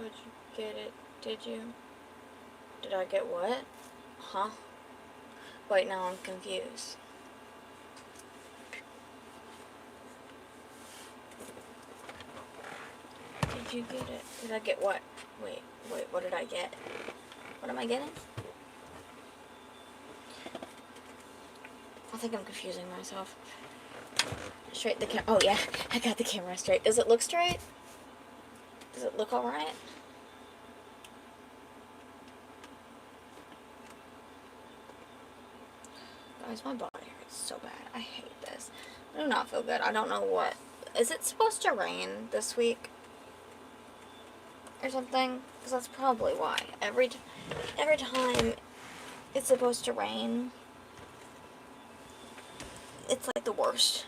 Could you get it? Did you? Did I get what? Huh? Wait, now I'm confused. Did you get it? Did I get what? Wait, what did I get? What am I getting? I think I'm confusing myself. Straight the camera. Oh yeah, I got the camera straight. Does it look straight? Does it look alright? Guys, my body hurts so bad. I hate this. I do not feel good. I don't know what. Is it supposed to rain this week? Or something? Because that's probably why. Every time it's supposed to rain, it's like the worst.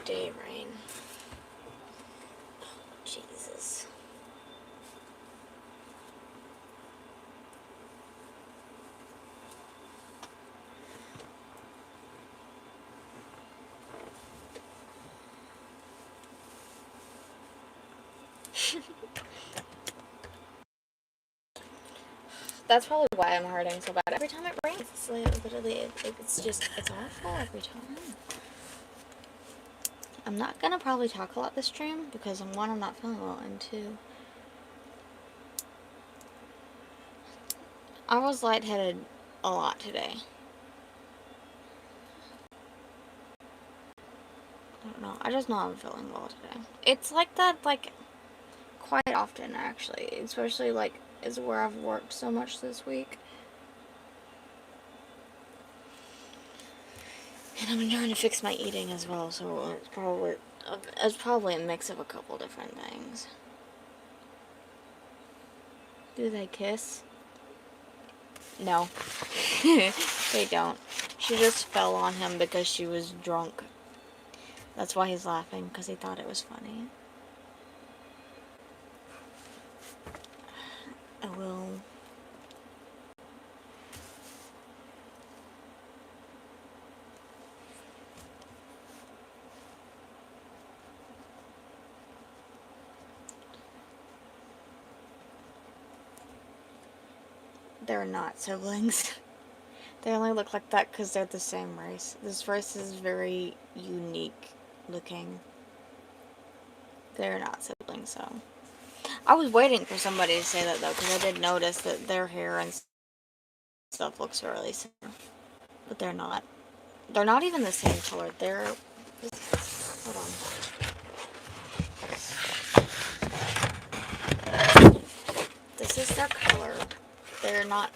Day rain. Oh, Jesus. That's probably why I'm hurting so bad. Every time it rains, it's like literally, it's awful every time. I'm not gonna probably talk a lot this stream because one, I'm not feeling well, and two, I was lightheaded a lot today. I don't know. I just know I'm feeling well today. It's like that, like, quite often, actually. Especially, like, is where I've worked so much this week. And I've been trying to fix my eating as well, so it's probably a mix of a couple different things. Do they kiss? No. They don't. She just fell on him because she was drunk. That's why he's laughing, because he thought it was funny. I will... They're not siblings. They only look like that because they're the same race. This race is very unique looking. They're not siblings, so... I was waiting for somebody to say that, though, because I did notice that their hair and stuff looks really similar. But they're not. They're not even the same color. They're... Hold on. This is their color. They're not...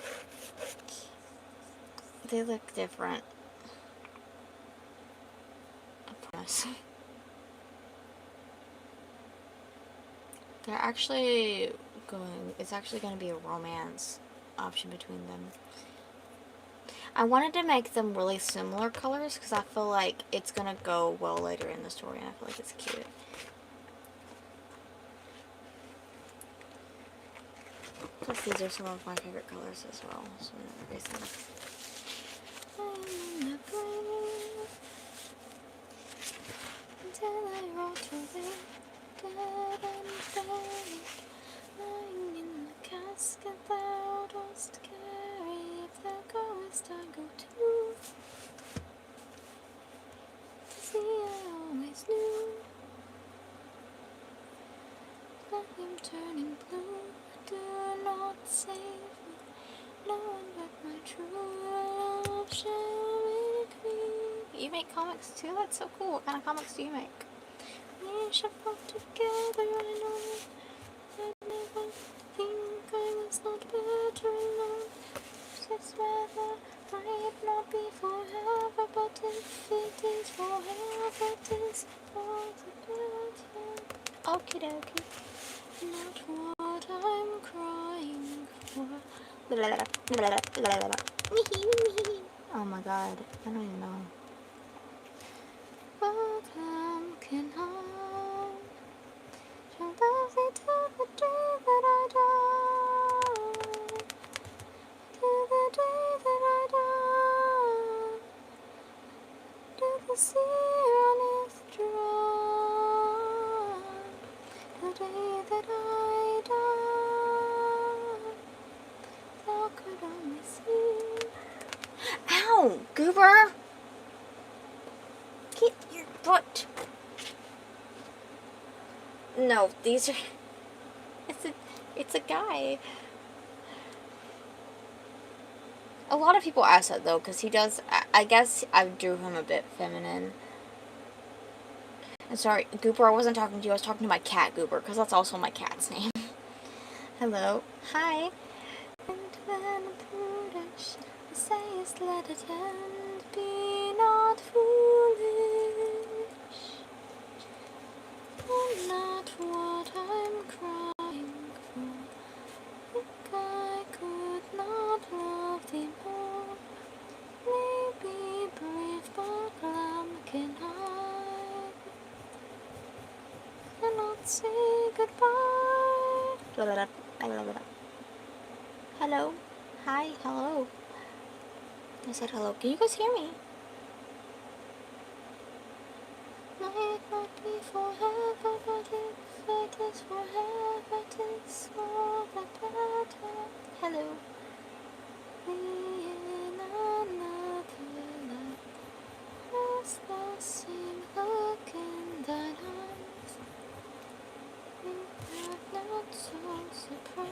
They look different. I promise. They're actually going... It's actually going to be a romance option between them. I wanted to make them really similar colors because I feel like it's going to go well later in the story and I feel like it's cute. Plus these are some of my favorite colors as well. So reason. Until I rot away, dead and buried, lying in the casket thou dost carry. If thou goest, I go too. To see, I always knew. Let him turning blue. Do not save me. No one but my true love shall make me. You make comics too? That's so cool. What kind of comics do you make? We shall fall together, I know. I never think I was not better alone. Just rather might not be forever, but if it is forever, it is for the better. Okie dokie. Not what I'm crying for. Oh my god, I don't even know. Welcome can I shall sea runneth dry. The day that I died, thou could only see. Ow, goober! Get your foot. No, these are. It's a guy. A lot of people ask that though, because he does. I guess I drew him a bit feminine. And sorry, Goober, I wasn't talking to you. I was talking to my cat, Goober, because that's also my cat's name. Hello. Hi. And then prudish, sayest let it end, be not foolish. I'm not what I'm crying for. Think I could not love thee more. Maybe brave but lambkin I cannot say goodbye. Hello. Hi. Hello. I said hello. Can you guys hear me? Might not be forever, but if it is forever, it is all that matters. Hello. We in another life, as the same look in thine eyes, we are not so surprised.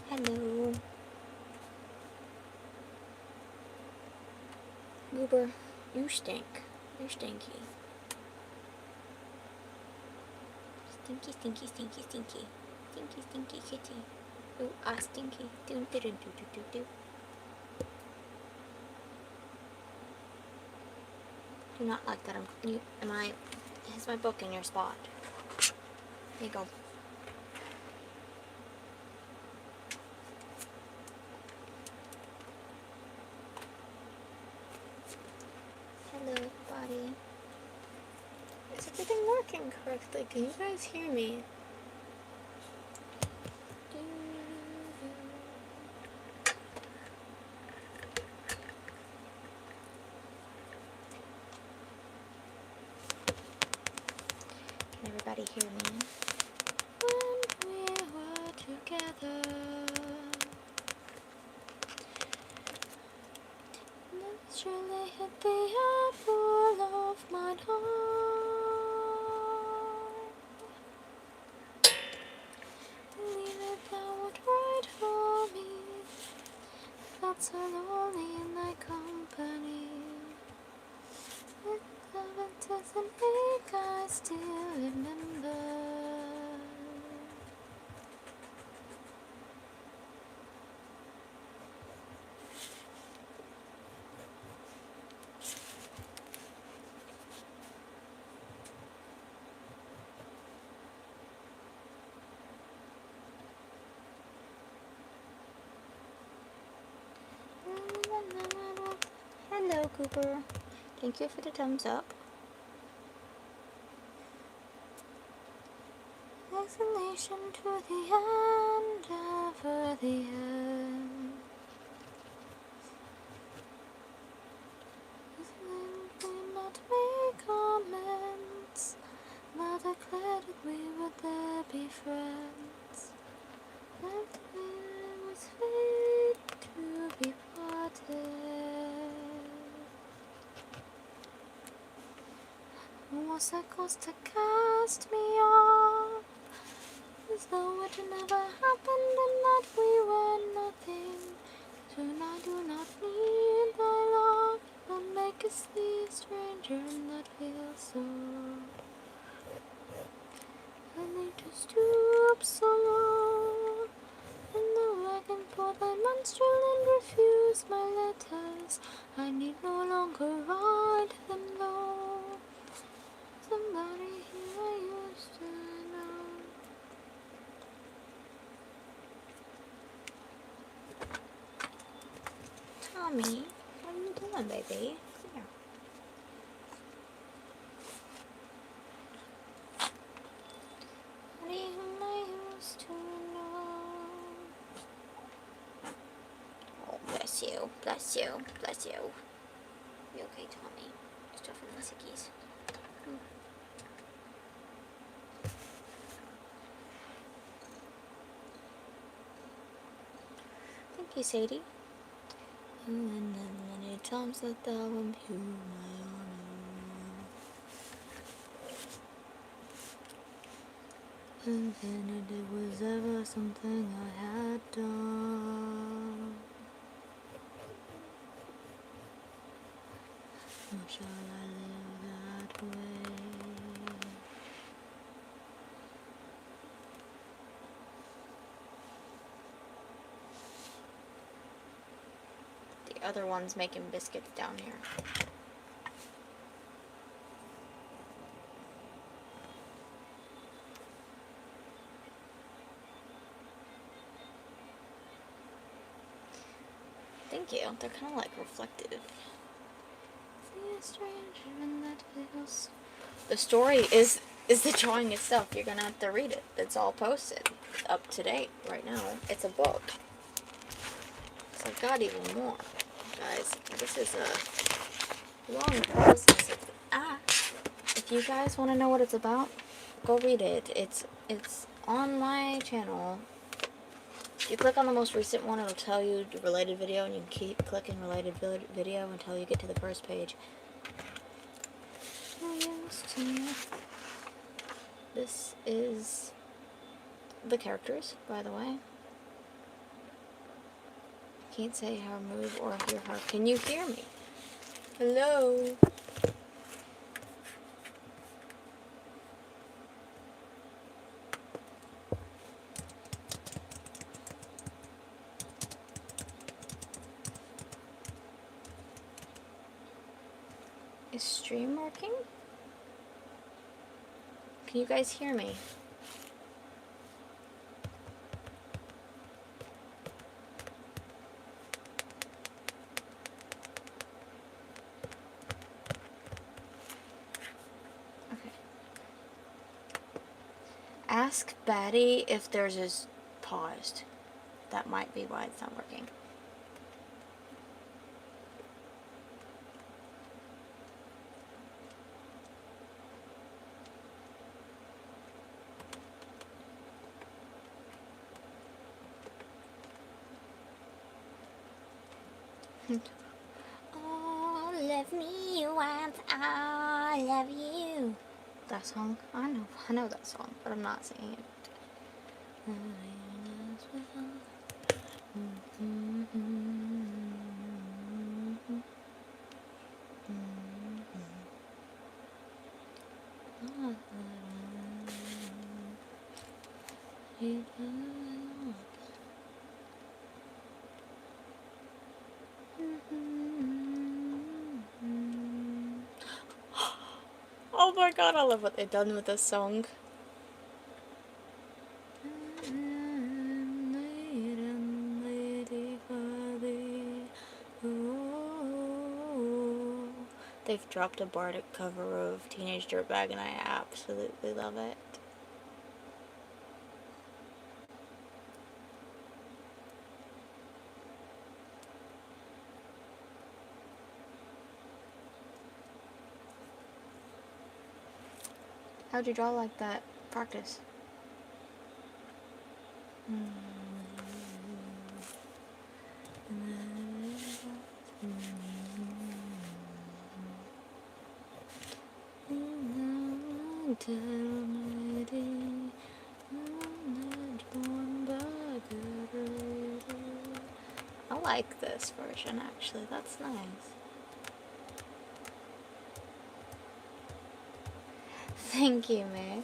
Hello. Goober, you stink. You're stinky. Stinky, stinky, stinky, stinky. Stinky, stinky kitty. Ooh, stinky. Do, do, do, do, do, do. Do not like that. Is my book in your spot? There you go. Hello, buddy. Is everything working correctly? Can you guys hear me? Can everybody hear me? When we were together, naturally hit the apple of mine heart. Believe it, thou would write for me. Felt so lonely in thy company. With love and tears and ache, I still remember. Hello, Cooper. Thank you for the thumbs up. Exhalation to the end, ever the end. We not make comments, but declared that we would there be friends. That there was fate to be parted. Was a cause to cast me off, as though it never happened and that we were nothing. Soon I do not need thy love, but makest thee a stranger and that feels so. I need to stoop so low in the wagon for thy minstrel and refuse my letters. I need no longer ride them low. Somebody here I used to know. Tommy, are Come on, baby. Come here. Honey, whom I used to know. Oh, bless you, bless you, bless you. You okay, Tommy? Stuff in the sickies. Thank you, Sadie. And then many times that thou impugn my honor. And then it was ever something I had done. Or shall I live that way? The other one's making biscuits down here. Thank you. They're kind of like reflective. See a stranger in that feels. The story is the drawing itself. You're gonna have to read it. It's all posted, up to date right now. It's a book. So I've got even more, guys. This is a long process. If you guys want to know what it's about, go read it. It's on my channel. You click on the most recent one, it'll tell you the related video, and you can keep clicking related video until you get to the first page. This is the characters, by the way. I can't say her move or hear her. Can you hear me? Hello? Is stream working? Can you guys hear me? Okay. Ask Batty if theirs is paused. That might be why it's not working. Oh, love me once, I love you. That song? I know that song, but I'm not singing it. Oh my god, I love what they've done with this song. They've dropped a bardic cover of Teenage Dirtbag and I absolutely love it. How'd you draw like that? Practice. I like this version actually, that's nice. Thank you, May.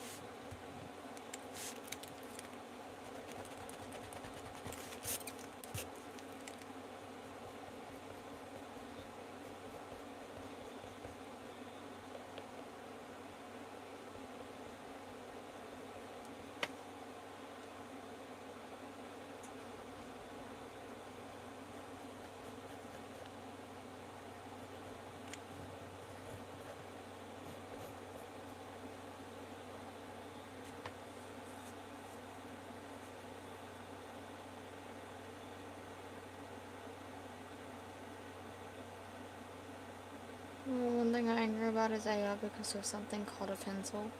One thing I'm angry about is AI because there's something called a pencil.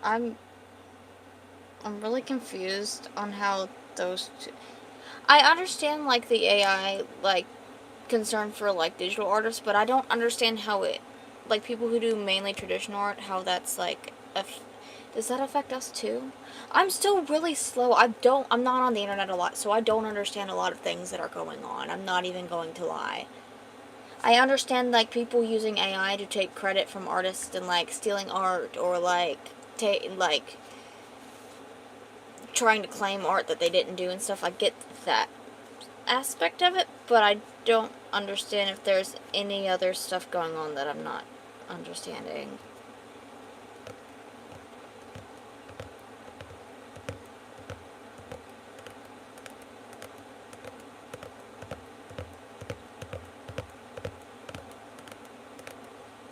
I'm really confused on how those two... I understand, like, the AI, like, concern for, like, digital artists, but I don't understand how it, like, people who do mainly traditional art, how that's, like, does that affect us, too? I'm still really slow. I'm not on the internet a lot, so I don't understand a lot of things that are going on. I'm not even going to lie. I understand, like, people using AI to take credit from artists and, like, stealing art or, like, trying to claim art that they didn't do and stuff. I get that aspect of it, but I don't understand if there's any other stuff going on that I'm not understanding.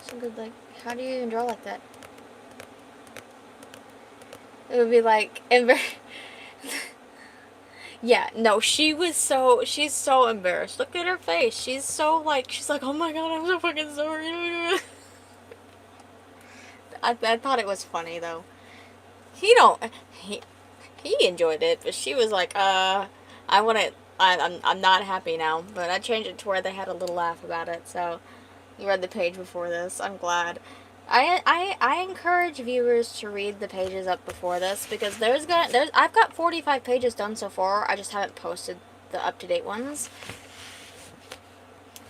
So good, like, how do you even draw like that? It would be like, yeah, no, she's so embarrassed. Look at her face. She's like, oh my god, I'm so fucking sorry. I thought it was funny, though. He don't, he, he enjoyed it, but she was like, I'm not happy now, but I changed it to where they had a little laugh about it, so you read the page before this. I'm glad. I encourage viewers to read the pages up before this, because I've got 45 pages done so far. I just haven't posted the up-to-date ones.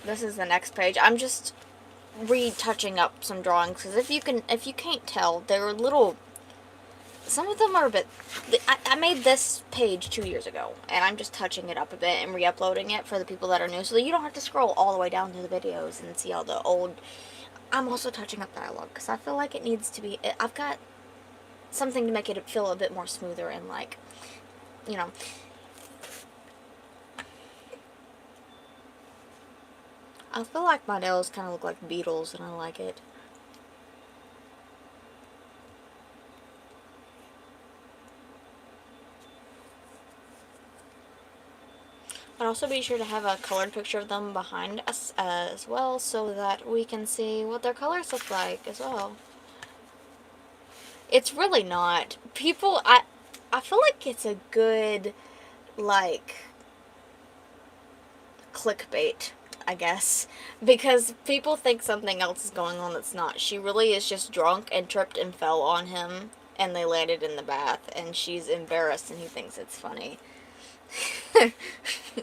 This is the next page. I'm just retouching up some drawings, because if you can't tell, they're little... Some of them are a bit... I made this page 2 years ago, and I'm just touching it up a bit and re-uploading it for the people that are new, so that you don't have to scroll all the way down to the videos and see all the old... I'm also touching up dialogue, because I feel like it needs to be... I've got something to make it feel a bit more smoother and, like, you know... I feel like my nails kind of look like beetles, and I like it. But also be sure to have a colored picture of them behind us as well, so that we can see what their colors look like as well. It's really not. I feel like it's a good, like, clickbait, I guess. Because people think something else is going on that's not. She really is just drunk and tripped and fell on him, and they landed in the bath, and she's embarrassed, and he thinks it's funny.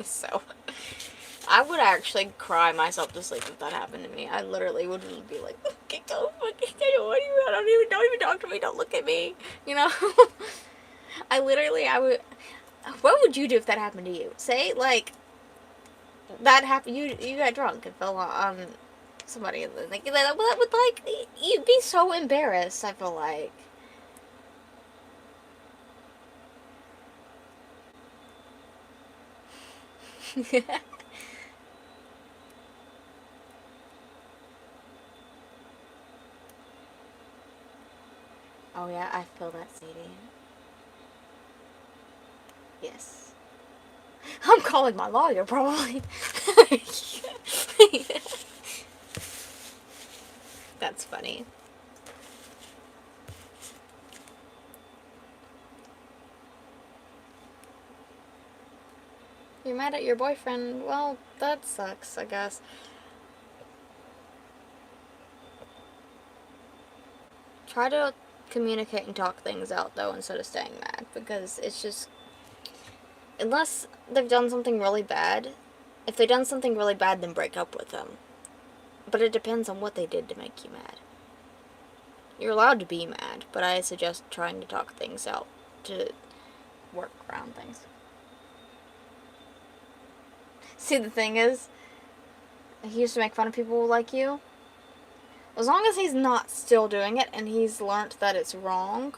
So, I would actually cry myself to sleep if that happened to me. I literally would be like, okay, don't even talk to me, don't look at me, you know? I would, what would you do if that happened to you? Say, like, that happened, you got drunk and fell on somebody, and like, that would, like, you'd be so embarrassed, I feel like. Oh yeah, I feel that, Sadie. Yes. I'm calling my lawyer, probably. That's funny. You're mad at your boyfriend? Well, that sucks, I guess. Try to communicate and talk things out, though, instead of staying mad, because it's just... Unless they've done something really bad. If they've done something really bad, then break up with them. But it depends on what they did to make you mad. You're allowed to be mad, but I suggest trying to talk things out to work around things. See, the thing is, he used to make fun of people like you. As long as he's not still doing it and he's learnt that it's wrong,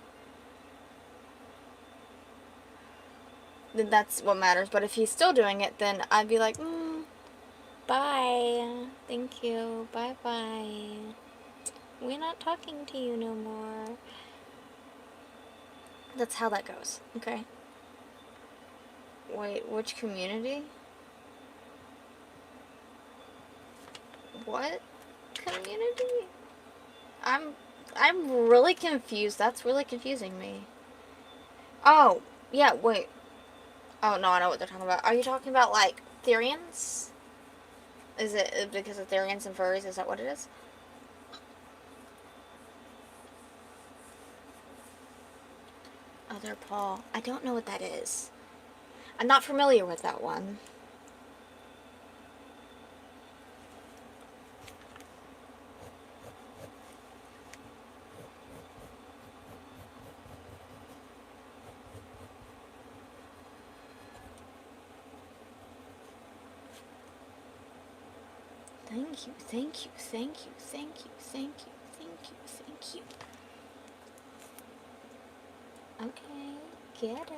then that's what matters. But if he's still doing it, then I'd be like, bye. Thank you. Bye-bye. We're not talking to you no more. That's how that goes, okay? Wait, which community? What? community? I'm really confused. That's really confusing me. Oh, yeah, wait. Oh, no, I know what they're talking about. Are you talking about, like, Therians? Is it because of Therians and furries? Is that what it is? Other paw. I don't know what that is. I'm not familiar with that one. Thank you, thank you, thank you, thank you, thank you, thank you, thank you. Okay, get it.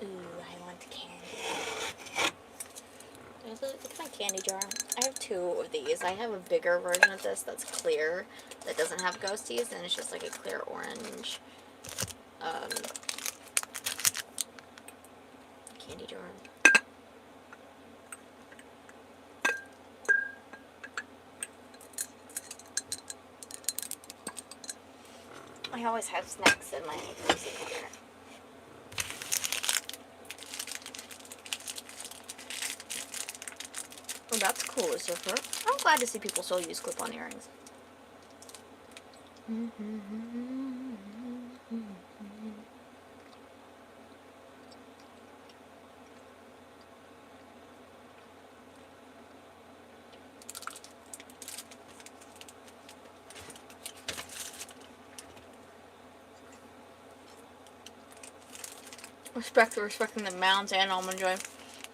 Ooh, I want candy. Look at my candy jar. I have 2 of these. I have a bigger version of this that's clear, that doesn't have ghosties, and it's just like a clear orange candy jar. I always have snacks in my cozy corner. Oh, that's cool, Lucifer. I'm glad to see people still use clip-on earrings. Respecting the Mounds and Almond Joy.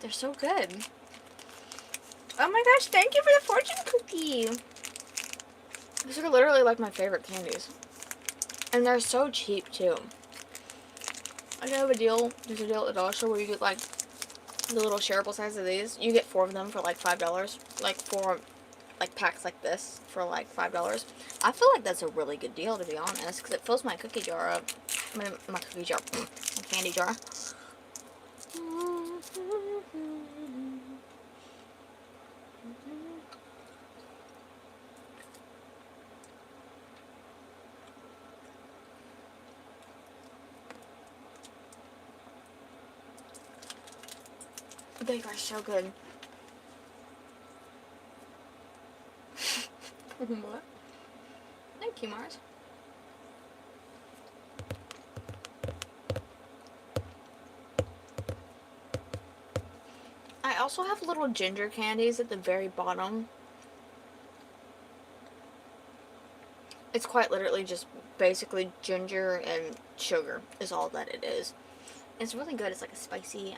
They're so good. Oh my gosh, thank you for the fortune cookie. These are literally like my favorite candies. And they're so cheap too. I have a deal, there's a deal at the dollar store where you get like the little shareable size of these. You get 4 of them for like $5. Like 4 like packs like this for like $5. I feel like that's a really good deal, to be honest, because it fills my cookie jar up. My cookie jar, my candy jar. They are so good. What? Thank you, Mars. I also have little ginger candies at the very bottom. It's quite literally just basically ginger and sugar is all that it is. It's really good. It's like a spicy,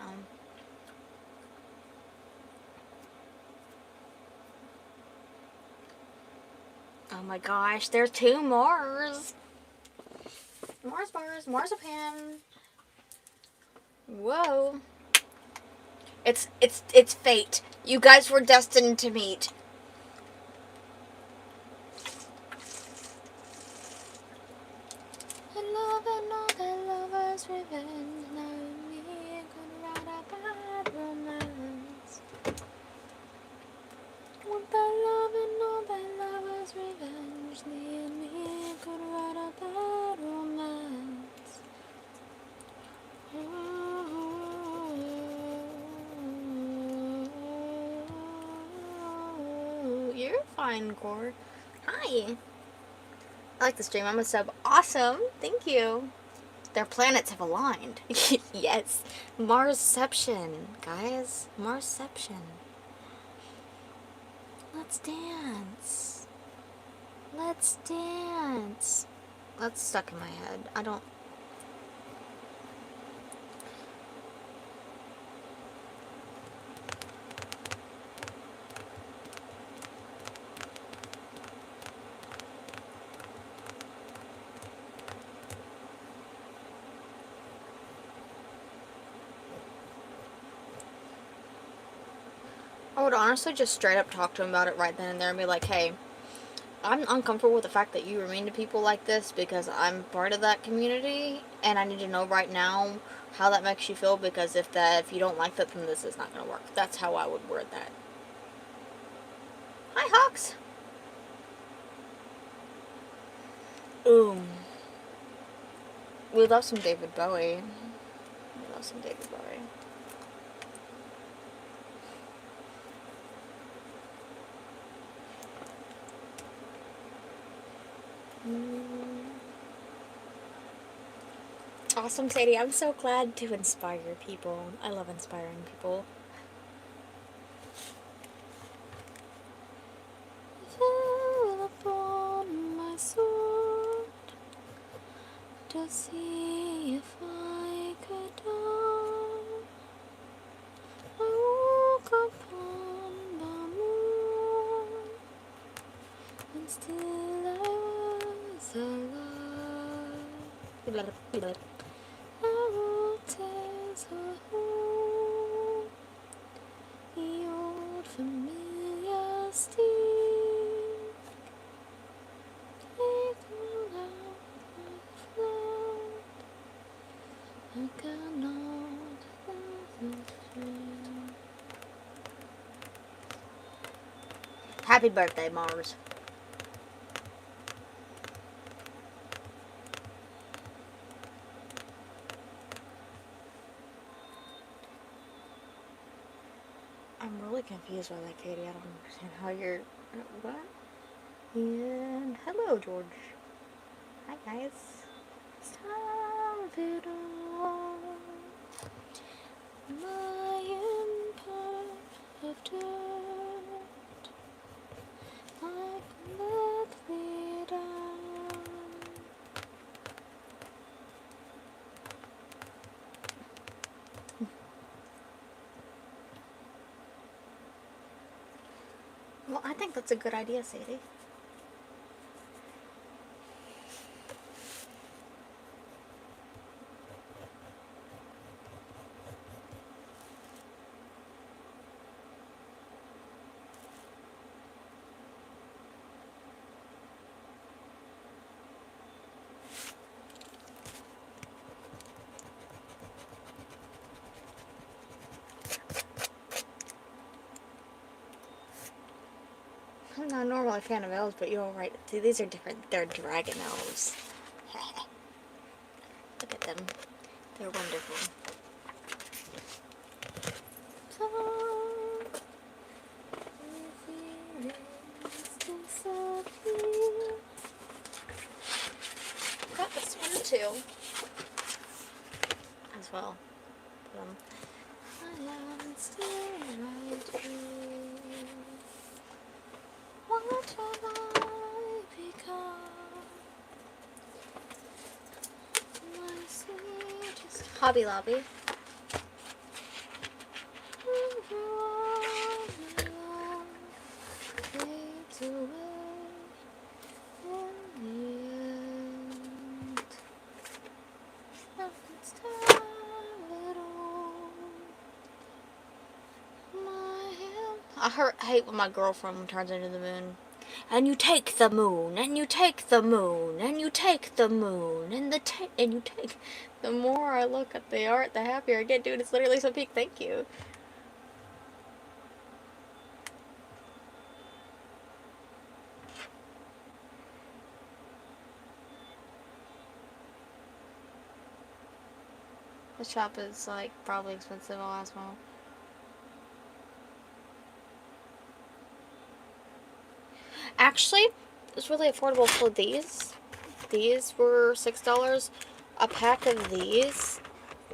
oh my gosh, there's 2 Mars. Mars bars, marzipan. Whoa. It's fate. You guys were destined to meet. And love and all the lovers' revenge. Now me could write a bad romance. With the love and all the lovers' revenge. Me and me could write a bad romance. You're fine, Core. Hi. I like the stream. I'm a sub. Awesome. Thank you. Their planets have aligned. Yes. Marsception, guys. Marsception. Let's dance. Let's dance. That's stuck in my head. I don't... I would honestly just straight up talk to him about it right then and there and be like, hey, I'm uncomfortable with the fact that you are mean to people like this because I'm part of that community, and I need to know right now how that makes you feel, because if you don't like that, then this is not going to work. That's how I would word that. Hi, Hawks. We love some David Bowie. We love some David Bowie. Awesome, Sadie. I'm so glad to inspire people. I love inspiring people. Fell upon my sword to see if I could die. I woke upon the moon, and still I was alive. I will tales of home, the old familiar steed. Take me out my flood, I cannot live with. Happy birthday, Mars. I'm really confused by that, Katie. I don't understand how you're... What? And hello, George. Hi, guys. Stop it all. My empire of dirt, I completely down. Well, I think that's a good idea, Sadie. I'm not normally a fan of elves, but you're right. See, these are different. They're dragon elves. Look at them. They're wonderful. Got this one too, as well. I am still right here. What have I become? My sweetest Hobby Lobby. Fades away in the end. Nothing's time at all. I hate when my girlfriend turns into the moon. And you take the moon, and you take the moon, and you take the moon, and you take. The more I look at the art, the happier I get, dude. It's literally some peak. Thank you. The shop is like probably expensive. I'll ask Mom. Actually, it's really affordable for these. These were $6. A pack of these,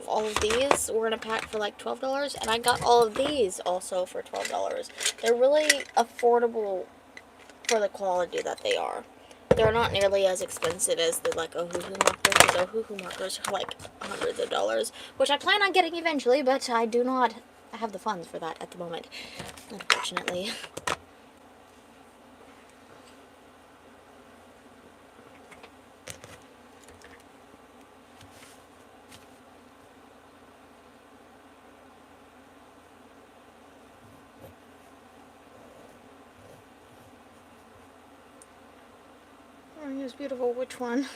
all of these were in a pack for like $12, and I got all of these also for $12. They're really affordable for the quality that they are. They're not nearly as expensive as the like Ohuhu markers, because Ohuhu markers are like hundreds of dollars, which I plan on getting eventually, but I do not have the funds for that at the moment, unfortunately. was beautiful. Which one?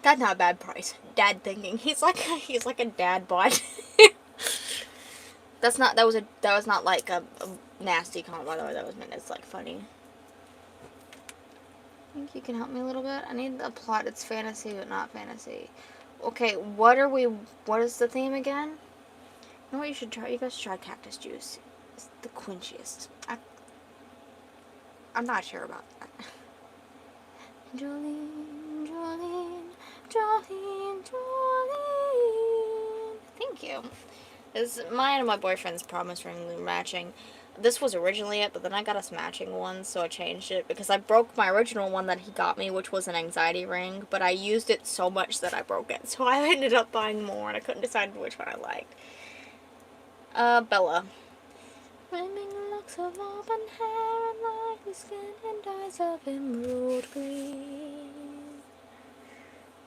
That's not a bad price. Dad thinking. He's like a dad bod. That was not like a nasty comment, by the way. That was meant as like funny. I think you can help me a little bit. I need a plot. It's fantasy but not fantasy. Okay, what is the theme again? You know what you should try? You guys should try cactus juice. It's the quenchiest. I'm not sure about that. Jolene, Jolene, Jolene, Jolene. Thank you. It's mine and my boyfriend's promise ring matching. This was originally it, but then I got us matching ones, so I changed it because I broke my original one that he got me, which was an anxiety ring, but I used it so much that I broke it. So I ended up buying more, and I couldn't decide which one I liked. Bella. Flaming locks of auburn hair and lively skin and eyes of emerald green.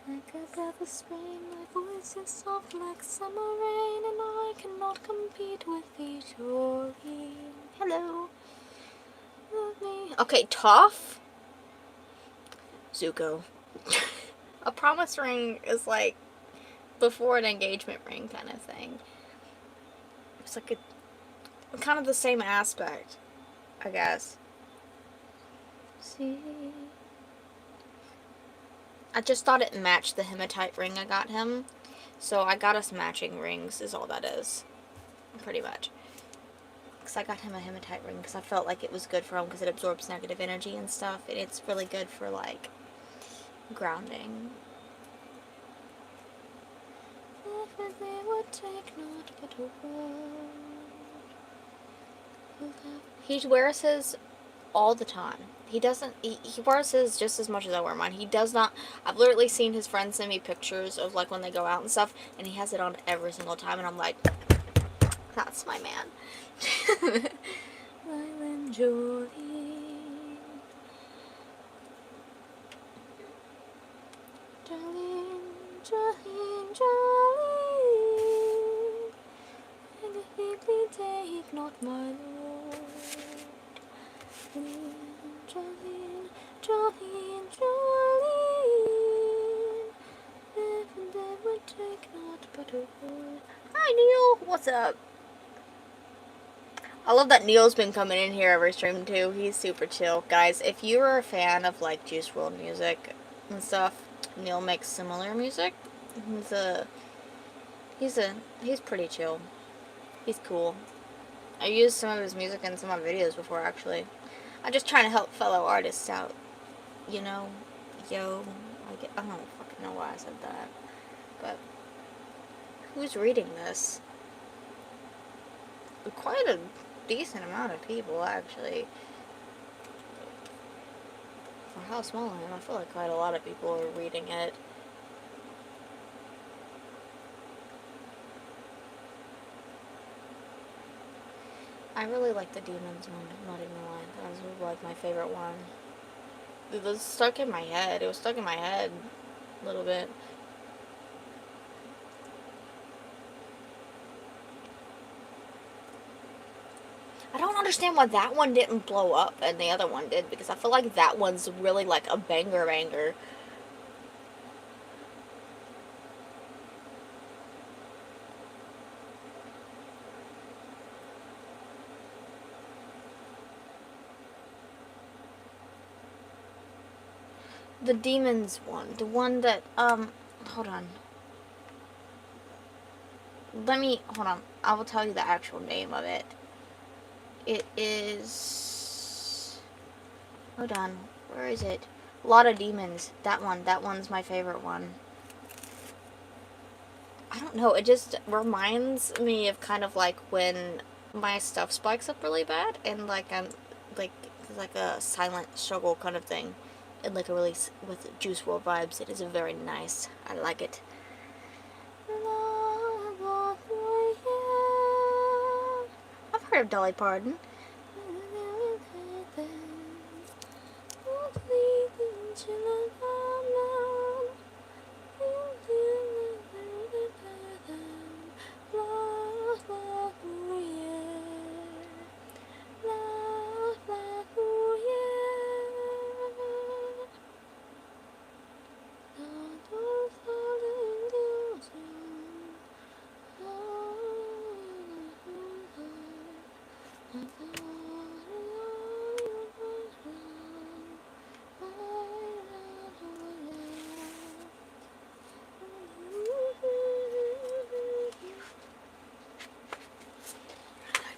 Like a breath of spring, my voice is soft like summer rain, and I cannot compete with these Doreen. Hello. Love me. Okay, Toph. Zuko. A promise ring is like before an engagement ring kind of thing. It's like kind of the same aspect, I guess. See, I just thought it matched the hematite ring I got him, so I got us matching rings is all that is, pretty much. Because I got him a hematite ring because I felt like it was good for him because it absorbs negative energy and stuff, and it's really good for like grounding. If they would take not but a word. He wears his all the time. He doesn't, he wears his just as much as I wear mine. He does not, I've literally seen his friends send me pictures of like when they go out and stuff, and he has it on every single time, and I'm like, that's my man. Island Jolene. Jolene, Jolene, Jolene. And if deeply take not my lord. Jolene, Jolene, Jolene. If they would take not but a word. Hi, Neil. What's up? I love that Neil's been coming in here every stream too. He's super chill. Guys, if you are a fan of like Juice WRLD music and stuff, Neil makes similar music. He's pretty chill. He's cool. I used some of his music in some of my videos before, actually. I'm just trying to help fellow artists out. You know? Yo. I don't fucking know why I said that. But who's reading this? Quite a decent amount of people, actually. For how small I am, I feel like quite a lot of people are reading it. I really like the Demons one, not even lying. That was like my favorite one. It was stuck in my head. It was stuck in my head a little bit. I don't understand why that one didn't blow up and the other one did, because I feel like that one's really like a banger. The Demons one. The one that, hold on. Hold on. I will tell you the actual name of it. It is, hold on. Where is it? A Lot of Demons. That one's my favorite one. I don't know. It just reminds me of kind of like when my stuff spikes up really bad and like I'm like a silent struggle kind of thing. And like a release with Juice WRLD vibes. It is very nice. I like it. I've heard of Dolly Parton. I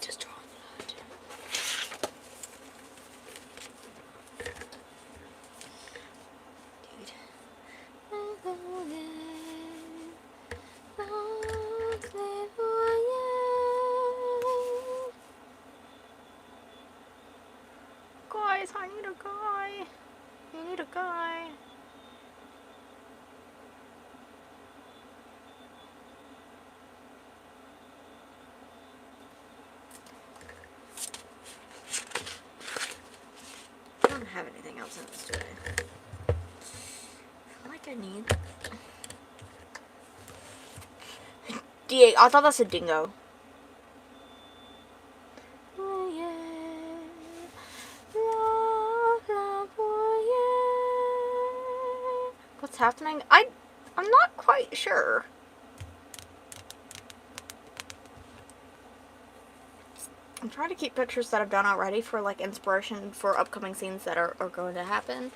just draw blood. Dude. Guys, I need a guy. You need a guy. I don't have anything else in this today. I feel like I need. I thought that's a dingo. What's happening? I'm not quite sure. I'm trying to keep pictures that I've done already for like inspiration for upcoming scenes that are going to happen.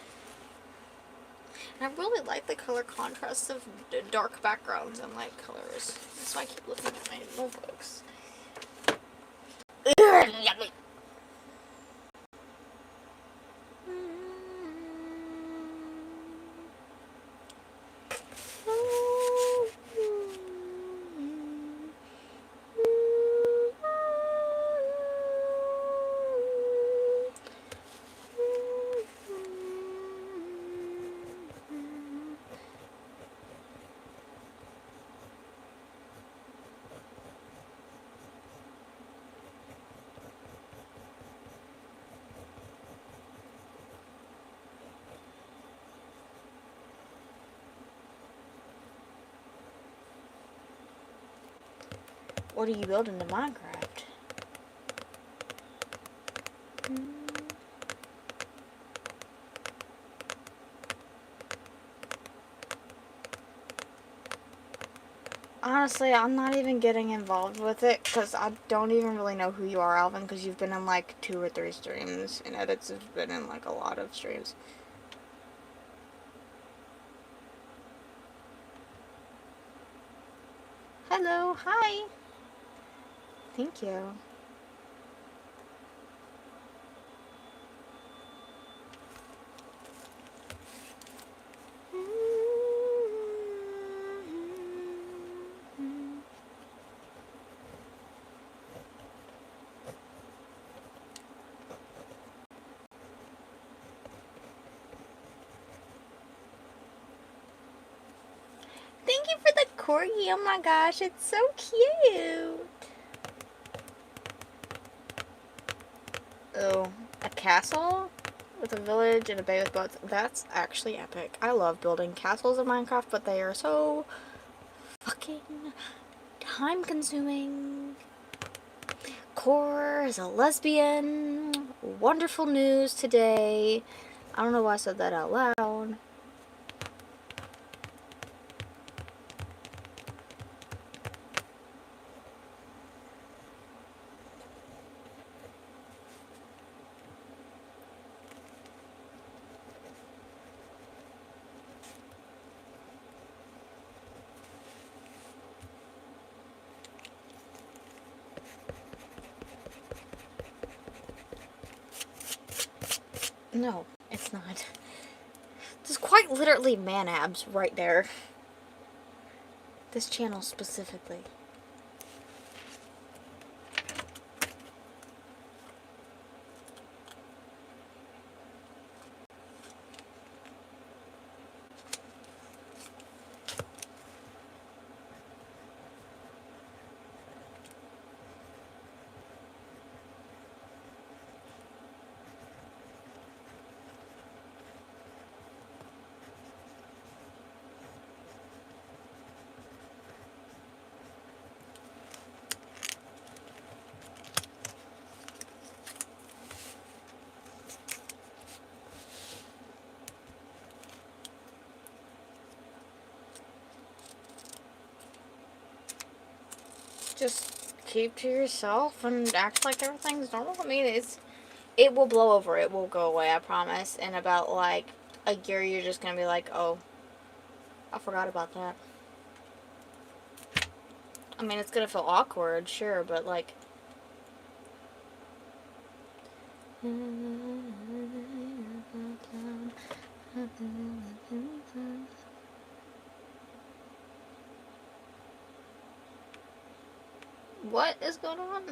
And I really like the color contrast of dark backgrounds and light colors. That's why I keep looking at my notebooks. What are you building in Minecraft? Honestly, I'm not even getting involved with it because I don't even really know who you are, Alvin, because you've been in like 2 or 3 streams, and Edits has been in like a lot of streams. Hello, hi. Thank you. Thank you for the corgi. Oh my gosh, it's so cute. Oh, a castle with a village and a bay with boats. That's actually epic. I love building castles in Minecraft, but they are so fucking time consuming. Core is a lesbian. Wonderful news today. I don't know why I said that out loud. No, it's not. There's quite literally man abs right there. This channel specifically. Just keep to yourself and act like everything's normal. I mean, it will blow over. It will go away, I promise. In about, like, a year, you're just gonna be like, oh, I forgot about that. I mean, it's gonna feel awkward, sure, but, like... What is going on?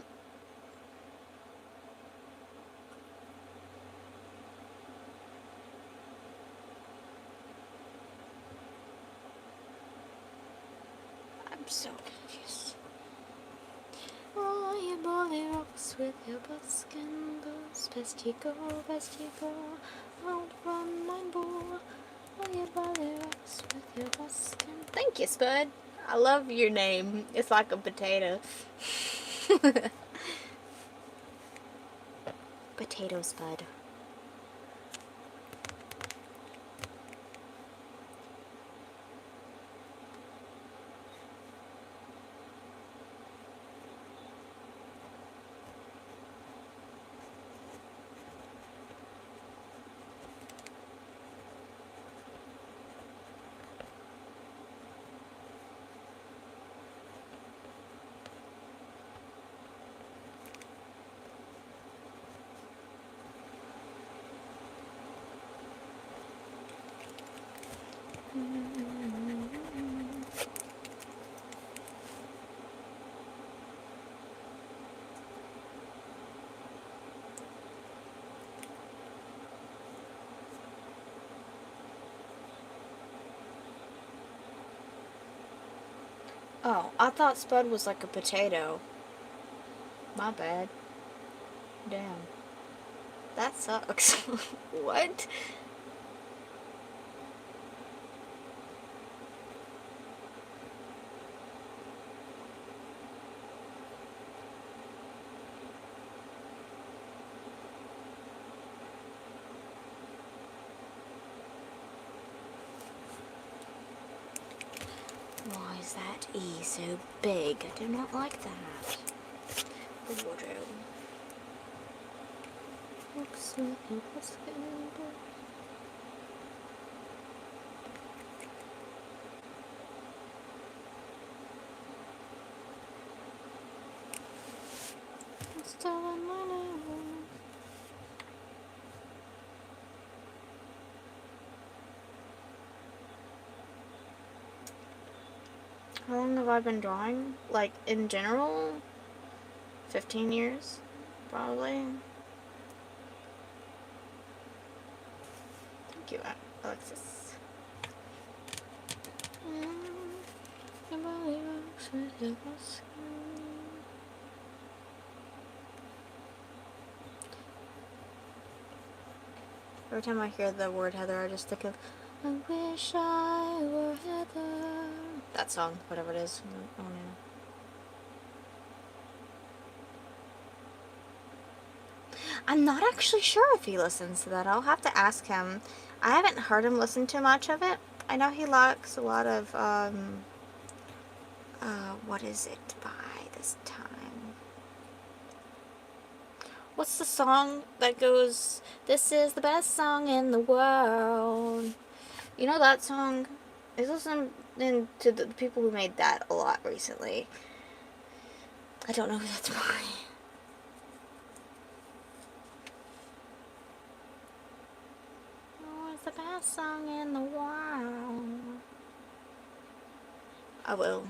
I'm so confused. Roll your bully rocks with your buskin' boots. Best you go, out from my bull. Roll your bully rocks with your buskin'. Thank you, Spud. I love your name. It's like a potato. Potato Spud. Oh, I thought Spud was like a potato. My bad. Damn. That sucks. What? Why is that E so big? I do not like that. The wardrobe. Looks like a basket. It's telling my name. How long have I been drawing? Like, in general? 15 years? Probably. Thank you, Alexis. Every time I hear the word Heather, I just think of I wish I were Heather. That song, whatever it is. Oh, no. I'm not actually sure if he listens to that. I'll have to ask him. I haven't heard him listen to much of it. I know he likes a lot of, what is it by this time? What's the song that goes, this is the best song in the world? You know that song? I was listening to the people who made that a lot recently. I don't know who that's by. Oh, it's the best song in the world. I will.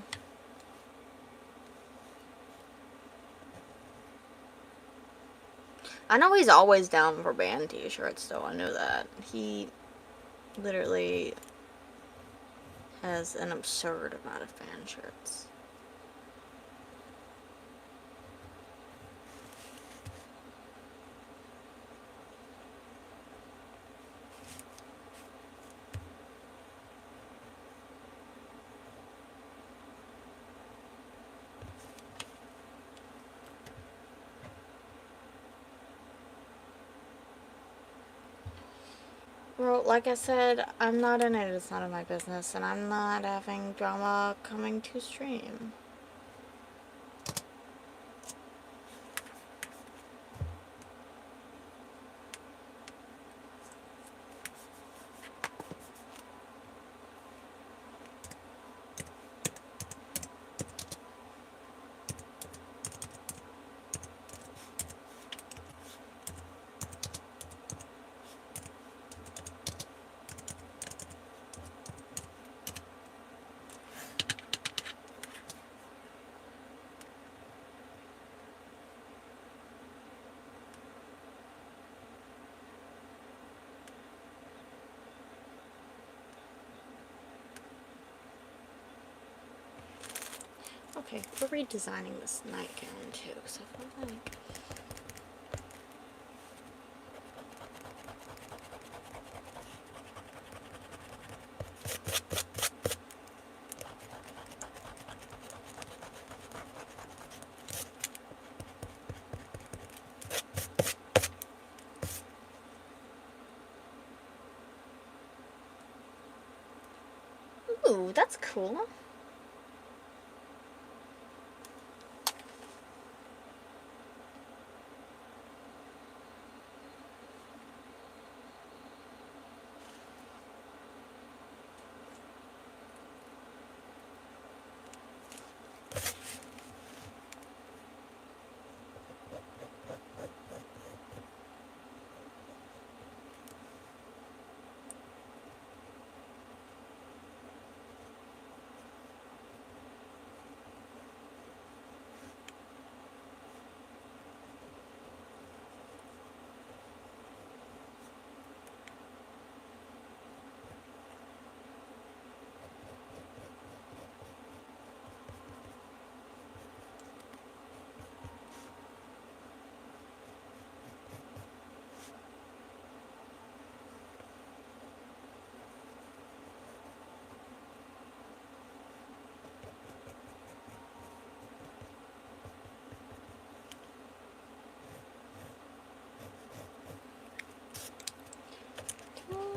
I know he's always down for band t-shirts, though. I know that. He literally has an absurd amount of band shirts. Well, like I said, I'm not in it. It's none of my business, and I'm not having drama coming to stream. Okay, we're redesigning this nightgown too, so I feel like... Ooh, that's cool.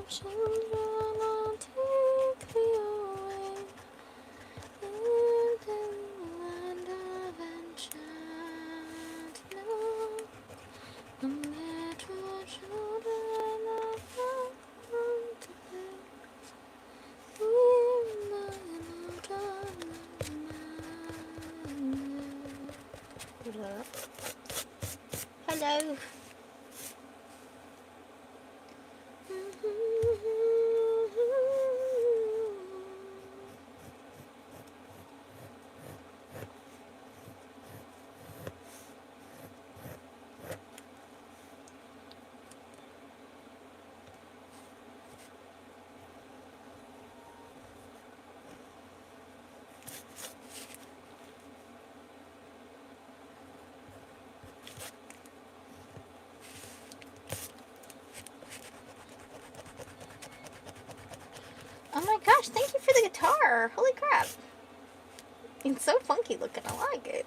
Children, I'll take thee away into the land of enchantment. The little children are found to play. We might not. Hello. Oh my gosh, thank you for the guitar. Holy crap. It's so funky looking. I like it.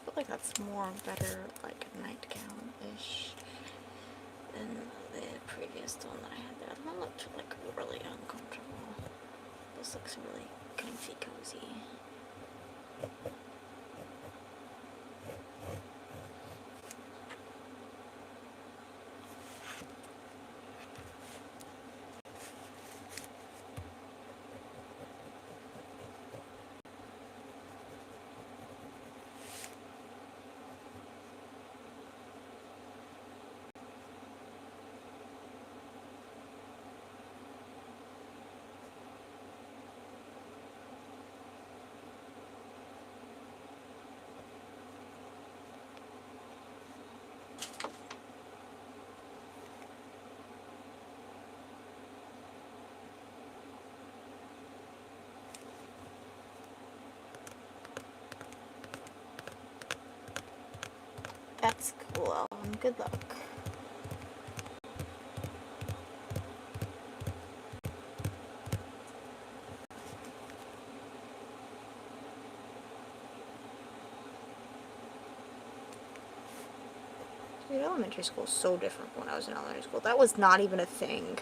I feel like that's more better, like nightgown-ish than the previous one that I had. That one looked like really uncomfortable. This looks really comfy, cozy. That's cool. Good luck. elementary school is so different when I was in elementary school. That was not even a thing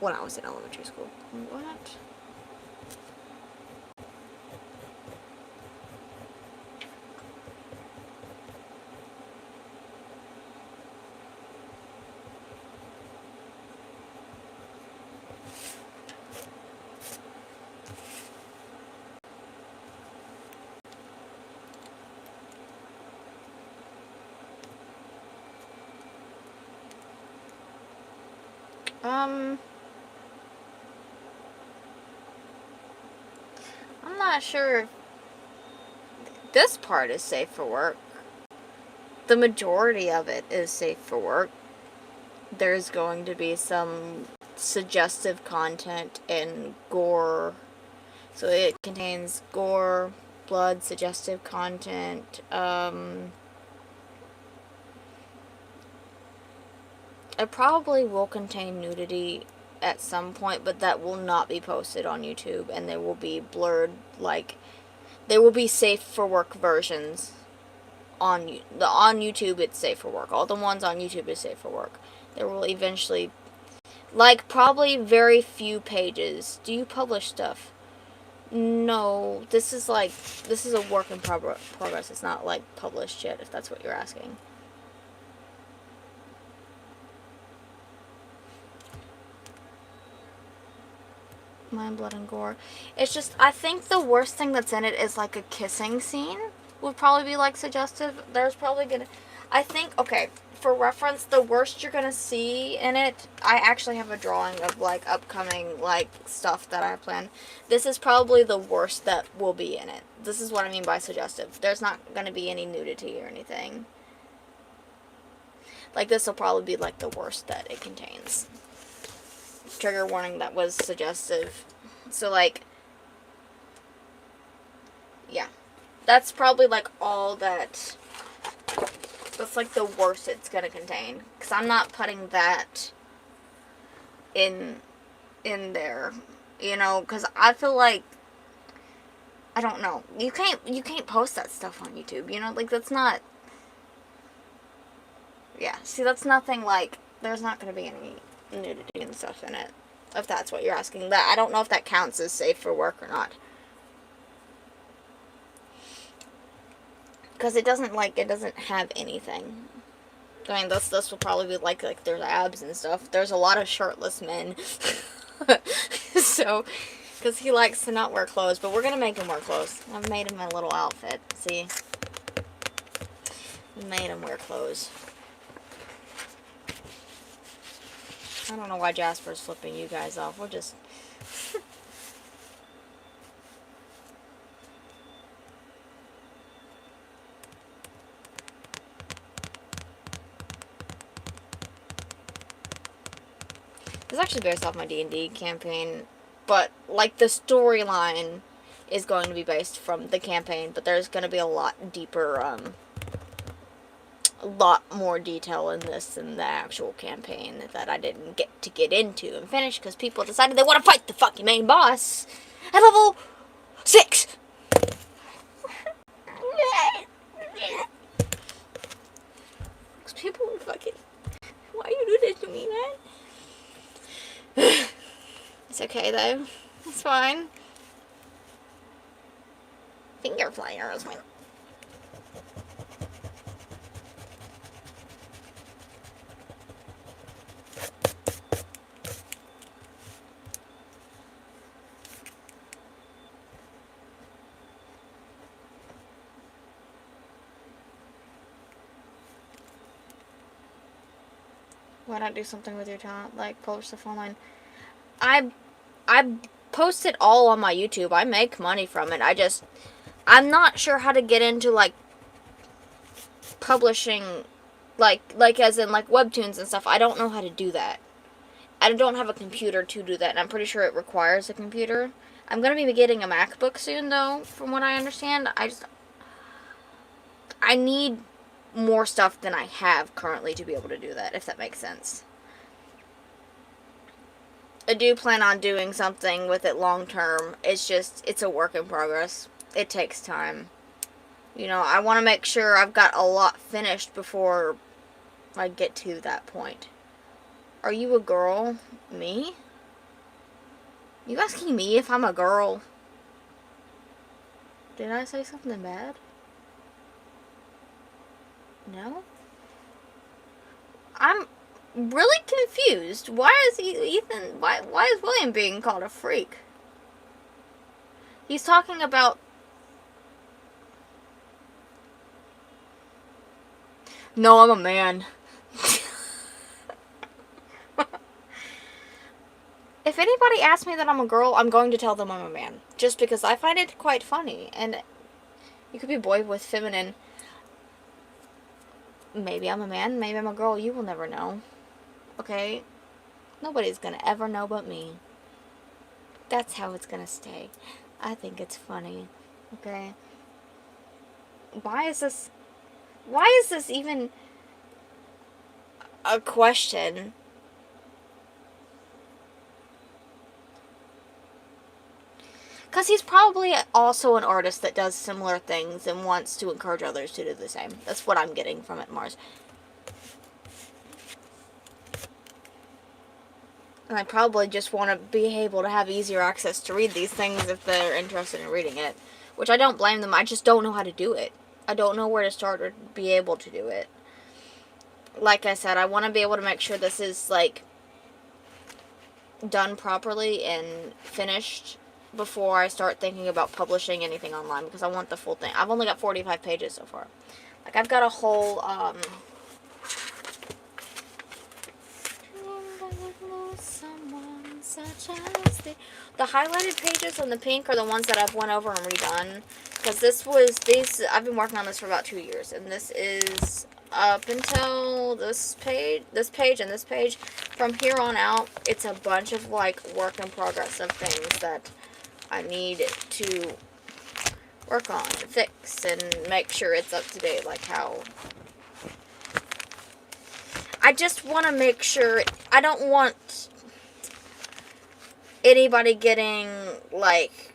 when I was in elementary school. What? I'm not sure if this part is safe for work. The majority of it is safe for work. There's going to be some suggestive content and gore. So it contains gore, blood, suggestive content. It probably will contain nudity at some point, but that will not be posted on YouTube, and they will be blurred, like, they will be safe for work versions on YouTube. It's safe for work. All the ones on YouTube is safe for work. There will eventually, like, probably very few pages. Do you publish stuff? No, this is a work in progress. It's not, like, published yet, if that's what you're asking. Mind, blood, and gore. It's just, I think the worst thing that's in it is, like, a kissing scene. Would probably be, like, suggestive. There's probably gonna, I think, okay, for reference, the worst you're gonna see in it, I actually have a drawing of, like, upcoming, like, stuff that I have planned. This is probably the worst that will be in it. This is what I mean by suggestive. There's not gonna be any nudity or anything. Like, this will probably be, like, the worst that it contains. Trigger warning, that was suggestive. So, like, yeah. That's probably, like, all that, that's, like, the worst it's gonna contain. Because I'm not putting that in there, you know, because I feel like, I don't know, you can't post that stuff on YouTube, you know, like, that's not, yeah, see, that's nothing, like, there's not gonna be any nudity and stuff in it, if that's what you're asking. That, I don't know if that counts as safe for work or not. Because it doesn't have anything. I mean, this will probably be like there's abs and stuff. There's a lot of shirtless men. So, because he likes to not wear clothes, but we're going to make him wear clothes. I've made him a little outfit. See? We made him wear clothes. I don't know why Jasper's flipping you guys off. We're just... This is actually based off my D&D campaign, but, like, the storyline is going to be based from the campaign, but there's going to be a lot deeper, a lot more detail in this than the actual campaign that I didn't get to get into and finish because people decided they want to fight the fucking main boss at level 6. People fucking... Why you do this to me, man? It's okay, though. It's fine. Finger flyers. Why not do something with your talent, like publish stuff online? I post it all on my YouTube. I make money from it. I'm not sure how to get into, like, publishing, like as in, like, webtoons and stuff. I don't know how to do that. I don't have a computer to do that, and I'm pretty sure it requires a computer. I'm going to be getting a MacBook soon, though, from what I understand. I need more stuff than I have currently to be able to do that, if that makes sense. I do plan on doing something with it long term. It's a work in progress. It takes time. You know, I want to make sure I've got a lot finished before like, get to that point. Are you a girl? Me? You asking me if I'm a girl? Did I say something bad? No? I'm really confused. Why is Ethan... Why is William being called a freak? He's talking about... No, I'm a man. If anybody asks me that I'm a girl, I'm going to tell them I'm a man. Just because I find it quite funny. And you could be boy with feminine. Maybe I'm a man, maybe I'm a girl. You will never know. Okay? Nobody's gonna ever know but me. That's how it's gonna stay. I think it's funny. Okay? Why is this even a question? Because he's probably also an artist that does similar things and wants to encourage others to do the same. That's what I'm getting from it, Mars. And I probably just want to be able to have easier access to read these things if they're interested in reading it. Which I don't blame them. I just don't know how to do it. I don't know where to start or be able to do it. Like I said, I want to be able to make sure this is, like, done properly and finished before I start thinking about publishing anything online, because I want the full thing. I've only got 45 pages so far. Like, I've got a whole, the highlighted pages and the pink are the ones that I've went over and redone, because I've been working on this for about 2 years, and this is up until this page, and this page. From here on out, it's a bunch of, like, work in progress of things that I need to work on, fix, and make sure it's up to date, like how... I just want to make sure... I don't want anybody getting, like,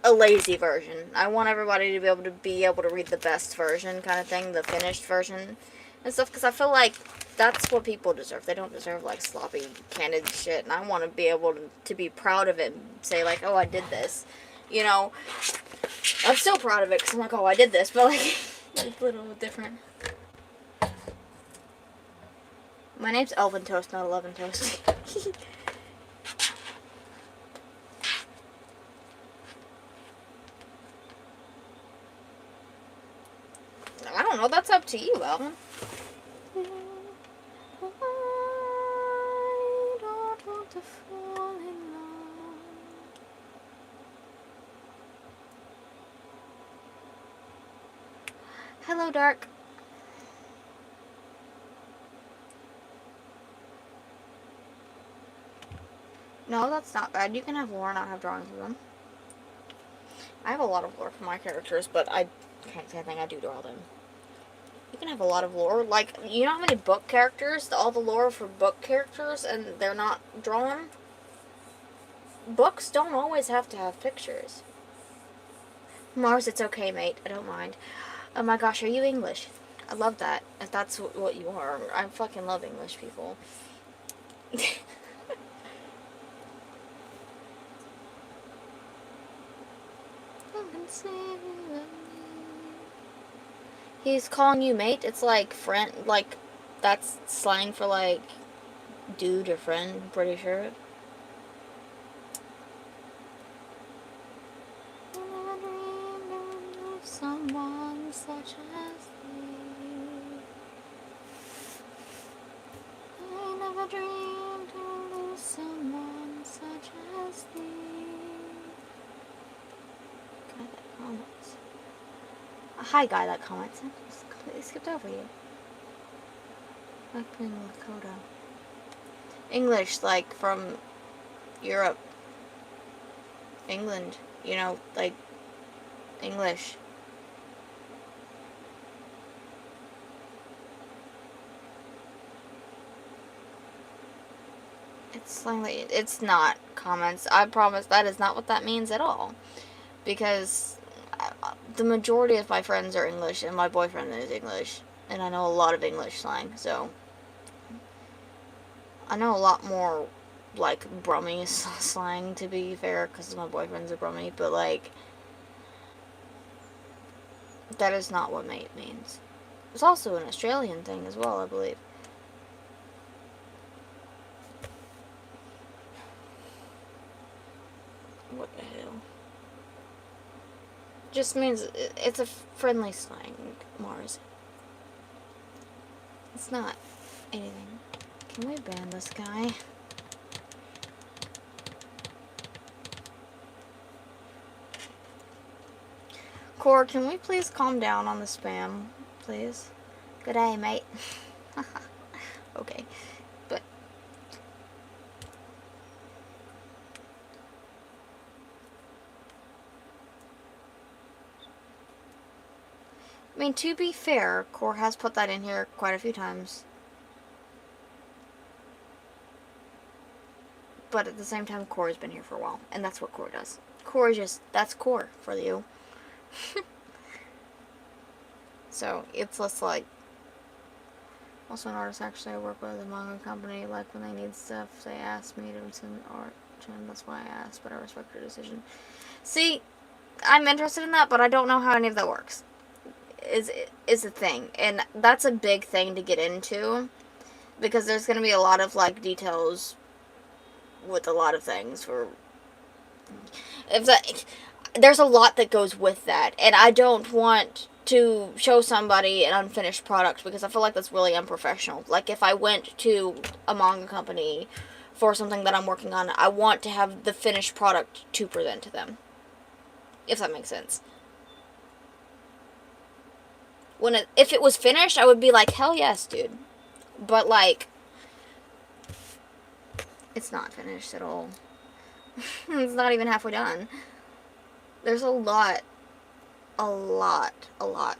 a lazy version. I want everybody to be able to read the best version kind of thing, the finished version and stuff, because I feel like that's what people deserve. They don't deserve, like, sloppy, candid shit, and I want to be able to be proud of it and say, like, oh, I did this. You know, I'm still proud of it, because I'm like, oh, I did this, but, like, it's a little different. My name's Elvin Toast, not 11 Toast. I don't know, that's up to you, Elvin. I don't want to fall in love. Hello, Dark. No, that's not bad. You can have lore and not have drawings of them. I have a lot of lore for my characters, but I can't say anything. I do draw them. You can have a lot of lore. Like, you know how many book characters, all the lore for book characters, and they're not drawn? Books don't always have to have pictures. Mars, it's okay, mate. I don't mind. Oh my gosh, are you English? I love that. If that's what you are. I fucking love English people. He's calling you mate? It's like friend, like, that's slang for, like, dude or friend, I'm pretty sure. I never dreamed of someone such as thee. I never dreamed to lose someone such as thee. God, that comments. A hi guy that comments. I just completely skipped over you. Like in Lakota. English, like from Europe. England. You know, like English. It's slang. It's not comments. I promise that is not what that means at all. Because the majority of my friends are English and my boyfriend is English. and I know a lot of English slang, so I know a lot more, like, Brummie slang, to be fair, because my boyfriend's a Brummie, but, like, that is not what mate means. It's also an Australian thing as well, I believe. What the hell? Just means it's a friendly slang, Mars. It's not anything. Can we ban this guy? Core, can we please calm down on the spam, please? Good day, mate. Okay, but I mean, to be fair, Core has put that in here quite a few times. But at the same time, Core has been here for a while, and that's what Core does. Core is just, that's Core for you. So, it's less like, also an artist actually I work with a manga company, like when they need stuff, they ask me to send art to them, that's why I asked, but I respect your decision. See, I'm interested in that, but I don't know how any of that works. Is a thing, and that's a big thing to get into, because there's going to be a lot of, like, details with a lot of things for, if that, there's a lot that goes with that, and I don't want to show somebody an unfinished product, because I feel like that's really unprofessional. Like, if I went to a manga company for something that I'm working on, I want to have the finished product to present to them, if that makes sense. If it was finished, I would be like, hell yes, dude. But, like, it's not finished at all. It's not even halfway done. There's a lot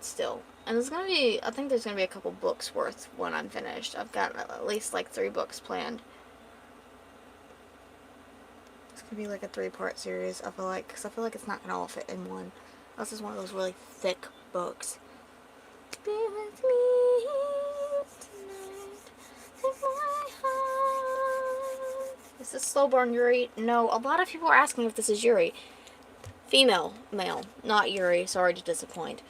still. And there's gonna be, I think there's gonna be a couple books worth when I'm finished. I've got at least, like, 3 books planned. It's gonna be, like, a 3-part series, I feel like, because I feel like it's not gonna all fit in one. This is one of those really thick books. Be with me tonight. Take my heart. Is this Slowborn Yuri? No, a lot of people are asking if this is Yuri. Female, male, not Yuri. Sorry to disappoint.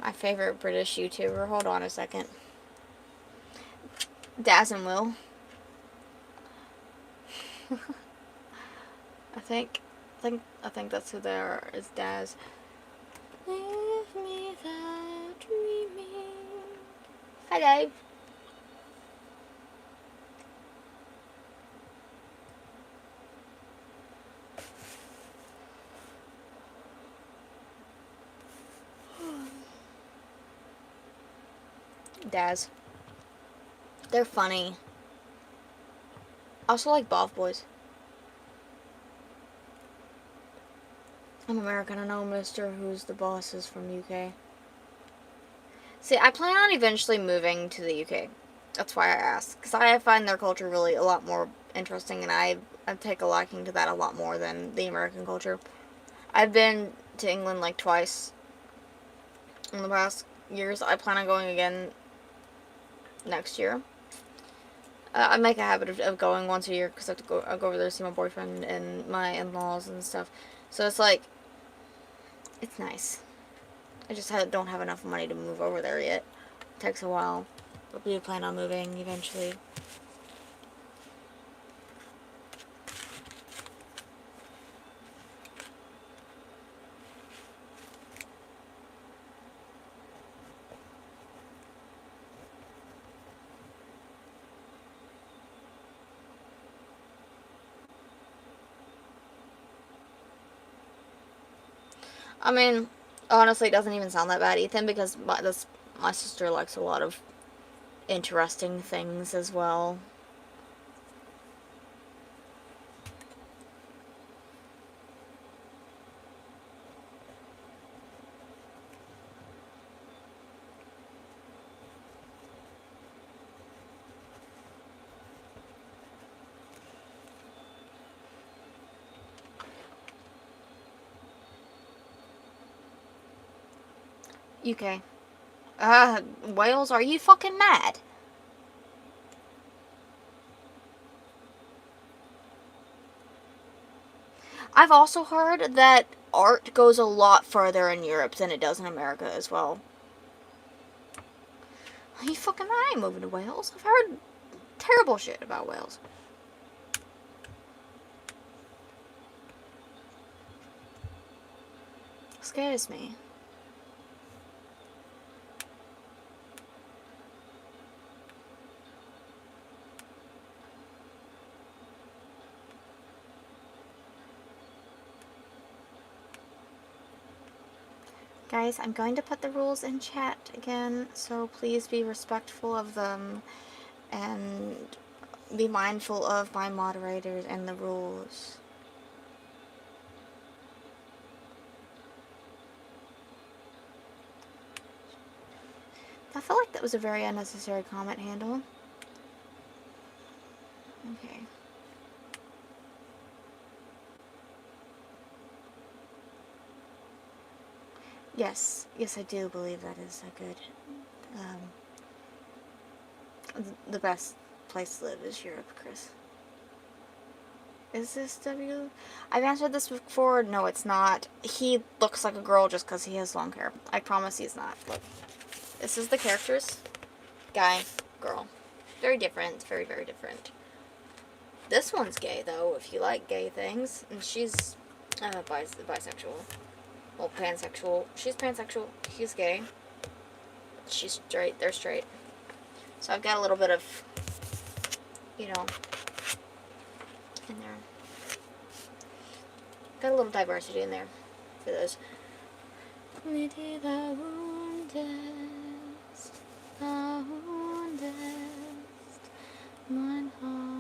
My favorite British YouTuber. Hold on a second. Daz and Will. I think that's who they are. Is Daz. Leave me that dreaming. Hi, Dave. Daz. They're funny. Also like Bob Boys. I'm American. I know Mr. Who's the Boss is from UK. See, I plan on eventually moving to the UK. That's why I asked. Because I find their culture really a lot more interesting, and I take a liking to that a lot more than the American culture. I've been to England like twice in the past years. I plan on going again next year. I make a habit of going once a year because I have to I go over there to see my boyfriend and my in-laws and stuff. So it's like, it's nice. I just don't have enough money to move over there yet. It takes a while, but we plan on moving eventually. I mean, honestly, it doesn't even sound that bad, Ethan, because my sister likes a lot of interesting things as well. UK. Wales, are you fucking mad? I've also heard that art goes a lot further in Europe than it does in America as well. Are you fucking mad? I ain't moving to Wales. I've heard terrible shit about Wales. Scares me. Guys, I'm going to put the rules in chat again, so please be respectful of them and be mindful of my moderators and the rules. I feel like that was a very unnecessary comment handle. Okay. Yes, I do believe that is a good, the best place to live is Europe, Chris. Is this W? I've answered this before. No, it's not. He looks like a girl just because he has long hair. I promise he's not. Look. This is the characters. Guy, girl. Very different. Very, very different. This one's gay, though, if you like gay things. And she's bisexual. Well, pansexual. She's pansexual. He's gay. She's straight. They're straight. So I've got a little bit of, you know, in there. Got a little diversity in there for those. Lady thou woundest, mine heart.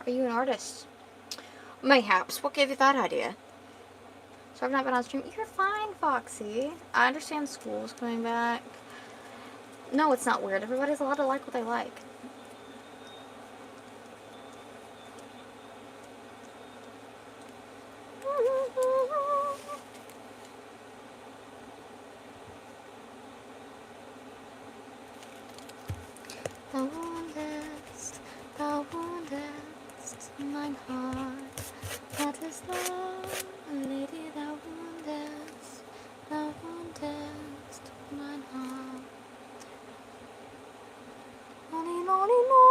Are you an artist? Mayhaps. What gave you that idea? So I've not been on stream. You're fine, Foxy. I understand school's coming back. No, it's not weird. Everybody's allowed to like what they like. Thou woundest mine heart. That is love, lady, thou woundest mine heart. Noni, noni, no.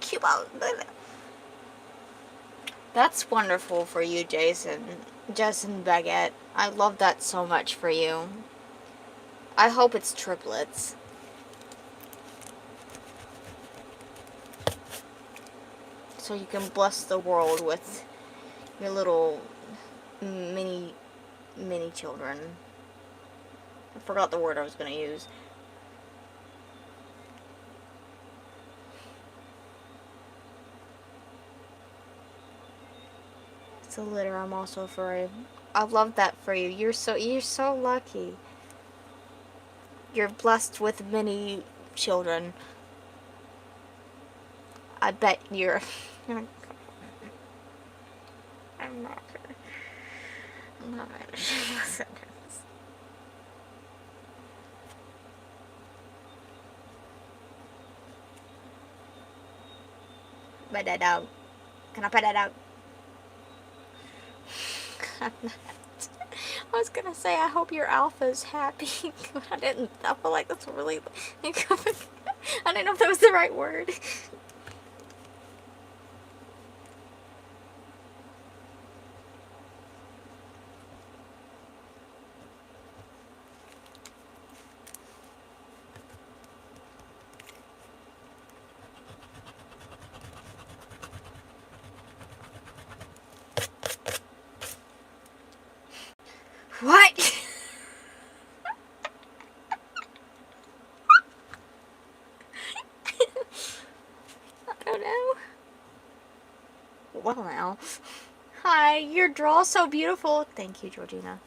Cute out. That's wonderful for you, Jason Baguette. I love that so much for you. I hope it's triplets. So you can bless the world with your little mini children. I forgot the word I was going to use. It's a litter. I'm also furry. I love that for you. You're so lucky. You're blessed with many children. I bet you're. I'm not gonna listen to this. Pet that dog. Can I pet that dog? I'm not. I was gonna say I hope your alpha's happy, but I didn't. I feel like that's really. I didn't know if that was the right word. What? your draw's so beautiful. Thank you, Georgina.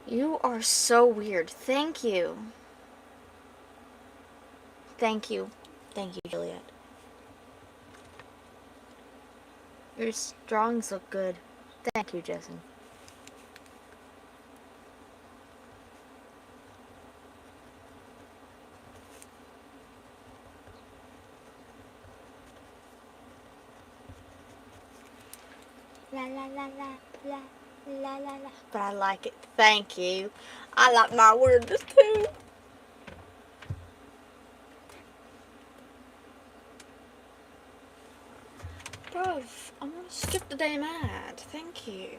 You are so weird. Thank you. Thank you. Thank you, Juliet. Your drawings look good. Thank you, Jason. La la la la la la la la. But I like it. Thank you. I like my words too. Bro, I'm gonna skip the damn ad. Thank you.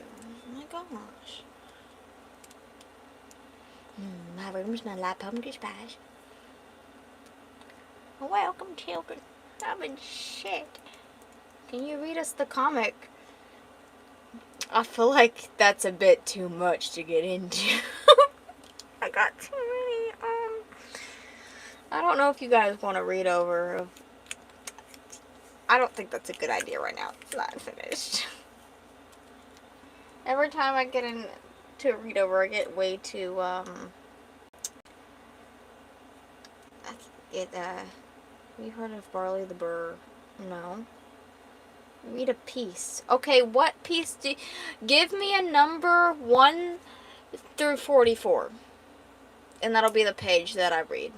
Oh my gosh. My room smells like pumpkin spice. Welcome, children. I've been shit. Can you read us the comic? I feel like that's a bit too much to get into. I got too many. I don't know if you guys want to read over. I don't think that's a good idea right now. It's not finished. Every time I get into a read over, I get way too, you heard of Barley the Burr? No. Read a piece. Okay, what piece give me a number 1 through 44. And that'll be the page that I read.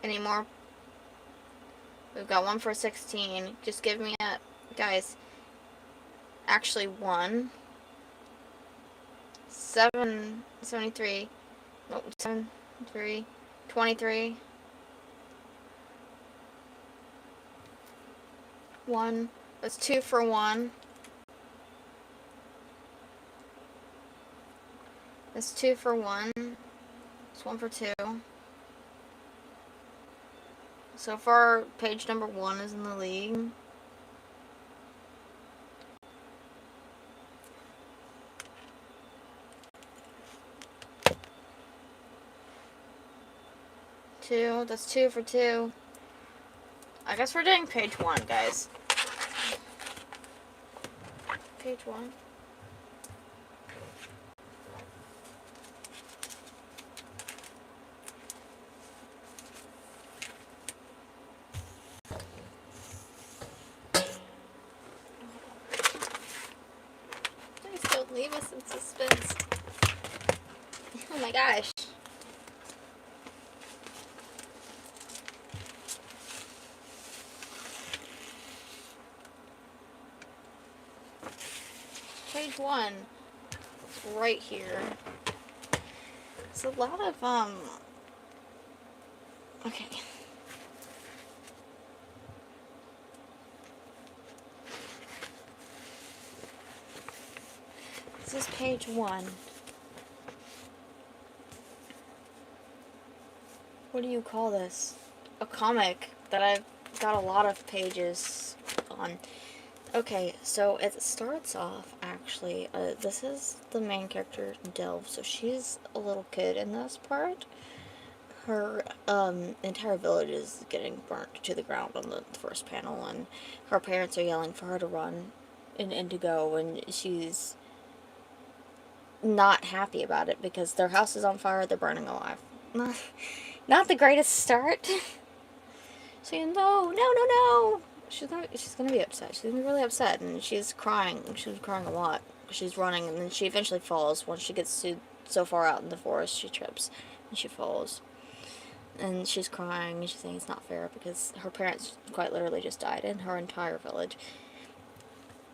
Any more? We've got 1 for 16. Just give me a... Guys. Actually, 1. 73. No, 73. 23. 1. That's 2 for 1. That's 2 for 1. It's 1 for 2. So far, page number 1 is in the league. Two. That's 2 for 2. I guess we're doing page 1, guys. Page 1. Please don't leave us in suspense. Oh my gosh. Page 1. It's right here. It's a lot of, okay. This is page 1. What do you call this? A comic that I've got a lot of pages on. Okay, so it starts off, actually, this is the main character, Delve, so she's a little kid in this part. Her, entire village is getting burnt to the ground on the first panel, and her parents are yelling for her to run and to go, and she's not happy about it because their house is on fire, they're burning alive. Not the greatest start. Saying, no. She's gonna be upset. She's gonna be really upset, and she's crying. She was crying a lot. She's running, and then she eventually falls. Once she gets so far out in the forest, she trips, and she falls. And she's crying, and she's saying it's not fair, because her parents quite literally just died in her entire village.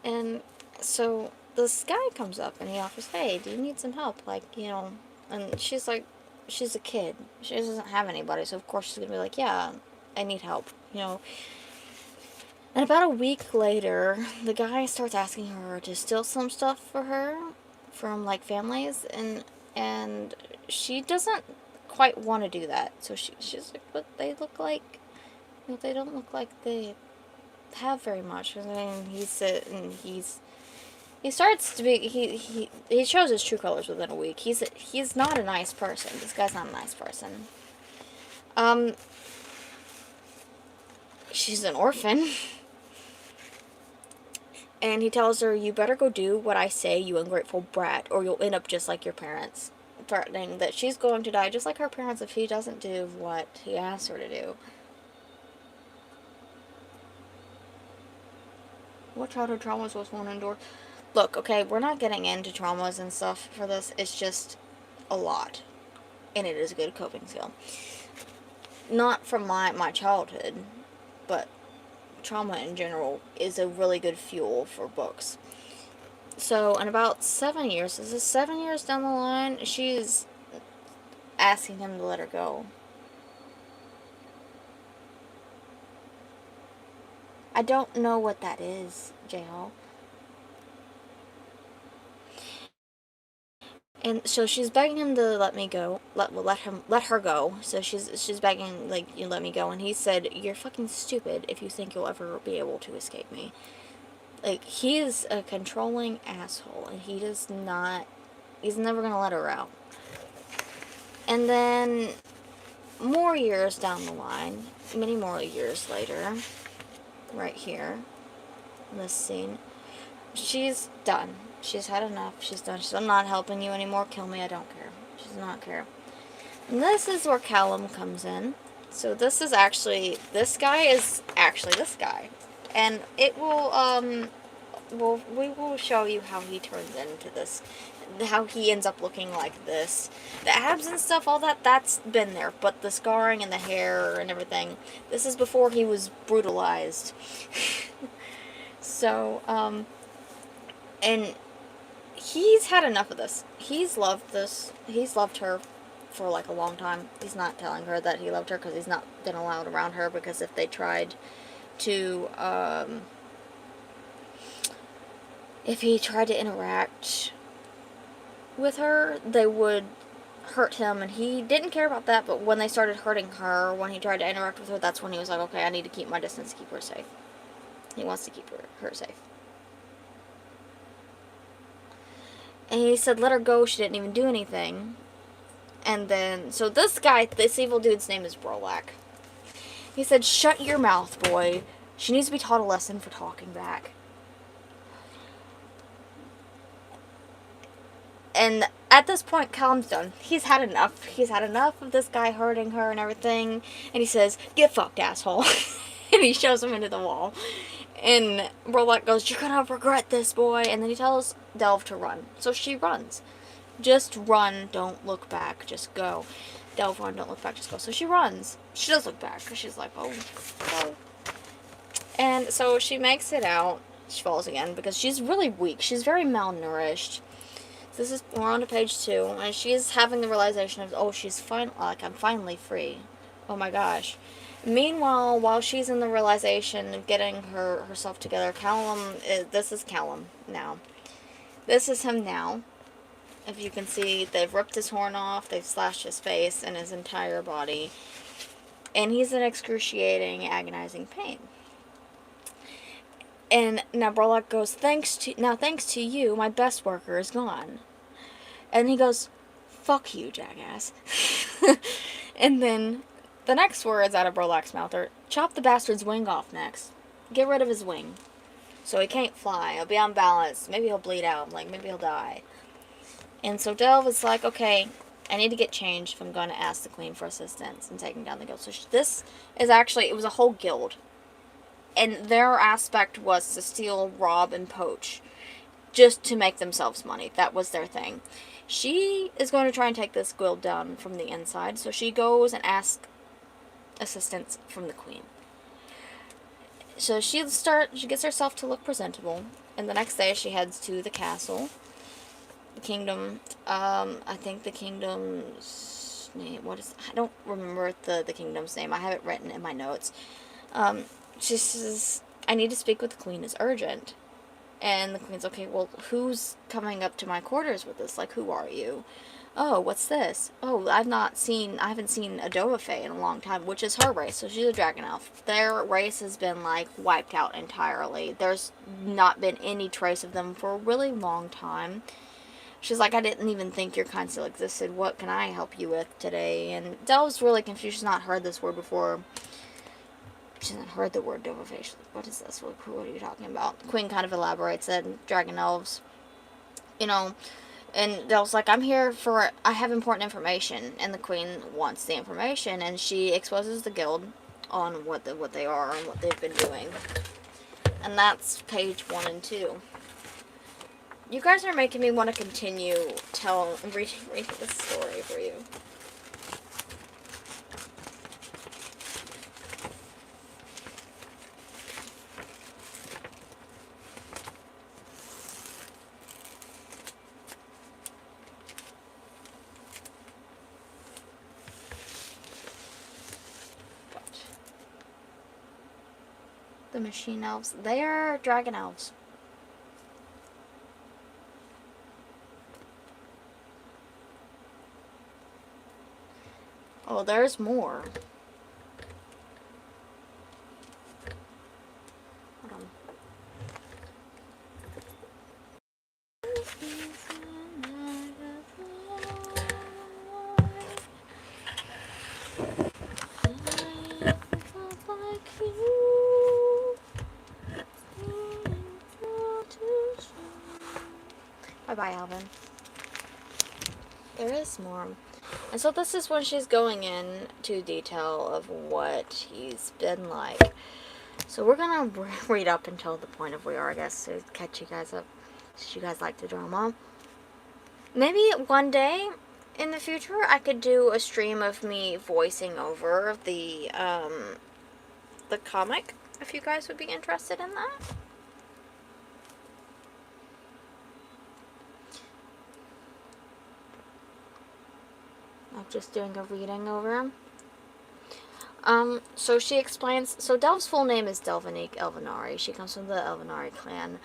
And so this guy comes up, and he offers, hey, do you need some help? Like, you know, and she's like, she's a kid. She doesn't have anybody, so of course she's gonna be like, yeah, I need help, you know. And about a week later, the guy starts asking her to steal some stuff for her from, like, families, and she doesn't quite want to do that. So she's like, but they look like, they don't look like they have very much. And he starts to be, he shows his true colors within a week. He's not a nice person. This guy's not a nice person. She's an orphan. And he tells her, you better go do what I say, you ungrateful brat, or you'll end up just like your parents. Threatening that she's going to die just like her parents if he doesn't do what he asks her to do. What childhood traumas was one endure? Look, okay, we're not getting into traumas and stuff for this. It's just a lot. And it is a good coping skill. Not from my childhood, but trauma in general is a really good fuel for books. So, in about 7 years, this is 7 years down the line, she's asking him to let her go. I don't know what that is, J-Hall. And so she's begging him to let me go, let her go. So she's begging, like, you let me go. And he said, you're fucking stupid if you think you'll ever be able to escape me. Like, he is a controlling asshole, and he's never gonna let her out. And then, more years down the line, many more years later, right here, in this scene, she's done. She's had enough. She's done. I'm not helping you anymore. Kill me. I don't care. She does not care. And this is where Callum comes in. So this is actually, this guy is actually this guy. And it will, we will show you how he turns into this. How he ends up looking like this. The abs and stuff, all that, that's been there. But the scarring and the hair and everything, this is before he was brutalized. So, and he's had enough of this. He's loved this. He's loved her for like a long time. He's not telling her that he loved her because he's not been allowed around her, because if they tried to, if he tried to interact with her, they would hurt him, and he didn't care about that. But when they started hurting her, when he tried to interact with her, that's when he was like, okay, I need to keep my distance to keep her safe. He wants to keep her safe. And he said, let her go, she didn't even do anything. And then, so this guy, this evil dude's name is Brolak. He said, shut your mouth, boy. She needs to be taught a lesson for talking back. And at this point, Callum's done. He's had enough. He's had enough of this guy hurting her and everything. And he says, get fucked, asshole. And he shows him into the wall. And Brolak goes, you're gonna regret this, boy. And then he tells Delve to run. So she runs. Just run, don't look back, just go. Delve, run, don't look back, just go. So she runs. She does look back, because she's like, oh. And so she makes it out. She falls again, because she's really weak. She's very malnourished. So we're on to page 2, and she's having the realization of, oh, she's fine, like, I'm finally free. Oh my gosh. Meanwhile, while she's in the realization of getting herself together, this is Callum now. This is him now. If you can see, they've ripped his horn off, they've slashed his face and his entire body. And he's in excruciating, agonizing pain. And now Brolak goes, thanks to you, my best worker is gone. And he goes, fuck you, jackass. And then the next words out of Brolak's mouth are, chop the bastard's wing off next. Get rid of his wing. So he can't fly. He'll be unbalanced. Maybe he'll bleed out. Like, maybe he'll die. And so Delve is like, okay, I need to get changed if I'm going to ask the queen for assistance and taking down the guild. So this is actually, it was a whole guild. And their aspect was to steal, rob, and poach. Just to make themselves money. That was their thing. She is going to try and take this guild down from the inside. So she goes and asks assistance from the queen. So she gets herself to look presentable. And the next day she heads to the castle. The kingdom. I think the kingdom's name. I don't remember the kingdom's name. I have it written in my notes. She says, I need to speak with the queen. It's urgent. And the queen's, okay, well, who's coming up to my quarters with this? Like, who are you? Oh, what's this? Oh, I haven't seen a Dovahfey in a long time, which is her race, so she's a dragon elf. Their race has been, like, wiped out entirely. There's not been any trace of them for a really long time. She's like, I didn't even think your kind still existed. What can I help you with today? And Del's really confused. She's not heard this word before. She hasn't heard the word Dovahfey. She's like, what is this? What are you talking about? The Queen kind of elaborates that dragon elves, you know, and Del's like, I have important information, and the Queen wants the information, and she exposes the guild on what they are and what they've been doing. And that's page 1 and 2. You guys are making me want to continue reading this story for you. The machine elves, they are dragon elves. Oh, there's more. Hold on. Bye-bye, Alvin. There is more. And so this is when she's going into detail of what he's been like. So we're gonna read up until the point of we are, I guess, to catch you guys up. Since you guys like the drama. Maybe one day in the future I could do a stream of me voicing over the comic, if you guys would be interested in that. I'm just doing a reading over him. So she explains, so Delv's full name is Delvinique Elvenari. She comes from the Elvenari clan,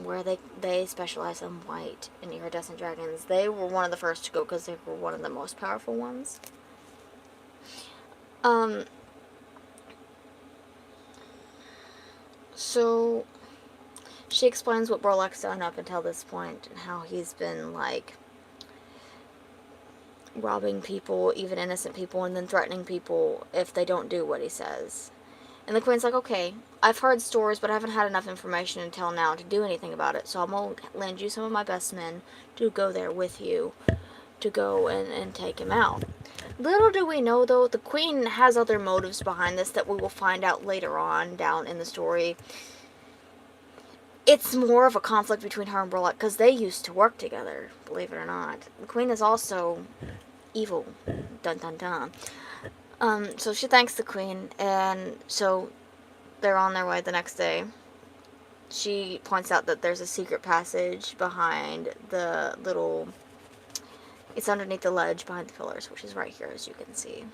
where they specialize in white and iridescent dragons. They were one of the first to go because they were one of the most powerful ones. So she explains what Borlak's done up until this point and how he's been, like, robbing people, even innocent people, and then threatening people if they don't do what he says. And the Queen's like, okay, I've heard stories, but I haven't had enough information until now to do anything about it, so I'm going to lend you some of my best men to go there with you to go and take him out. Little do we know, though, the Queen has other motives behind this that we will find out later on down in the story. It's more of a conflict between her and Borlak because they used to work together, believe it or not. The Queen is also evil. Dun dun dun. So she thanks the Queen, and so they're on their way the next day. She points out that there's a secret passage behind the little... It's underneath the ledge behind the pillars, which is right here, as you can see.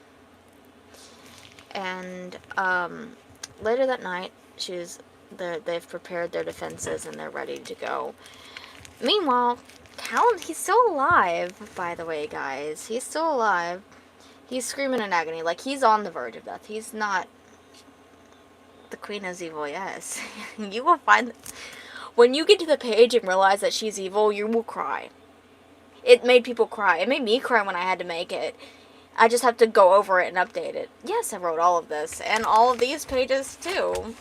And later that night, they've prepared their defenses and they're ready to go. Meanwhile, Callum, he's still alive, by the way, guys. He's still alive. He's screaming in agony, like he's on the verge of death. He's not... The Queen is evil, yes. You will find... When you get to the page and realize that she's evil, you will cry. It made people cry. It made me cry when I had to make it. I just have to go over it and update it. Yes, I wrote all of this. And all of these pages, too.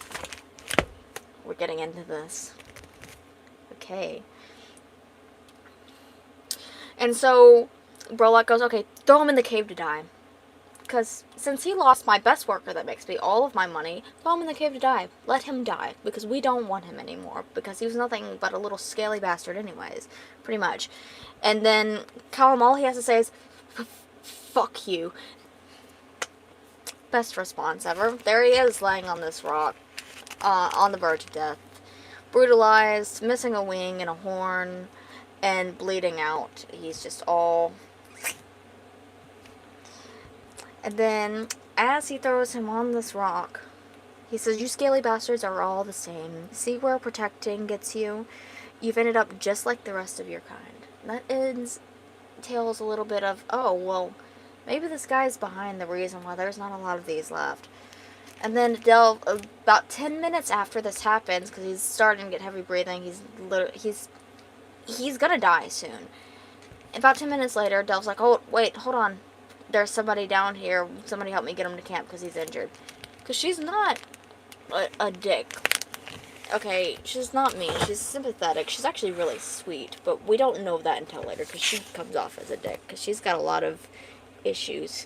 We're getting into this. Okay. And so, Borlak goes, okay, throw him in the cave to die. Because since he lost my best worker that makes me all of my money, throw him in the cave to die. Let him die. Because we don't want him anymore. Because he was nothing but a little scaly bastard anyways. Pretty much. And then Callum, all he has to say is, fuck you. Best response ever. There he is, laying on this rock. On the verge of death. Brutalized, missing a wing and a horn, and bleeding out. He's just all... And then, as he throws him on this rock, he says, you scaly bastards are all the same. See where protecting gets you? You've ended up just like the rest of your kind. That ends details a little bit of, oh, well, maybe this guy's behind the reason why there's not a lot of these left. And then Delve, about 10 minutes after this happens, because he's starting to get heavy breathing, he's gonna die soon. About 10 minutes later, Delve's like, oh, wait, hold on. There's somebody down here. Somebody help me get him to camp because he's injured. Because she's not a dick. Okay, she's not mean. She's sympathetic. She's actually really sweet. But we don't know that until later because she comes off as a dick. Because she's got a lot of issues.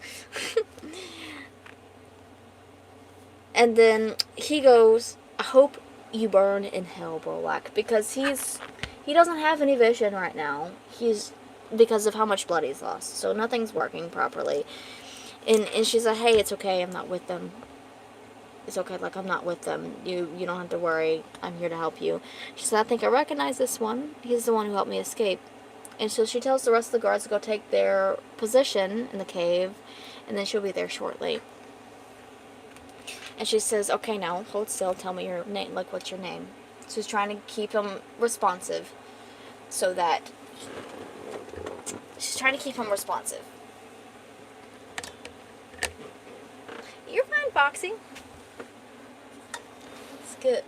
And then he goes, I hope you burn in hell, Bolak. Because he doesn't have any vision right now. Because of how much blood he's lost. So nothing's working properly. And she said, hey, it's okay. I'm not with them. It's okay, like, I'm not with them. You don't have to worry. I'm here to help you. She said, I think I recognize this one. He's the one who helped me escape. And so she tells the rest of the guards to go take their position in the cave, and then she'll be there shortly. And she says, okay, now, hold still. Tell me your name. Like, what's your name? So she's trying to keep him responsive so that... She's trying to keep him responsive. You're fine, Foxy. Good.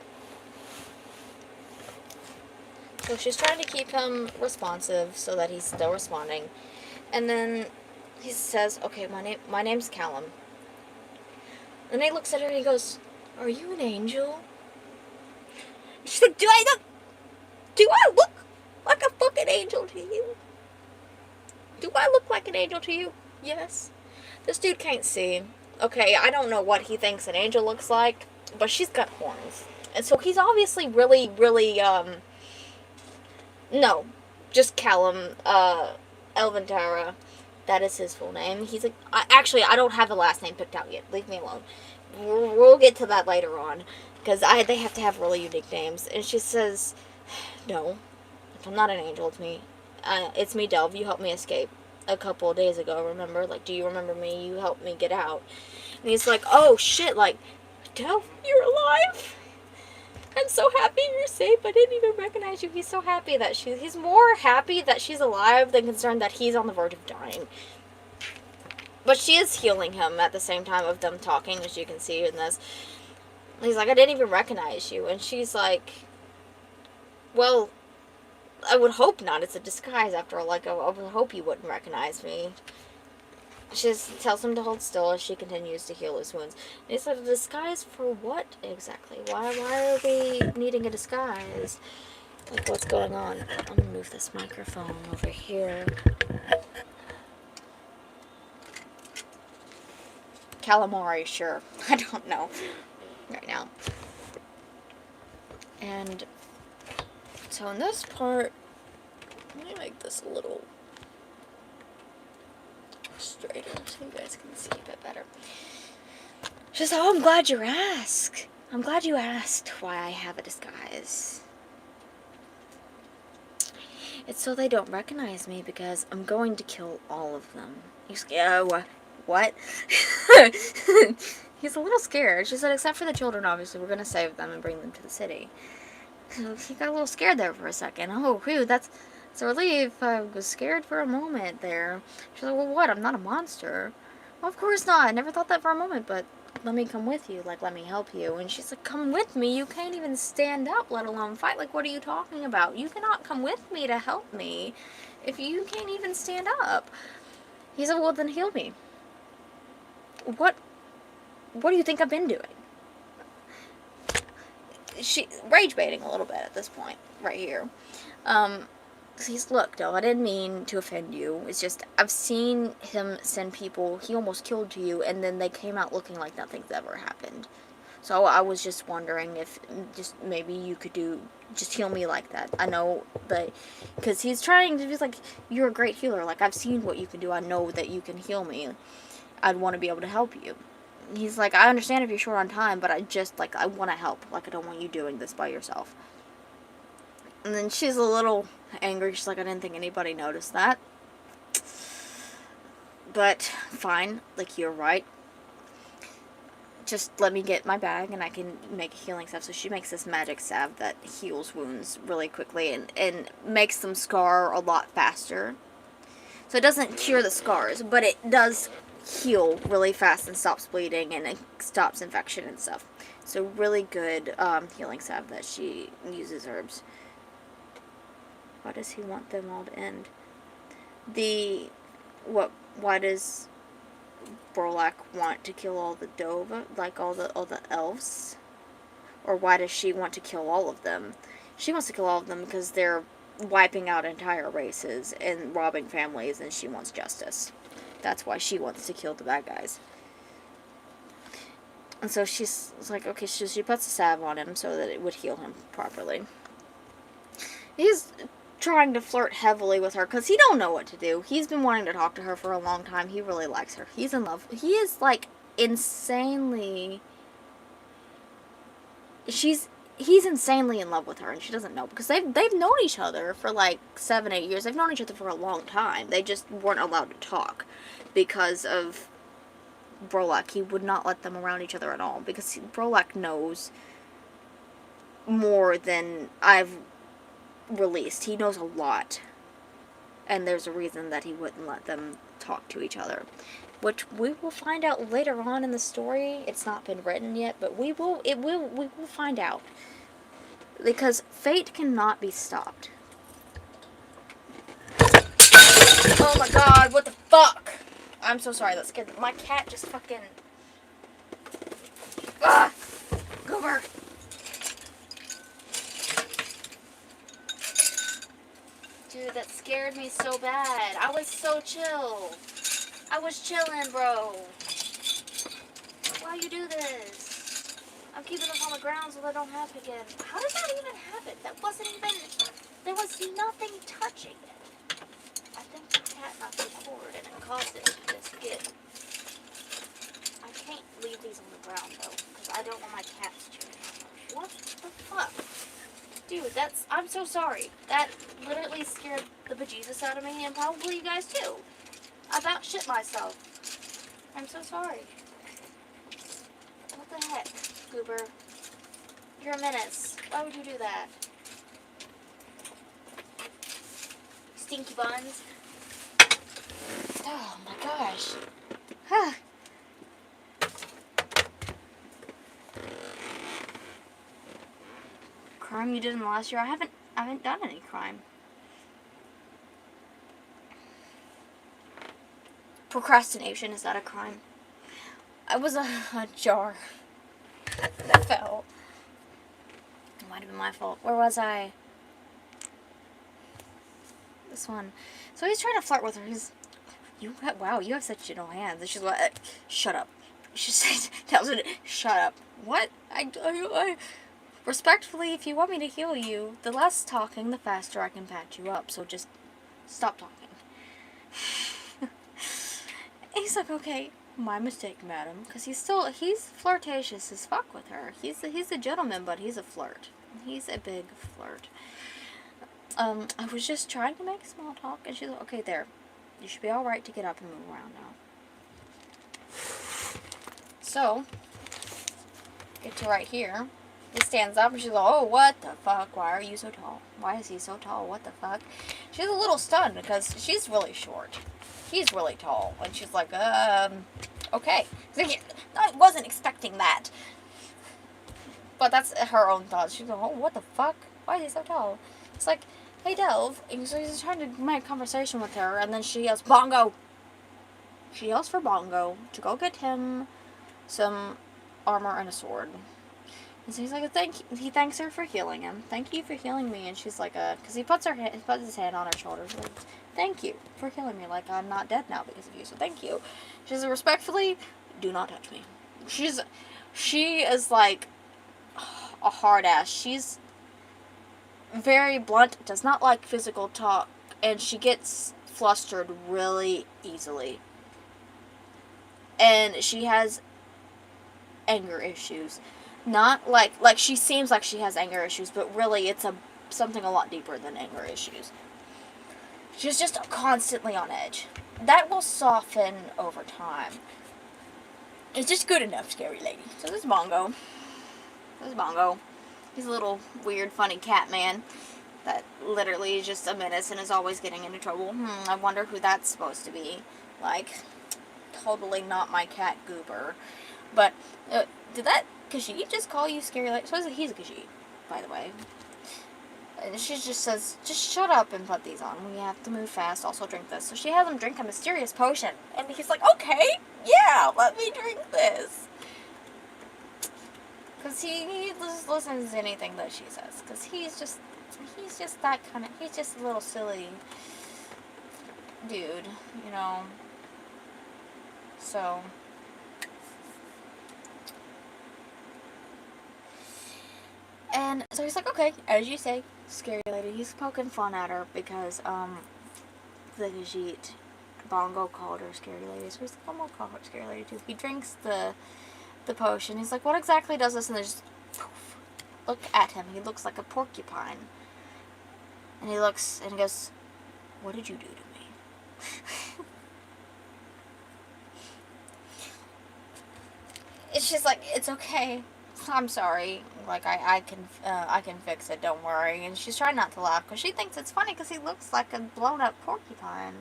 So she's trying to keep him responsive so that he's still responding. And then he says, okay, my name's Callum. And he looks at her and he goes, are you an angel? She's like, do I look like a fucking angel to you? Do I look like an angel to you? Yes. This dude can't see. Okay, I don't know what he thinks an angel looks like. But she's got horns. And so he's obviously really, really, no. Just Callum, Elventara. That is his full name. He's like, actually, I don't have the last name picked out yet. Leave me alone. We'll get to that later on. Because they have to have really unique names. And she says, no. I'm not an angel. It's me. It's me, Delve. You helped me escape a couple of days ago, remember? Like, do you remember me? You helped me get out. And he's like, oh, shit, like, Delve, you're alive. I'm so happy you're safe. I didn't even recognize you. He's so happy that he's more happy that she's alive than concerned that he's on the verge of dying. But she is healing him at the same time of them talking, as you can see in this. He's like, I didn't even recognize you. And she's like, well, I would hope not. It's a disguise after all. Like, I would hope you wouldn't recognize me. She just tells him to hold still as she continues to heal his wounds. And he's like, a disguise for what exactly? Why are we needing a disguise? Like, what's going on? I'm gonna move this microphone over here. Calamari, sure. I don't know right now. And so in this part, let me make this a little straighter so you guys can see a bit better. She says, oh, I'm glad you asked. I'm glad you asked why I have a disguise. It's so they don't recognize me because I'm going to kill all of them. He's what? He's a little scared. She said, except for the children, obviously. We're going to save them and bring them to the city. He got a little scared there for a second. Oh, whew, that's a relief. I was scared for a moment there. She's like, well, what? I'm not a monster. Well, of course not. I never thought that for a moment, but let me come with you. Like, let me help you. And she's like, come with me? You can't even stand up, let alone fight. Like, what are you talking about? You cannot come with me to help me if you can't even stand up. He said, well, then heal me. What do you think I've been doing? She rage baiting a little bit at this point, right here. He's, look, Del, I didn't mean to offend you. It's just, I've seen him send people he almost killed to you, and then they came out looking like nothing's ever happened. So I was just wondering if just maybe you could just heal me like that. I know that, because he's trying to, just like, you're a great healer. Like, I've seen what you can do. I know that you can heal me. I'd want to be able to help you. He's like, I understand if you're short on time, but I want to help. Like, I don't want you doing this by yourself. And then she's a little angry. She's like, I didn't think anybody noticed that. But, fine. Like, you're right. Just let me get my bag and I can make healing stuff. So she makes this magic salve that heals wounds really quickly and makes them scar a lot faster. So it doesn't cure the scars, but it does heal really fast and stops bleeding and it stops infection and stuff. So really good healing salve that she uses herbs. Why does he want them all to end? Why does Borlak want to kill all the Dova, like all the elves? Or why does she want to kill all of them? She wants to kill all of them because they're wiping out entire races and robbing families, and she wants justice. That's why she wants to kill the bad guys. And so she's like, okay, so she puts a salve on him so that it would heal him properly. He's trying to flirt heavily with her because he don't know what to do. He's been wanting to talk to her for a long time. He really likes her. He's in love. He is like insanely... He's insanely in love with her, and she doesn't know, because they've known each other for like 7-8 years. They've known each other for a long time. They just weren't allowed to talk because of Brolak. He would not let them around each other at all, because Brolak knows more than I've released. He knows a lot, and there's a reason that he wouldn't let them talk to each other, which we will find out later on in the story. It's not been written yet, but we will find out, because fate cannot be stopped. Oh my god, what the fuck? I'm so sorry, that scared my cat just fucking... Ah! Goober! Dude, that scared me so bad. I was so chill. I was chilling, bro. Why you do this? I'm keeping them on the ground so they don't happen again. How did that even happen? That wasn't even... There was nothing touching it. I think the cat knocked the cord and it caused it to just get... I can't leave these on the ground, though, because I don't want my cats chewing on them. What the fuck? Dude, that's... I'm so sorry. That literally scared the bejesus out of me, and probably you guys too. I about shit myself. I'm so sorry. What the heck, Goober? You're a menace. Why would you do that? Stinky buns. Oh my gosh. Huh. Crime you did in the last year? I haven't done any crime. Procrastination, is that a crime? I was a jar that fell. It might have been my fault. Where was I? This one. So he's trying to flirt with her. Wow, you have such gentle hands. And she's like, shut up. She says, tells her, shut up. What? I respectfully, if you want me to heal you, the less talking, the faster I can patch you up. So just stop talking. He's like, okay, my mistake, madam. Because he's flirtatious as fuck with her. He's a gentleman, but he's a flirt. He's a big flirt. I was just trying to make small talk, and she's like, okay, there. You should be alright to get up and move around now. So, get to right here. He stands up, and she's like, oh, what the fuck? Why are you so tall? Why is he so tall? What the fuck? She's a little stunned, because she's really short. He's really tall. And she's like, okay. I wasn't expecting that. But that's her own thoughts. She's like, oh, what the fuck? Why is he so tall? It's like, hey, Delve. And so he's trying to make conversation with her. And then she yells, Bongo. She yells for Bongo to go get him some armor and a sword. And so he's like, he thanks her for healing him. Thank you for healing me. And she's like, because he puts his hand on her shoulder. She's like, thank you for healing me. Like, I'm not dead now because of you, so thank you. She says, respectfully, do not touch me. She is like a hard ass. She's very blunt, does not like physical talk, and she gets flustered really easily. And she has anger issues. Not like she seems like she has anger issues, but really it's something a lot deeper than anger issues. She's just constantly on edge. That will soften over time. It's just good enough, scary lady. So this is Bongo. He's a little weird, funny cat man. that literally is just a menace and is always getting into trouble. I wonder who that's supposed to be. Like, totally not my cat Goober. But, did that Khajiit just call you scary lady? So he's a Khajiit, by the way. And she just says, just shut up and put these on. We have to move fast, also drink this. So she has him drink a mysterious potion. And he's like, okay, yeah, let me drink this. Because he just listens to anything that she says. Because he's just that kind of, he's just a little silly dude, you know. So, and so he's like, okay, as you say, scary lady. He's poking fun at her because, the Khajiit Bongo called her scary lady. So he's like, I'm gonna call her scary lady too. He drinks the potion. He's like, what exactly does this? And there's, poof, look at him. He looks like a porcupine. And he looks, and he goes, what did you do to me? It's just like, it's okay. I'm sorry. Like, I can fix it. Don't worry. And she's trying not to laugh because she thinks it's funny because he looks like a blown up porcupine.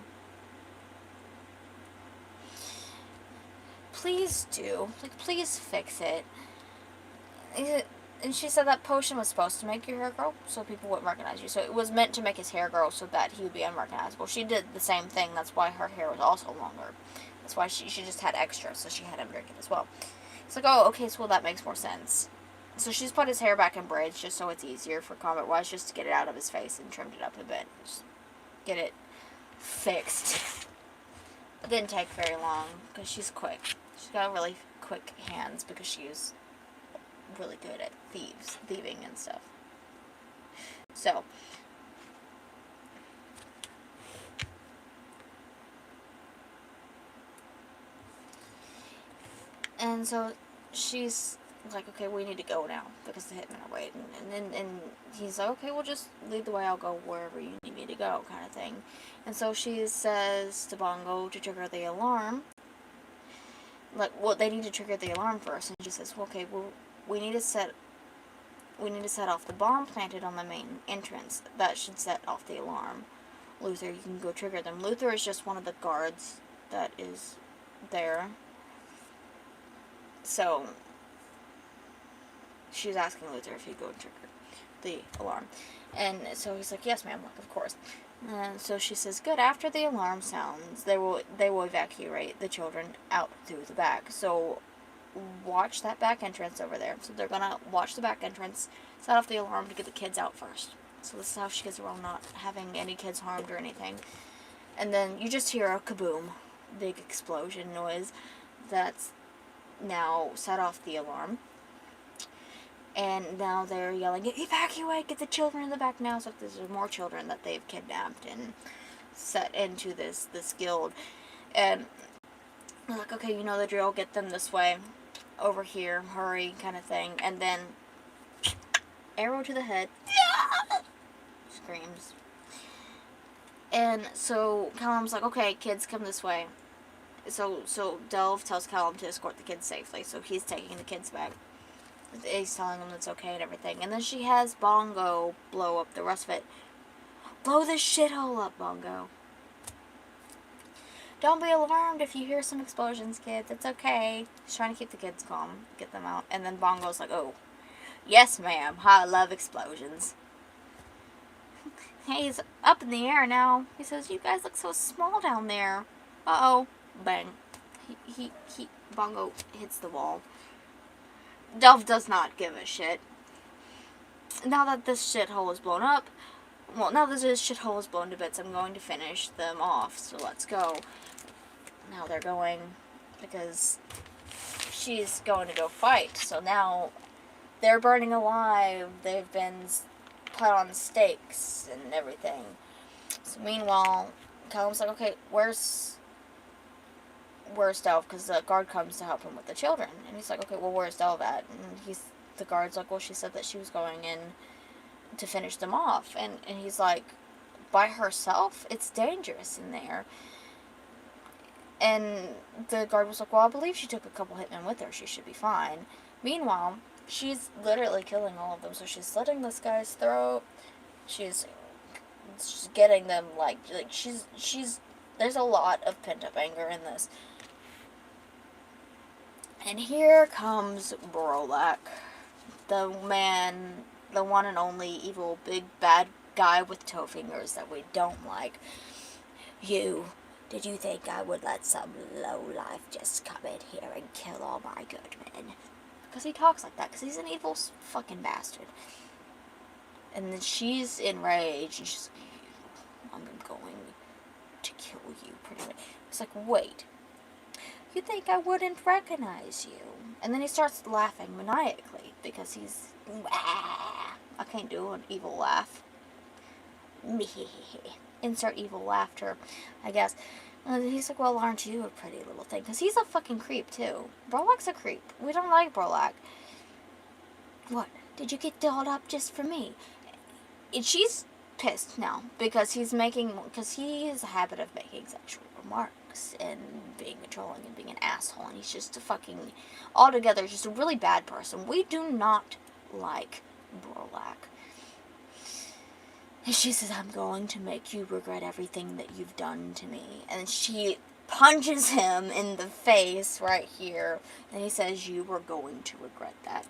Please do. Like, please fix it. And she said that potion was supposed to make your hair grow so people wouldn't recognize you. So it was meant to make his hair grow so that he would be unrecognizable. She did the same thing. That's why her hair was also longer. That's why she just had extra, so she had him drink it as well. It's like, oh, okay, so that makes more sense. So she's put his hair back in braids just so it's easier for combat-wise, just to get it out of his face and trimmed it up a bit. Just get it fixed. It didn't take very long because she's quick. She's got really quick hands because she's really good at thieving and stuff. So, and so she's like, okay, we need to go now because the hitmen are waiting. And he's like, okay, well, just lead the way. I'll go wherever you need me to go, kind of thing. And so she says to Bongo to trigger the alarm. Like, well, they need to trigger the alarm first. And she says, well, okay, well, we need to set off the bomb planted on the main entrance. That should set off the alarm. Luther, you can go trigger them. Luther is just one of the guards that is there. So, she's asking Luther if he'd go and trigger the alarm. And so he's like, yes, ma'am, like, of course. And so she says, good, after the alarm sounds, they will evacuate the children out through the back. So, watch that back entrance over there. So they're gonna watch the back entrance, set off the alarm to get the kids out first. So this is how she gets around not having any kids harmed or anything. And then you just hear a kaboom, big explosion noise that's now set off the alarm. And now they're yelling, evacuate, get the children in the back now. So there's more children that they've kidnapped and set into this guild. And they're like, okay, you know the drill, get them this way, over here, hurry, kind of thing. And then, arrow to the head, screams. And so Callum's like, okay, kids, come this way. So Delve tells Callum to escort the kids safely. So he's taking the kids back. He's telling them it's okay and everything. And then she has Bongo blow up the rest of it. Blow this shithole up, Bongo. Don't be alarmed if you hear some explosions, kids. It's okay. She's trying to keep the kids calm. Get them out. And then Bongo's like, oh, yes, ma'am. I love explosions. He's up in the air now. He says, you guys look so small down there. Uh-oh. Bang. Bongo hits the wall. Delve does not give a shit. Now that this shithole is blown up, well, now that this shithole is blown to bits, I'm going to finish them off. So let's go. Now they're going, because she's going to go fight. So now they're burning alive. They've been put on stakes and everything. So meanwhile, Callum's like, okay, where's Delve? Because the guard comes to help him with the children. And he's like, okay, well, where's Delve at? And the guard's like, well, she said that she was going in to finish them off. And he's like, by herself? It's dangerous in there. And the guard was like, well, I believe she took a couple hitmen with her. She should be fine. Meanwhile, she's literally killing all of them. So she's slitting this guy's throat, She's getting them, she's, there's a lot of pent-up anger in this. And here comes Brolak, the man, the one and only evil, big, bad guy with toe fingers that we don't like. Did you think I would let some lowlife just come in here and kill all my good men? Because he talks like that, because he's an evil fucking bastard. And then she's enraged, and she's like, I'm going to kill you, pretty much. It's like, wait, you think I wouldn't recognize you? And then he starts laughing maniacally, because he's, I can't do an evil laugh. Insert evil laughter, I guess. And he's like, well, aren't you a pretty little thing? Because he's a fucking creep, too. Brolak's a creep. We don't like Brolak. What? Did you get dolled up just for me? And she's pissed now, because he has a habit of making sexual remarks and being controlling and being an asshole, and he's just a fucking, altogether, just a really bad person. We do not like Brolak. And she says, I'm going to make you regret everything that you've done to me. And she punches him in the face right here. And he says, you were going to regret that.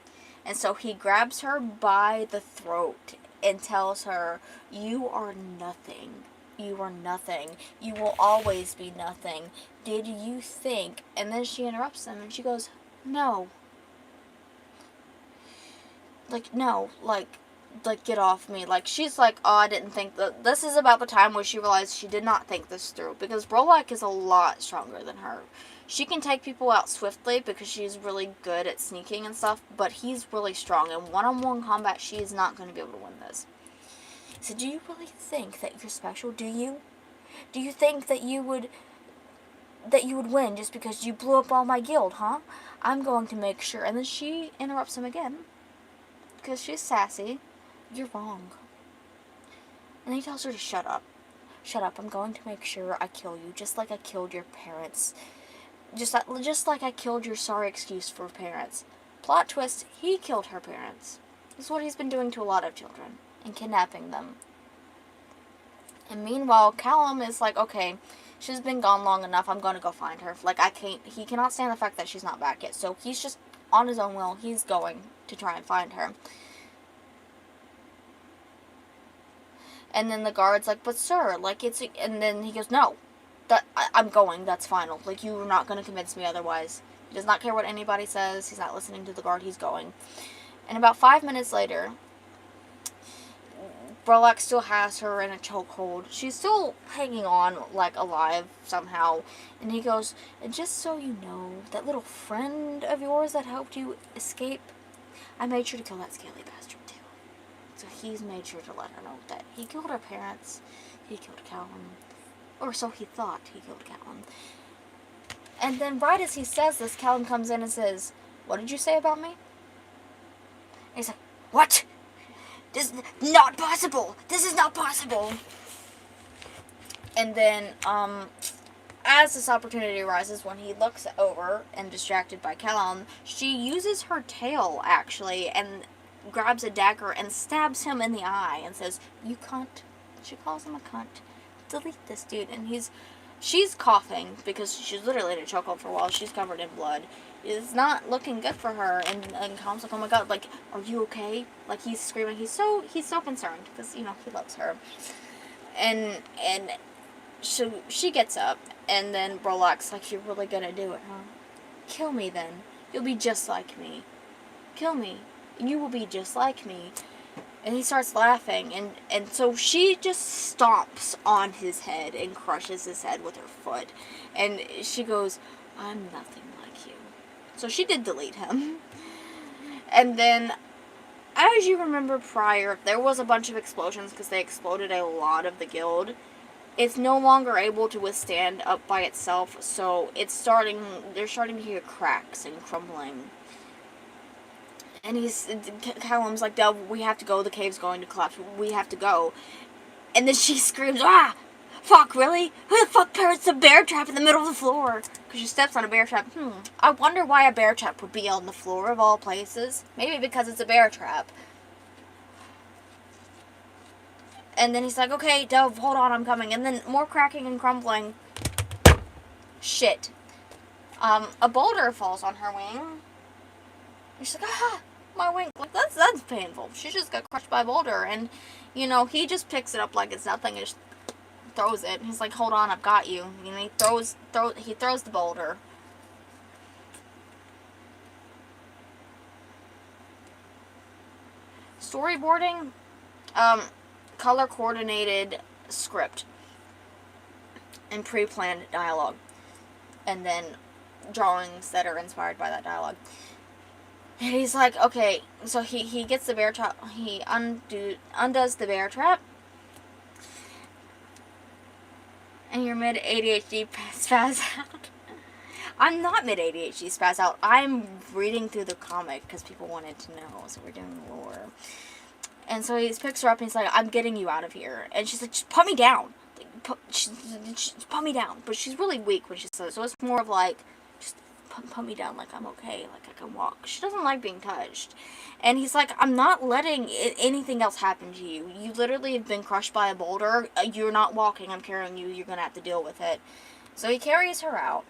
And so he grabs her by the throat and tells her, you are nothing. You are nothing. You will always be nothing. Did you think? And then she interrupts him and she goes, no. No, get off me. She's like, oh, I didn't think that. This is about the time where she realized she did not think this through, because Brolak is a lot stronger than her. She can take people out swiftly because she's really good at sneaking and stuff, but he's really strong. In one-on-one combat, she is not going to be able to win this. So do you really think that you're special? Do you? Do you think that you would win just because you blew up all my guild, huh? I'm going to make sure. And then she interrupts him again, because she's sassy. You're wrong. And he tells her to shut up. Shut up. I'm going to make sure I kill you, just like I killed your parents. Just like I killed your sorry excuse for parents. Plot twist, he killed her parents. This is what he's been doing to a lot of children, and kidnapping them. And meanwhile, Callum is like, okay, she's been gone long enough, I'm going to go find her. He cannot stand the fact that she's not back yet, so he's just, on his own will, he's going to try and find her. And then the guard's like, but sir, and then he goes, no, I'm going, that's final. You're not going to convince me otherwise. He does not care what anybody says, he's not listening to the guard, he's going. And about 5 minutes later, Brolak still has her in a chokehold. She's still hanging on, alive somehow. And he goes, and just so you know, that little friend of yours that helped you escape, I made sure to kill that scaly bastard. So he's made sure to let her know that he killed her parents, he killed Callum, or so he thought he killed Callum. And then right as he says this, Callum comes in and says, what did you say about me? And he's like, what? This is not possible! This is not possible! And then, as this opportunity arises, when he looks over and distracted by Callum, she uses her tail, actually, and grabs a dagger and stabs him in the eye and says, you cunt. She calls him a cunt. Delete this dude. And she's coughing because she's literally in a chokehold for a while. She's covered in blood. It's not looking good for her. And Calm's like, oh my god, are you okay? He's screaming. He's so concerned because, he loves her. And so she gets up, and then Brolak's like, you're really gonna do it, huh? Kill me then. You'll be just like me. Kill me. You will be just like me. And he starts laughing, and so she just stomps on his head and crushes his head with her foot. And she goes, I'm nothing like you. So she did delete him. And then, as you remember prior, there was a bunch of explosions because they exploded a lot of the guild. It's no longer able to withstand up by itself, so they're starting to hear cracks and crumbling. And Callum's like, Del, we have to go, the cave's going to collapse, we have to go. And then she screams, ah! Fuck, really? Who the fuck parrots a bear trap in the middle of the floor? Because she steps on a bear trap. I wonder why a bear trap would be on the floor of all places. Maybe because it's a bear trap. And then he's like, okay, Dove, hold on, I'm coming. And then more cracking and crumbling. Shit. A boulder falls on her wing. And she's like, ah, my wing. Like, that's painful. She just got crushed by a boulder. And, you know, he just picks it up like it's nothing and just throws it. And he's like, hold on, I've got you. And he throws the boulder. Storyboarding, color coordinated script and pre-planned dialogue, and then drawings that are inspired by that dialogue. And he's like, okay, so he gets the bear trap, he undoes the bear trap, and you're mid ADHD spaz out. I'm not mid ADHD spaz out. I'm reading through the comic because people wanted to know, so we're doing lore. And so he picks her up and he's like, I'm getting you out of here. And she's like, just put me down. Just put me down. But she's really weak when she says it. So it's more of like, just put me down like I'm okay. Like I can walk. She doesn't like being touched. And he's like, I'm not letting anything else happen to you. You literally have been crushed by a boulder. You're not walking. I'm carrying you. You're going to have to deal with it. So he carries her out.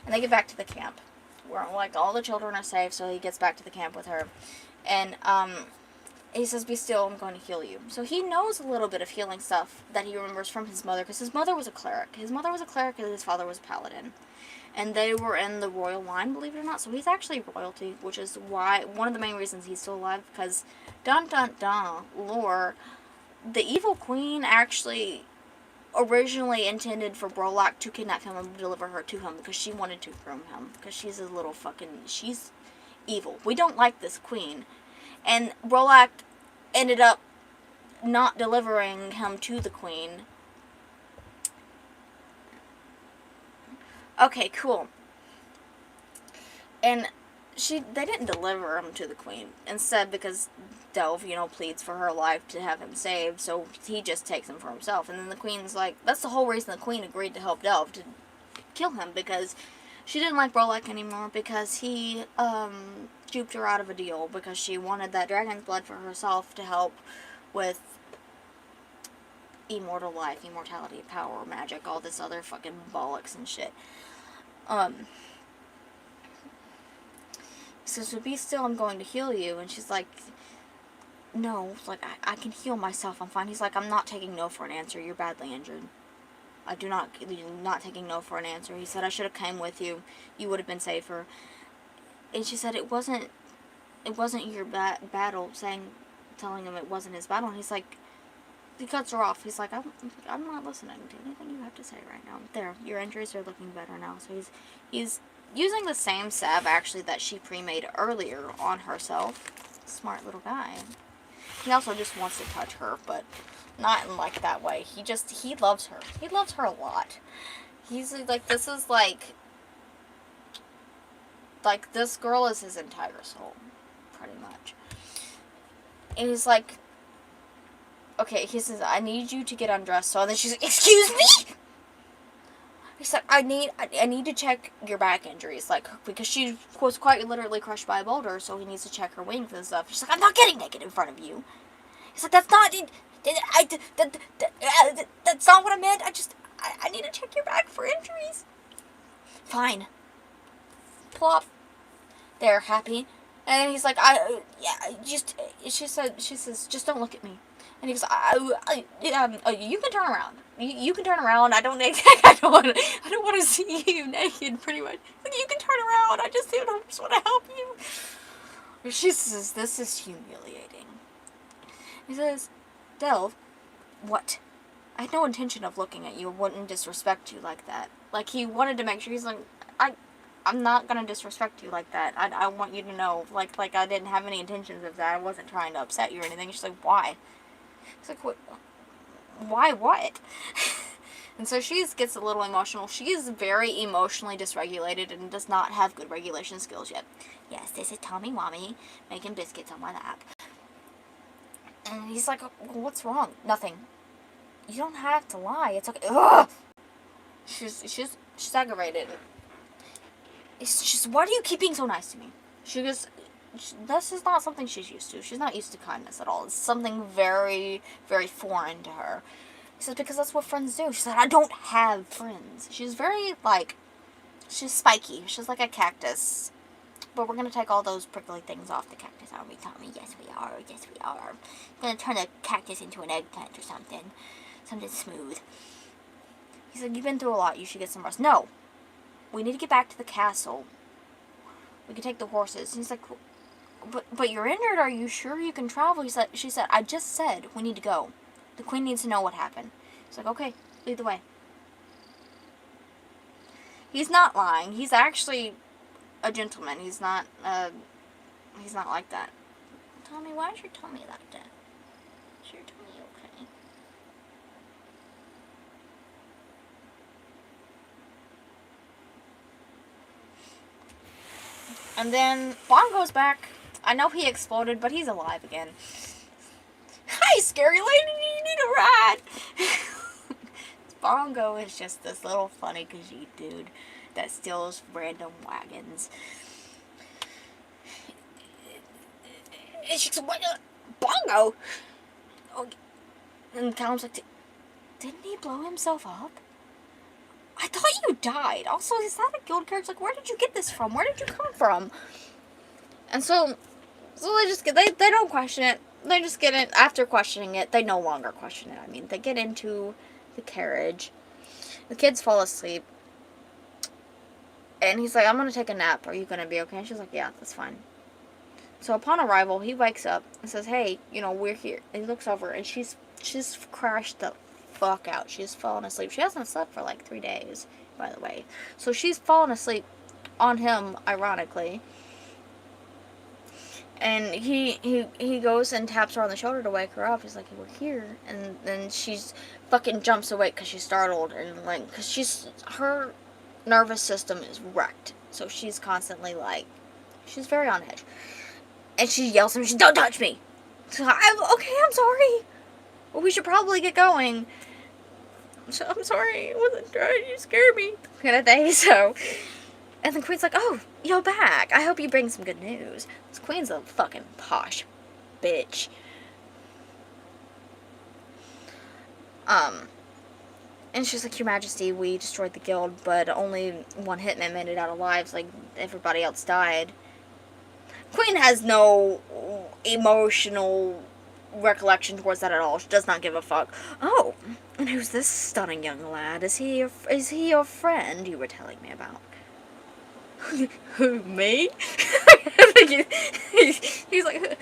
And they get back to the camp. Where like all the children are safe. So he gets back to the camp with her. And, he says, be still, I'm going to heal you. So he knows a little bit of healing stuff that he remembers from his mother, because his mother was a cleric. His mother was a cleric and his father was a paladin. And they were in the royal line, believe it or not. So he's actually royalty, which is why, one of the main reasons he's still alive, because, dun dun dun, lore, the evil queen actually originally intended for Brolak to kidnap him and deliver her to him, because she wanted to groom him. Because she's a little fucking, she's evil. We don't like this queen. And Brolak ended up not delivering him to the queen. Okay, cool. And they didn't deliver him to the queen. Instead, because Delve, you know, pleads for her life to have him saved, so he just takes him for himself. And then the queen's like, that's the whole reason the queen agreed to help Delve, to kill him, because she didn't like Brolak anymore, because he, duped her out of a deal, because she wanted that dragon's blood for herself to help with immortal life, immortality, power, magic, all this other fucking bollocks and shit. He says, so be still, I'm going to heal you. And she's like, no, like, I can heal myself, I'm fine. He's like, I'm not taking no for an answer, you're badly injured. You're not taking no for an answer. He said, I should have came with you, you would have been safer. And she said, it wasn't your battle, telling him it wasn't his battle. And he's like, he cuts her off. He's like, I'm not listening to anything you have to say right now. There, your injuries are looking better now. So he's using the same salve, actually, that she pre-made earlier on herself. Smart little guy. He also just wants to touch her, but not in, like, that way. He loves her. He loves her a lot. He's like, this is, like, this girl is his entire soul, pretty much. And he's like, okay, he says, I need you to get undressed. So then she's like, excuse me? He's like, I need to check your back injuries, like, because she was quite literally crushed by a boulder, so he needs to check her wings and stuff. She's like, I'm not getting naked in front of you. He's like, that's not what I meant. I need to check your back for injuries. Fine. Plop. They're happy. And he's like, she says, just don't look at me. And he goes, you can turn around. You can turn around. I don't want to see you naked, pretty much. Like, you can turn around. I just want to help you. She says, this is humiliating. He says, Delve, what? I had no intention of looking at you. I wouldn't disrespect you like that. Like, he wanted to make sure. He's like, I'm not gonna disrespect you like that. I want you to know, like I didn't have any intentions of that. I wasn't trying to upset you or anything. She's like, why? He's like, what? Why what? And so she gets a little emotional. She is very emotionally dysregulated and does not have good regulation skills yet. Yes, this is Tommy Wommy making biscuits on my lap. And he's like, what's wrong? Nothing. You don't have to lie. It's okay. Ugh! She's aggravated. It's just, why do you keep being so nice to me? She goes, this is not something she's used to. She's not used to kindness at all. It's something very, very foreign to her. He says, because that's what friends do. She said, I don't have friends. She's very, like, she's spiky. She's like a cactus. But we're going to take all those prickly things off the cactus, aren't we, Tommy? Yes, we are. Yes, we are. We're going to turn the cactus into an eggplant or something. Something smooth. He said, you've been through a lot. You should get some rest. No. We need to get back to the castle. We can take the horses. And he's like, but you're injured. Are you sure you can travel? She said, I just said we need to go. The queen needs to know what happened. He's like, okay, lead the way. He's not lying. He's actually a gentleman. He's not like that. Tommy, why is your tummy like that? Is your tummy okay? And then Bongo's back. I know he exploded, but he's alive again. Hi, scary lady, you need a ride. Bongo is just this little funny Khajiit dude that steals random wagons. And she's like, Bongo? Oh, and Callum's like, didn't he blow himself up? I thought you died. Also, is that a guild character? Like, where did you get this from? Where did you come from? And so they just get, they don't question it. They just get it, after questioning it, they no longer question it. I mean, they get into the carriage. The kids fall asleep. And he's like, I'm going to take a nap. Are you going to be okay? And she's like, yeah, that's fine. So upon arrival, he wakes up and says, hey, we're here. And he looks over, and she's crashed the fuck out. She's fallen asleep. She hasn't slept for like 3 days, by the way. So she's fallen asleep on him, ironically. And he goes and taps her on the shoulder to wake her up. He's like, we're here. And then she's fucking jumps awake because she's startled. And like, because her nervous system is wrecked. So she's constantly like, she's very on edge. And she yells at him, don't touch me. So I'm sorry. Well, we should probably get going. So, I'm sorry, I wasn't trying, you scared me. Kind of thing, so. And the queen's like, oh, you're back. I hope you bring some good news. This queen's a fucking posh bitch. And she's like, Your Majesty, we destroyed the guild, but only one hitman made it out alive, like everybody else died. Queen has no emotional recollection towards that at all. She does not give a fuck. Oh, and who's this stunning young lad? Is he your friend you were telling me about? Who, me? He's like,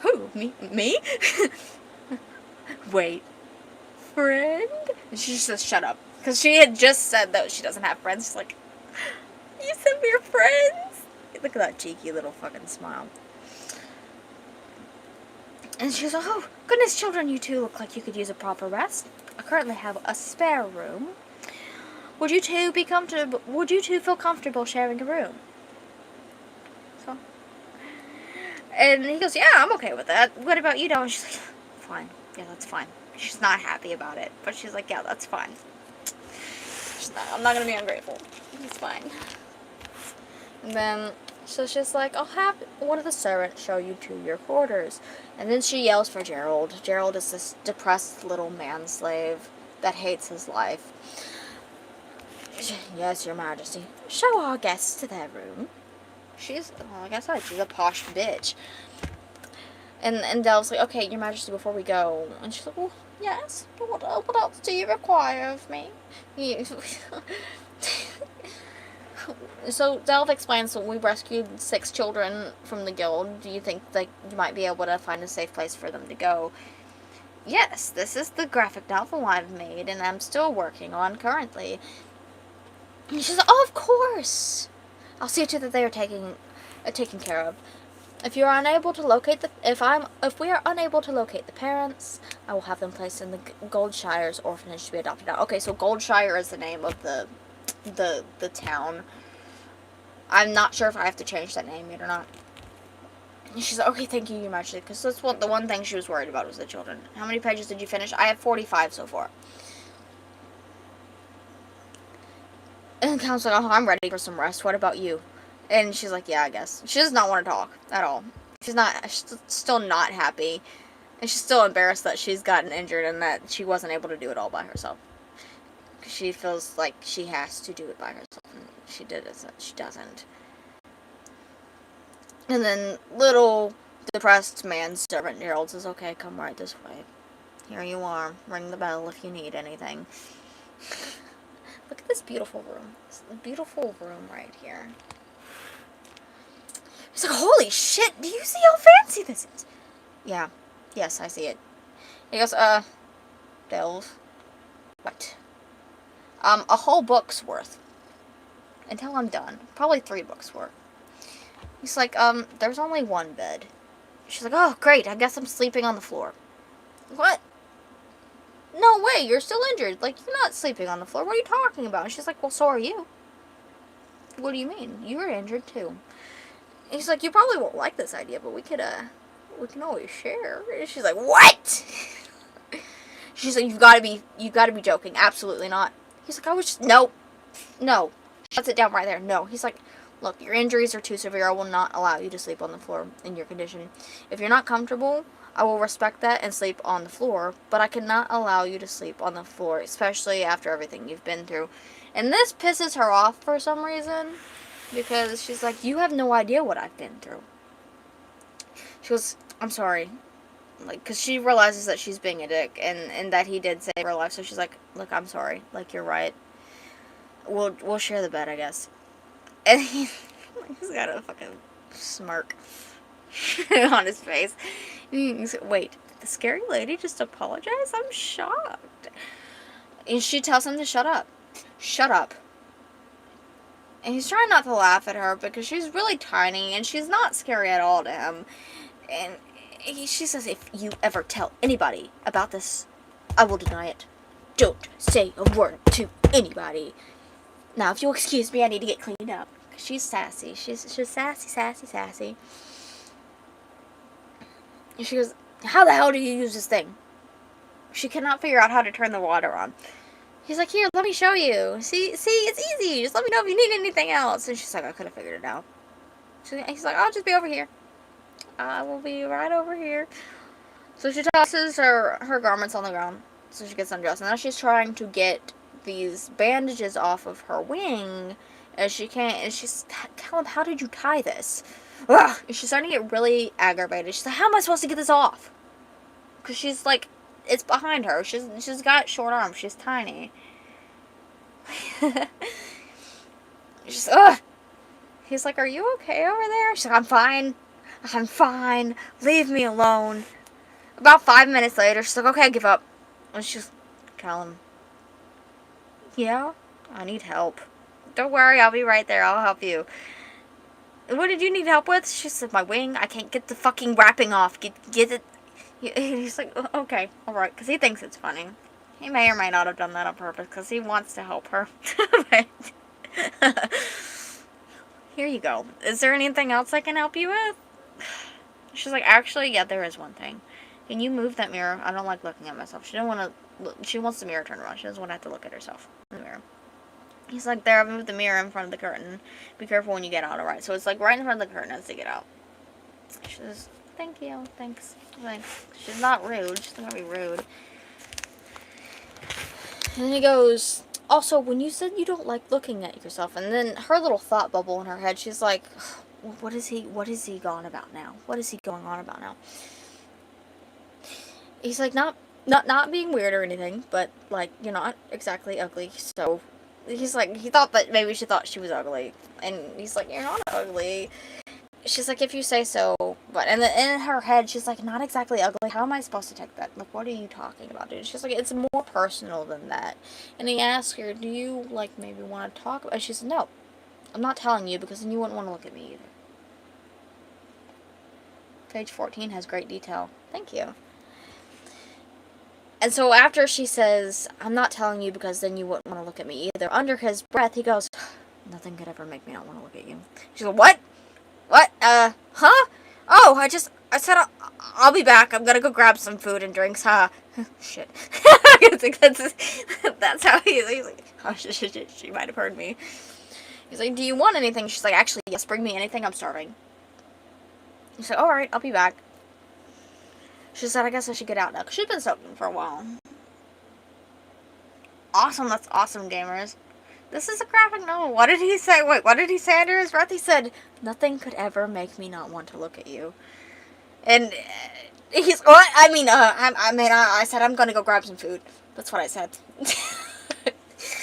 who? Me? Wait, friend? And she just says, shut up. Because she had just said that she doesn't have friends. She's like, you said we're friends? Look at that cheeky little fucking smile. And she's like, oh, goodness, children, you two look like you could use a proper rest. I currently have a spare room. Would you two feel comfortable sharing a room? So, and he goes, yeah, I'm okay with that. What about you, Dom? She's like, fine. Yeah, that's fine. She's not happy about it, but she's like, yeah, that's fine. I'm not gonna be ungrateful. It's fine. And then, so she's like, I'll have one of the servants show you to your quarters. And then she yells for Gerald. Gerald is this depressed little man-slave that hates his life. Yes, Your Majesty. Show our guests to their room. Like I said, she's a posh bitch. And Delve's like, okay, Your Majesty, before we go. And she's like, well, yes, but what else do you require of me? So Delve explains that we rescued 6 children from the guild. Do you think that you might be able to find a safe place for them to go? Yes, this is the graphic novel I've made and I'm still working on currently. And she's like, oh, of course. I'll see to it that they are taken care of. If we are unable to locate the parents, I will have them placed in the Goldshire's orphanage to be adopted out. Okay, so Goldshire is the name of the town. I'm not sure if I have to change that name yet or not. And she's like, okay, thank you, Your Majesty, because that's the one thing she was worried about was the children. How many pages did you finish? I have 45 so far. And Count's like, oh, I'm ready for some rest. What about you? And she's like, yeah, I guess. She does not want to talk at all. She's still not happy. And she's still embarrassed that she's gotten injured and that she wasn't able to do it all by herself. She feels like she has to do it by herself. And she doesn't. And then little depressed manservant Gerald says, okay, come right this way. Here you are. Ring the bell if you need anything. Look at this beautiful room. This beautiful room right here. He's like, holy shit, do you see how fancy this is? Yeah. Yes, I see it. He goes, Delve. What? A whole book's worth. Until I'm done. Probably 3 books worth. He's like, there's only 1 bed. She's like, oh, great, I guess I'm sleeping on the floor. What? No way, you're still injured. Like, you're not sleeping on the floor. What are you talking about? And she's like, well, so are you. What do you mean? You were injured, too. And he's like, you probably won't like this idea, but we can always share. And she's like, what? She's like, you've got to be joking. Absolutely not. He's like, I was just, no. Shuts it down right there. No. He's like, look, your injuries are too severe. I will not allow you to sleep on the floor in your condition. If you're not comfortable, I will respect that and sleep on the floor, but I cannot allow you to sleep on the floor, especially after everything you've been through. And this pisses her off for some reason, because she's like, you have no idea what I've been through. She goes, I'm sorry. Like, because she realizes that she's being a dick, and that he did save her life, so she's like, look, I'm sorry. Like, you're right. We'll share the bed, I guess. And he's got a fucking smirk on his face. Wait, did the scary lady just apologize? I'm shocked. And she tells him to shut up. Shut up. And he's trying not to laugh at her because she's really tiny and she's not scary at all to him. And she says, if you ever tell anybody about this, I will deny it. Don't say a word to anybody. Now, if you'll excuse me, I need to get cleaned up. She's sassy. She's sassy. And she goes, how the hell do you use this thing? She cannot figure out how to turn the water on. He's like, here, let me show you. See, it's easy. Just let me know if you need anything else. And she's like, I could have figured it out. He's like, I'll just be over here. I will be right over here. So she tosses her garments on the ground. So she gets undressed. And now she's trying to get these bandages off of her wing as she can. And she's, Callum, how did you tie this? Ugh. And she's starting to get really aggravated. She's like, how am I supposed to get this off? Because she's like, it's behind her. She's got short arms. She's tiny. She's, ugh. He's like, are you okay over there? She's like, I'm fine. Leave me alone. About 5 minutes later, she's like, okay, I give up. And she's, Callum. Yeah? I need help. Don't worry, I'll be right there. I'll help you. What did you need help with? She said, my wing. I can't get the fucking wrapping off. Get it. He's like, okay, alright. Because he thinks it's funny. He may or may not have done that on purpose. Because he wants to help her. Here you go. Is there anything else I can help you with? She's like, actually, yeah, there is one thing. Can you move that mirror? I don't like looking at myself. She wants the mirror turned around. She doesn't want to have to look at herself in the mirror. He's like, there, I've moved the mirror in front of the curtain. Be careful when you get out, alright? So it's like right in front of the curtain as they get out. She says, thank you, thanks. She's not rude. She's not gonna be rude. And then he goes, also, when you said you don't like looking at yourself, and then her little thought bubble in her head, she's like, what is he going about now? What is he going on about now? He's like, not being weird or anything, but like, you're not exactly ugly, so he's like, he thought that maybe she thought she was ugly, and he's like, you're not ugly. She's like, if you say so, but, and then in her head, she's like, not exactly ugly, how am I supposed to take that? Like, what are you talking about, dude? She's like, it's more personal than that. And he asks her, do you, like, maybe want to talk about it? And she said, no, I'm not telling you, because then you wouldn't want to look at me either. Page 14 has great detail. Thank you. And so after she says, I'm not telling you because then you wouldn't want to look at me either, under his breath, he goes, nothing could ever make me not want to look at you. She's like, what? What? Huh? Oh, I said I'll be back. I'm gonna go grab some food and drinks, huh? Shit. That's how he is. He's like, oh, shit, she might have heard me. He's like, do you want anything? She's like, actually, yes, bring me anything. I'm starving. He said, alright, I'll be back. She said, I guess I should get out now, because she's been soaking for a while. Awesome, that's awesome, gamers. This is a graphic novel. What did he say? Wait, what did he say under his breath? He said, nothing could ever make me not want to look at you. And he's, what? I said, I'm gonna go grab some food. That's what I said.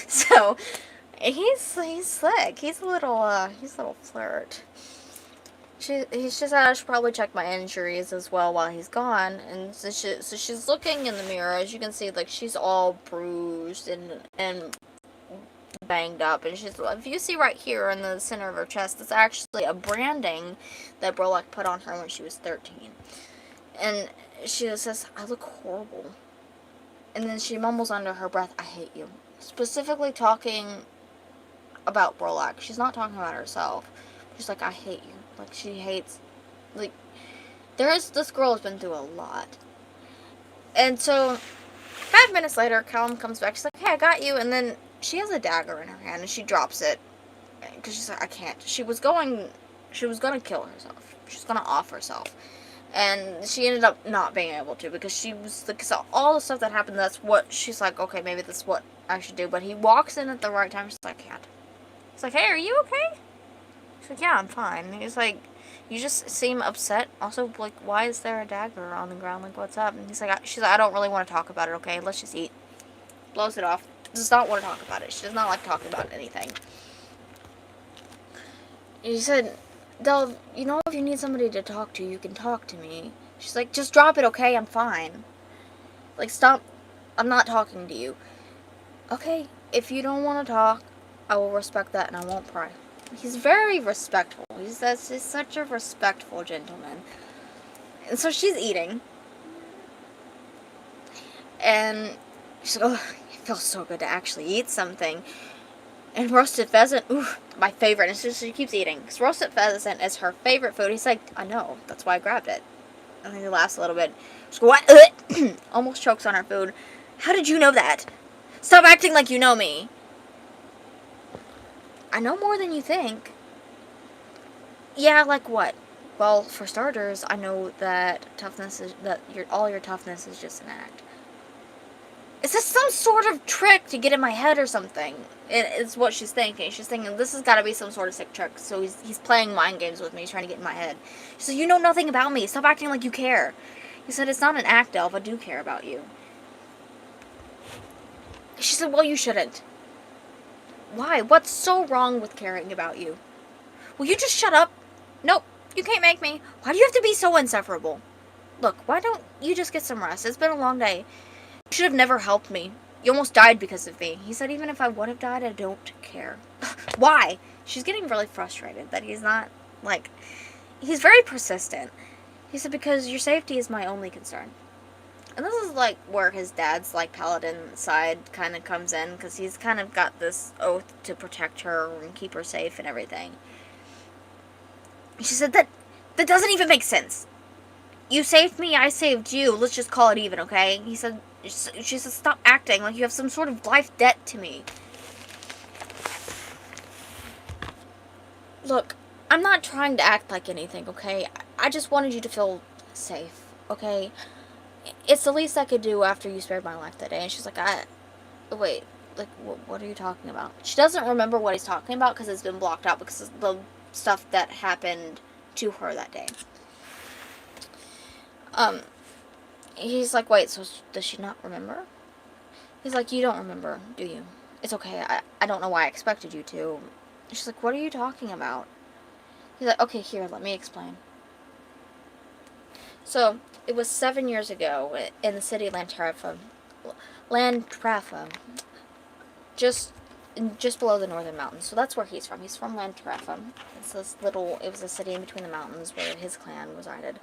So, he's slick. He's a little flirt. He said I should probably check my injuries as well while he's gone. And so she's looking in the mirror. As you can see, like, she's all bruised and banged up. And if you see right here in the center of her chest, it's actually a branding that Brolak put on her when she was 13. And she says, I look horrible. And then she mumbles under her breath, I hate you. Specifically talking about Brolak. She's not talking about herself. She's like, I hate you. Like, she hates, like, this girl has been through a lot. And so, 5 minutes later, Callum comes back. She's like, hey, I got you. And then she has a dagger in her hand, and she drops it. Because she's like, I can't. She was going to kill herself. She was going to off herself. And she ended up not being able to, because she was, like, so all the stuff that happened, that's what, she's like, okay, maybe that's what I should do. But he walks in at the right time. She's like, I can't. He's like, hey, are you okay? She's like, yeah, I'm fine. And he's like, you just seem upset. Also, like, why is there a dagger on the ground? Like, what's up? And she's like, I don't really want to talk about it, okay? Let's just eat. Blows it off. Does not want to talk about it. She does not like talking about anything. And he said, Del, you know, if you need somebody to talk to, you can talk to me. She's like, just drop it, okay? I'm fine. Like, stop. I'm not talking to you. Okay, if you don't want to talk, I will respect that and I won't pry. He's very respectful. He's such a respectful gentleman. And so she's eating. And she's like, oh, it feels so good to actually eat something. And roasted pheasant, ooh, my favorite. And so she keeps eating. Because roasted pheasant is her favorite food. He's like, I know. That's why I grabbed it. And then he laughs a little bit. She's like, what? Almost chokes on her food. How did you know that? Stop acting like you know me. I know more than you think. Yeah, like what? Well, for starters, I know that all your toughness is just an act. Is this some sort of trick to get in my head or something? It's what she's thinking. She's thinking, this has got to be some sort of sick trick. So he's playing mind games with me. He's trying to get in my head. She said, you know nothing about me. Stop acting like you care. He said, it's not an act, Elf. I do care about you. She said, well, you shouldn't. Why? What's so wrong with caring about you? Will you just shut up? Nope, you can't make me. Why do you have to be so insufferable? Look, why don't you just get some rest? It's been a long day. You should have never helped me. You almost died because of me. He said, even if I would have died, I don't care. Why? She's getting really frustrated that he's not, like, he's very persistent. He said, because your safety is my only concern. And this is, like, where his dad's, like, paladin side kind of comes in, because he's kind of got this oath to protect her and keep her safe and everything. She said, that doesn't even make sense. You saved me, I saved you. Let's just call it even, okay? He said, she said, stop acting like you have some sort of life debt to me. Look, I'm not trying to act like anything, okay? I just wanted you to feel safe, okay? It's the least I could do after you spared my life that day. And she's like, wait, like, what are you talking about? She doesn't remember what he's talking about because it's been blocked out because of the stuff that happened to her that day. He's like, wait, so does she not remember? He's like, you don't remember, do you? It's okay, I don't know why I expected you to. She's like, what are you talking about? He's like, okay, here, let me explain. So, it was 7 years ago in the city of Lantrafa, just below the northern mountains. So that's where he's from. He's from Lantrafa. It was a city in between the mountains where his clan resided.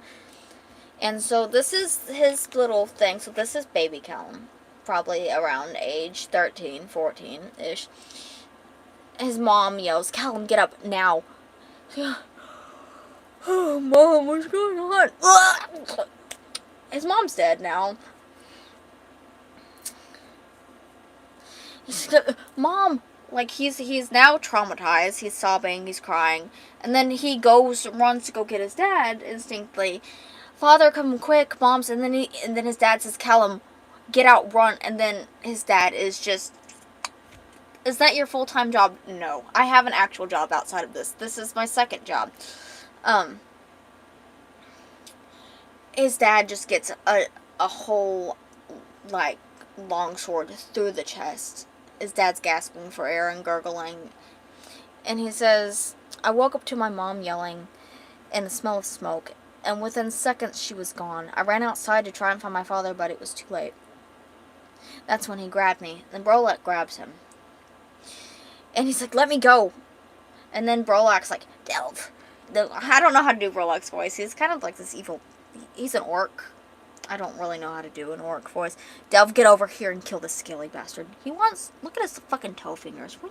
And so this is his little thing. So this is baby Callum, probably around age 13, 14-ish. His mom yells, Callum, get up now. Oh, Mom, what's going on? His mom's dead now. Mom, like, he's now traumatized. He's sobbing, he's crying. And then he runs to go get his dad instinctively. Father, come quick, moms. And then his dad says, Callum, get out, run. And then his dad is just, is that your full-time job? No. I have an actual job outside of this. This is my second job. His dad just gets a whole, like, long sword through the chest. His dad's gasping for air and gurgling. And he says, I woke up to my mom yelling and the smell of smoke. And within seconds, she was gone. I ran outside to try and find my father, but it was too late. That's when he grabbed me. Then Brolak grabs him. And he's like, let me go. And then Brolak's like, Delve. I don't know how to do Brolak's voice. He's kind of like this evil... He's an orc. I don't really know how to do an orc voice. Delve, get over here and kill this scaly bastard. He wants... Look at his fucking toe fingers. We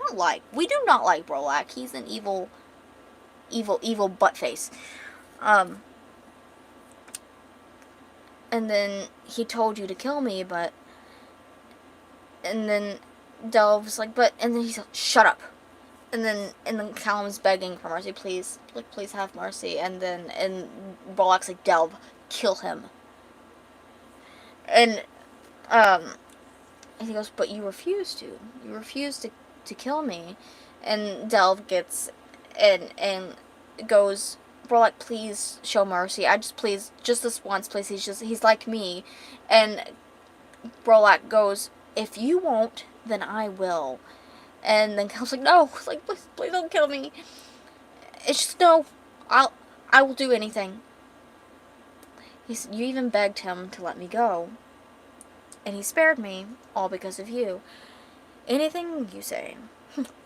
do not like Brolak. He's an evil butt face. And then he told you to kill me, but... And then Delve's like, but... And then he's like, shut up. And then Callum's begging for mercy, please. Like, please have mercy. And Brolak's like, Delve, kill him. And he goes, but you refuse to. You refuse to kill me. And Delve gets... And goes... Brolak, please show mercy. Just this once, please. He's like me. And Brolak goes, if you won't, then I will. And then Cal's like, no, like, please don't kill me. It's just, no, I will do anything. You even begged him to let me go. And he spared me, all because of you. Anything you say.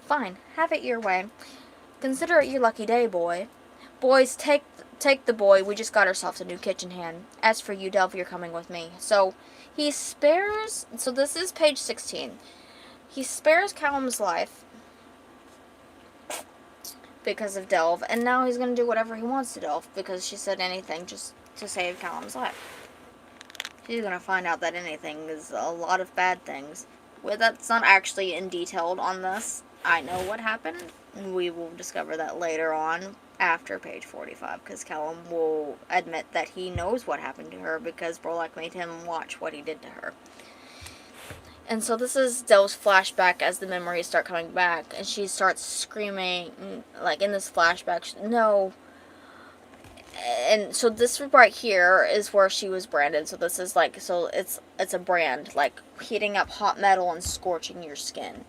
Fine, have it your way. Consider it your lucky day, boy. Boys, take the boy. We just got ourselves a new kitchen hand. As for you, Delve, you're coming with me. So, he spares... So, this is page 16. He spares Callum's life because of Delve. And now he's going to do whatever he wants to Delve because she said anything just to save Callum's life. She's going to find out that anything is a lot of bad things. Well, that's not actually in detailed on this. I know what happened. We will discover that later on after page 45 because Callum will admit that he knows what happened to her because Brolak made him watch what he did to her. And so this is Delve's flashback as the memories start coming back. And she starts screaming, like in this flashback, no. And so this right here is where she was branded. So this is like, so it's a brand, like heating up hot metal and scorching your skin.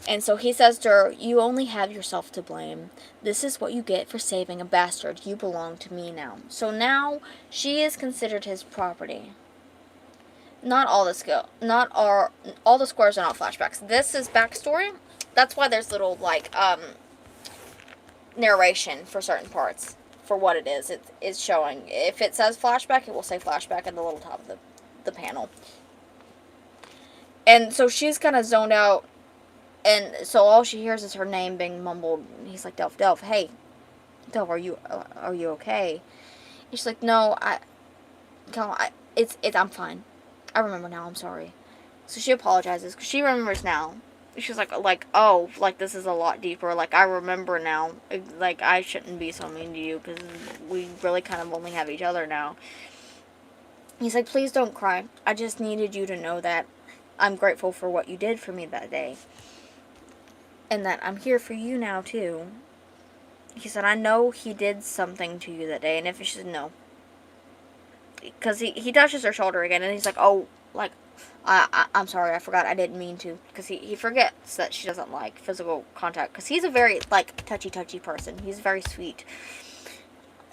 And so he says to her, you only have yourself to blame. This is what you get for saving a bastard. You belong to me now. So now she is considered his property. Not all the all the squares are not flashbacks. This is backstory. That's why there's little like narration for certain parts for what it is. It is showing. If it says flashback, it will say flashback at the little top of the panel. And so she's kind of zoned out. And so all she hears is her name being mumbled. He's like, Delve, hey, Delve, are you okay? And she's like, no, I'm fine. I remember now. I'm sorry. So she apologizes because she remembers now. She's like, oh, like this is a lot deeper. Like I remember now. Like I shouldn't be so mean to you because we really kind of only have each other now. He's like, please don't cry. I just needed you to know that I'm grateful for what you did for me that day. And that I'm here for you now, too. He said, I know he did something to you that day. And if she said no. Because he touches her shoulder again. And he's like, oh, like, I'm sorry. I forgot. I didn't mean to. Because he forgets that she doesn't like physical contact. Because he's a very, like, touchy person. He's very sweet.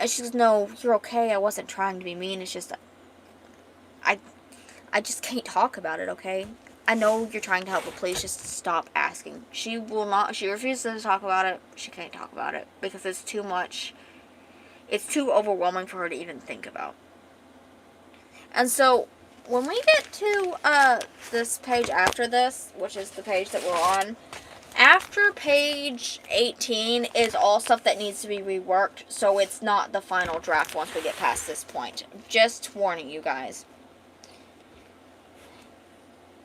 And she goes, no, you're okay. I wasn't trying to be mean. It's just, I just can't talk about it, okay? I know you're trying to help, but please just stop asking. She refuses to talk about it. She can't talk about it because it's too much. It's too overwhelming for her to even think about. And so, when we get to this page after this, which is the page that we're on, after page 18 is all stuff that needs to be reworked, so it's not the final draft once we get past this point. Just warning you guys.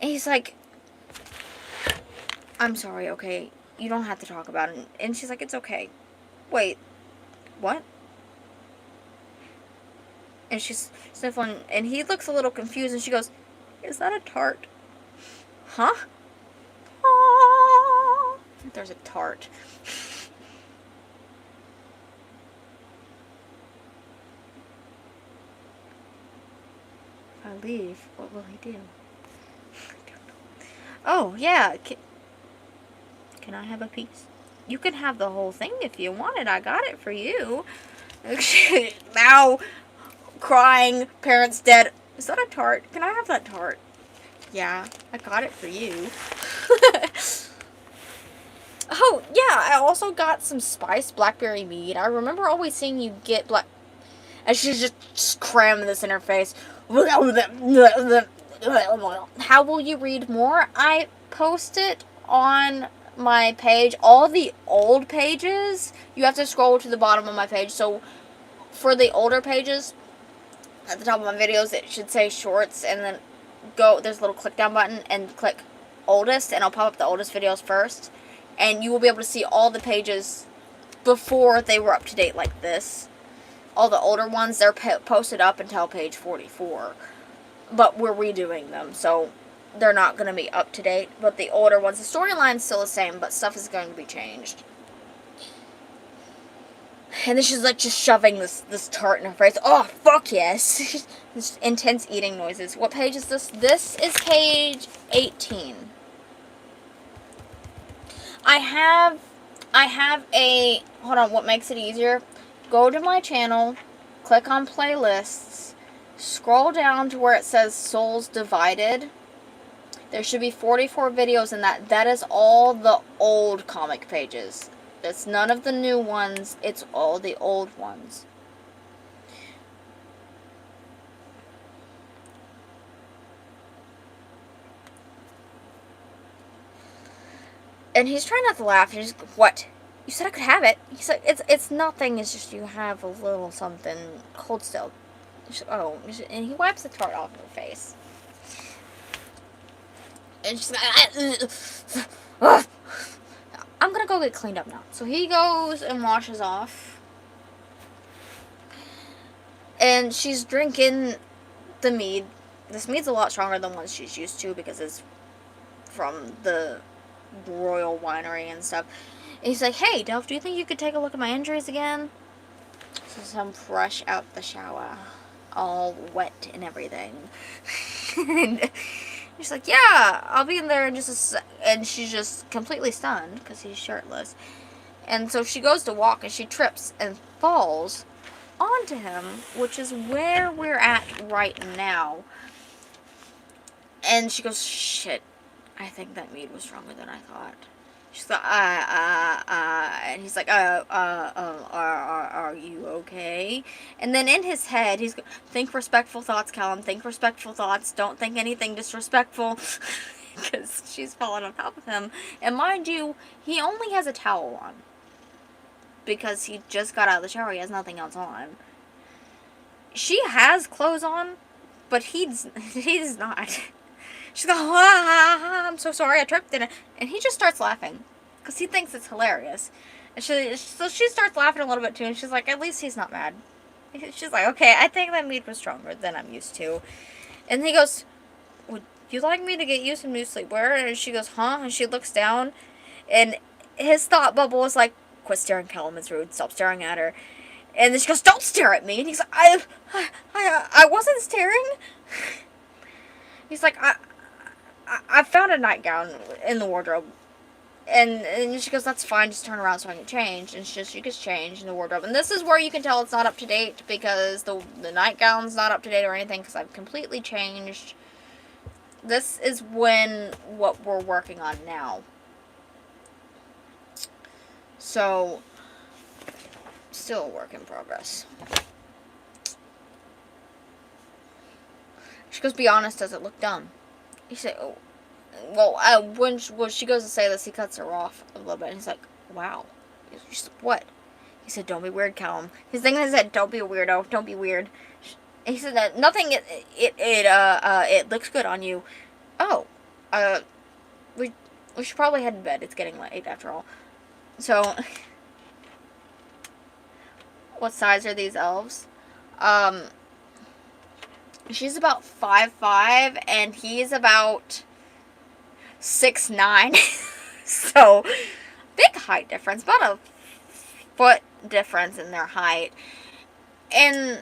He's like, I'm sorry, okay? You don't have to talk about it. And she's like, it's okay. Wait, what? And she's sniffling, and he looks a little confused, and she goes, is that a tart? Huh? Ah, there's a tart. If I leave, what will he do? Oh, yeah. Can I have a piece? You can have the whole thing if you want it. I got it for you. Now, crying, parents dead. Is that a tart? Can I have that tart? Yeah, I got it for you. Oh, yeah, I also got some spiced blackberry mead. I remember always seeing you get black... And she's just cramming this in her face. How will you read more? I post it on my page. All the old pages, you have to scroll to the bottom of my page. So, for the older pages, at the top of my videos, it should say shorts, and then there's a little click down button, and click oldest, and I'll pop up the oldest videos first. And you will be able to see all the pages before they were up to date like this. All the older ones, they're posted up until page 44. But we're redoing them, so they're not going to be up to date. But the older ones, the storyline's still the same, but stuff is going to be changed. And then she's like just shoving this tart in her face. Oh, fuck yes. This intense eating noises. What page is this? This is page 18. I have a, hold on, what makes it easier? Go to my channel, click on playlists, scroll down to where it says Souls Divided. There should be 44 videos in that. That is all the old comic pages. It's none of the new ones, it's all the old ones. And he's trying not to laugh. He's just, what? You said I could have it. He said, it's nothing. It's just you have a little something cold still. Oh, and he wipes the tart off of her face. And she's like, I'm gonna go get cleaned up now. So he goes and washes off. And she's drinking the mead. This mead's a lot stronger than what she's used to because it's from the Royal Winery and stuff. And he's like, hey, Delph, do you think you could take a look at my injuries again? Since I'm fresh out the shower, all wet and everything. And he's like, yeah, I'll be in there in just a sec. And she's just completely stunned because he's shirtless. And so she goes to walk and she trips and falls onto him, which is where we're at right now. And she goes, shit, I think that mead was stronger than I thought. She's like, and he's like, are you okay? And then in his head, he's going, think respectful thoughts, Callum, think respectful thoughts, don't think anything disrespectful, because she's falling on top of him. And mind you, he only has a towel on, because he just got out of the shower, he has nothing else on. She has clothes on, but he's not. She's like, I'm so sorry, I tripped in it. And he just starts laughing, because he thinks it's hilarious. And so she starts laughing a little bit too, and she's like, at least he's not mad. She's like, okay, I think that mead was stronger than I'm used to. And he goes, would you like me to get you some new sleepwear? And she goes, huh? And she looks down, and his thought bubble is like, quit staring, Callum, it's rude, stop staring at her. And then she goes, don't stare at me. And he's like, I wasn't staring. He's like, I found a nightgown in the wardrobe. And she goes, that's fine, just turn around so I can change. And she gets changed in the wardrobe. And this is where you can tell it's not up to date, because the nightgown's not up to date or anything, because I've completely changed. This is what we're working on now. So, still a work in progress. She goes, be honest, does it look dumb? He said, oh, well, when she goes to say this, he cuts her off a little bit, and he's like, wow. She's like, what? He said, don't be weird, Callum. His thing is that, don't be a weirdo, don't be weird. He said that nothing, it looks good on you. Oh, We should probably head to bed. It's getting late after all. So, what size are these elves? She's about 5'5", and he's about 6'9". So, big height difference. About a foot difference in their height. And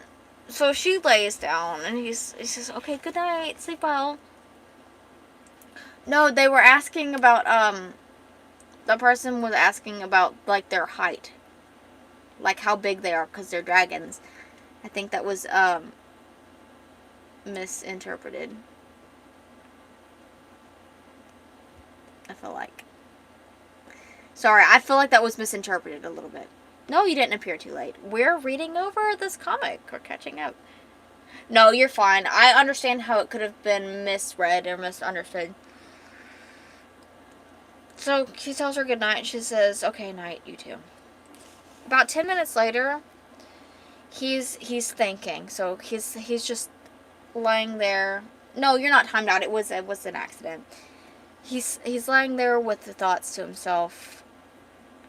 so she lays down, and he says, okay, good night, sleep well. No, they were asking about, the person was asking about, like, their height. Like, how big they are, because they're dragons. I think that was, misinterpreted. I feel like. Sorry, I feel like that was misinterpreted a little bit. No, you didn't appear too late. We're reading over this comic. We're catching up. No, you're fine. I understand how it could have been misread or misunderstood. So he tells her goodnight, and she says, okay, night, you too. About 10 minutes later, he's thinking. So he's just lying there. No, you're not timed out. It was an accident. He's laying there with the thoughts to himself.